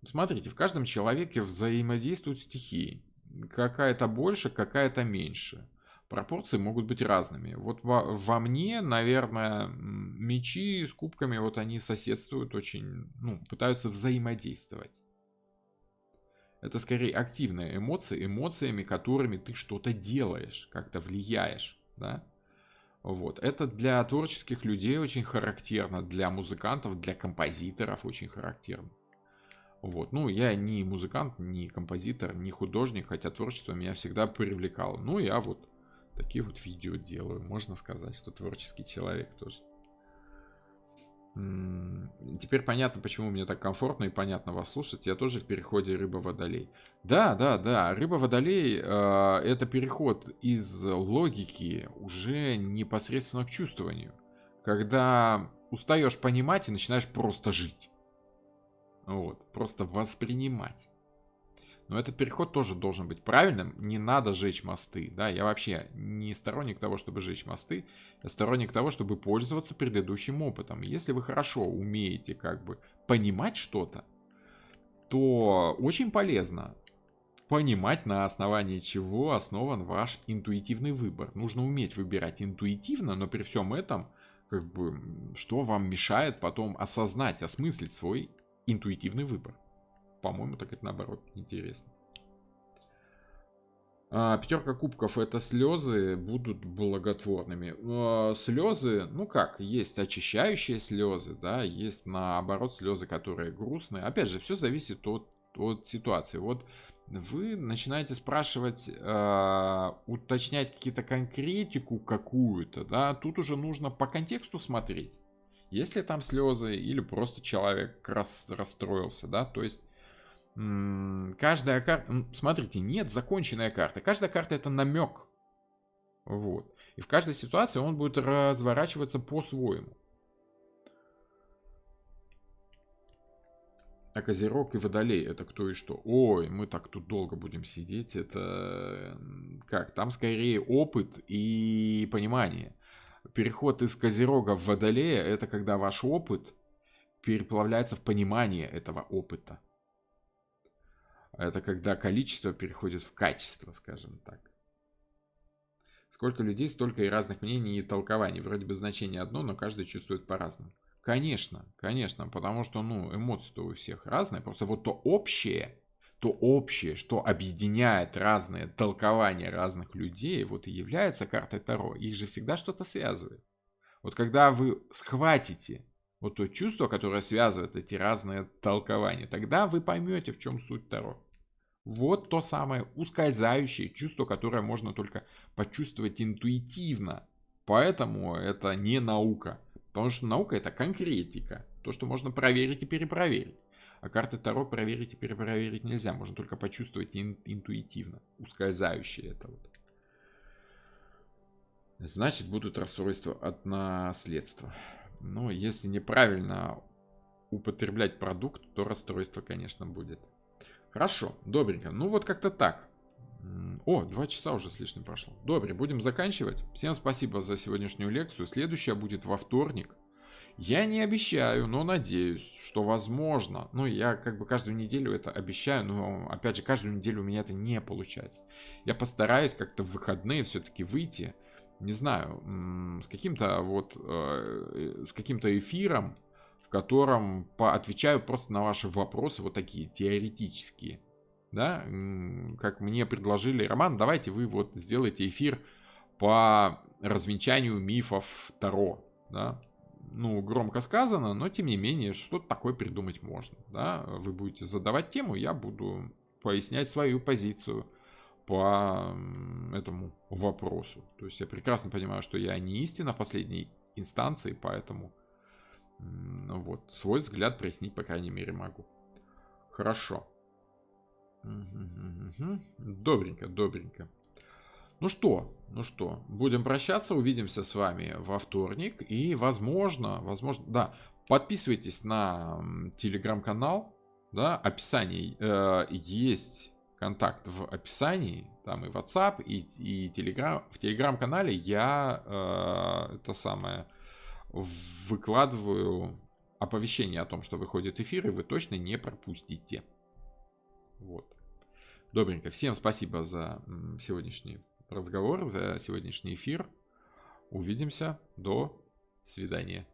Смотрите, в каждом человеке взаимодействуют стихии. Какая-то больше, какая-то меньше. Пропорции могут быть разными. Вот во мне, наверное, мечи с кубками, вот они соседствуют очень, пытаются взаимодействовать. Это скорее активные эмоции, эмоциями, которыми ты что-то делаешь, как-то влияешь, да? Вот. Это для творческих людей очень характерно, для музыкантов, для композиторов очень характерно. Вот. Я не музыкант, не композитор, не художник, хотя творчество меня всегда привлекало. Я вот такие вот видео делаю. Можно сказать, что творческий человек тоже. Теперь понятно, почему мне так комфортно и понятно вас слушать. Я тоже в переходе рыба-водолей. Да, да, да. Рыба-водолей это переход из логики уже непосредственно к чувствованию. Когда устаешь понимать и начинаешь просто жить. Вот, просто воспринимать. Но этот переход тоже должен быть правильным. Не надо жечь мосты. Да? Я вообще не сторонник того, чтобы жечь мосты. Я сторонник того, чтобы пользоваться предыдущим опытом. Если вы хорошо умеете как бы понимать что-то, то очень полезно понимать, на основании чего основан ваш интуитивный выбор. Нужно уметь выбирать интуитивно, но при всем этом, как бы, что вам мешает потом осознать, осмыслить свой интуитивный выбор. По-моему, так это наоборот интересно. Пятерка кубков — это слезы будут благотворными. Слезы, есть очищающие слезы, да, есть наоборот слезы, которые грустные. Опять же, все зависит от ситуации. Вот вы начинаете спрашивать, уточнять какие-то конкретику какую-то, да, тут уже нужно по контексту смотреть. Есть ли там слезы или просто человек расстроился, да, то есть каждая карта, смотрите, нет законченной карты. Каждая карта это намек. Вот. И в каждой ситуации он будет разворачиваться по-своему. А Козерог и Водолей это кто и что? Ой, мы так тут долго будем сидеть. Это как? Там скорее опыт и понимание. Переход из Козерога в Водолея это когда ваш опыт переплавляется в понимание этого опыта. Это когда количество переходит в качество, скажем так. Сколько людей, столько и разных мнений и толкований. Вроде бы значение одно, но каждый чувствует по-разному. Конечно, конечно, потому что, эмоции-то у всех разные. Просто вот то общее, что объединяет разные толкования разных людей, вот и является картой Таро. Их же всегда что-то связывает. Вот когда вы схватите вот то чувство, которое связывает эти разные толкования, тогда вы поймете, в чем суть Таро. Вот то самое ускользающее чувство, которое можно только почувствовать интуитивно. Поэтому это не наука. Потому что наука это конкретика. то, что можно проверить и перепроверить. А карты Таро проверить и перепроверить нельзя. Можно только почувствовать интуитивно. Ускользающее это вот. Значит, будут расстройства от наследства. Но если неправильно употреблять продукт, то расстройство, конечно, будет. Хорошо, добренько. Ну вот как-то так. О, 2 часа уже с лишним прошло. Добре, будем заканчивать. Всем спасибо за сегодняшнюю лекцию. Следующая будет во вторник. Я не обещаю, но надеюсь, что возможно. Ну, я как бы каждую неделю это обещаю, но, опять же, каждую неделю у меня это не получается. Я постараюсь как-то в выходные все-таки выйти, не знаю, с каким-то вот, с каким-то эфиром, в котором отвечаю просто на ваши вопросы, вот такие теоретические. Да, как мне предложили: Роман, давайте вы вот сделаете эфир по развенчанию мифов Таро, да. Ну, громко сказано, но тем не менее, что-то такое придумать можно. Да? Вы будете задавать тему, я буду пояснять свою позицию по этому вопросу. То есть я прекрасно понимаю, что я не истина в последней инстанции, поэтому вот свой взгляд прояснить, по крайней мере, могу. Хорошо. Добренько, добренько. Ну что, будем прощаться, увидимся с вами во вторник. И возможно, да, подписывайтесь на телеграм-канал, да, описание, есть контакт в описании, там и WhatsApp, и Telegram. В телеграм-канале я это самое выкладываю оповещение о том, что выходит эфир, и вы точно не пропустите. Вот. Добренько. Всем спасибо за сегодняшний разговор, за сегодняшний эфир. Увидимся. До свидания.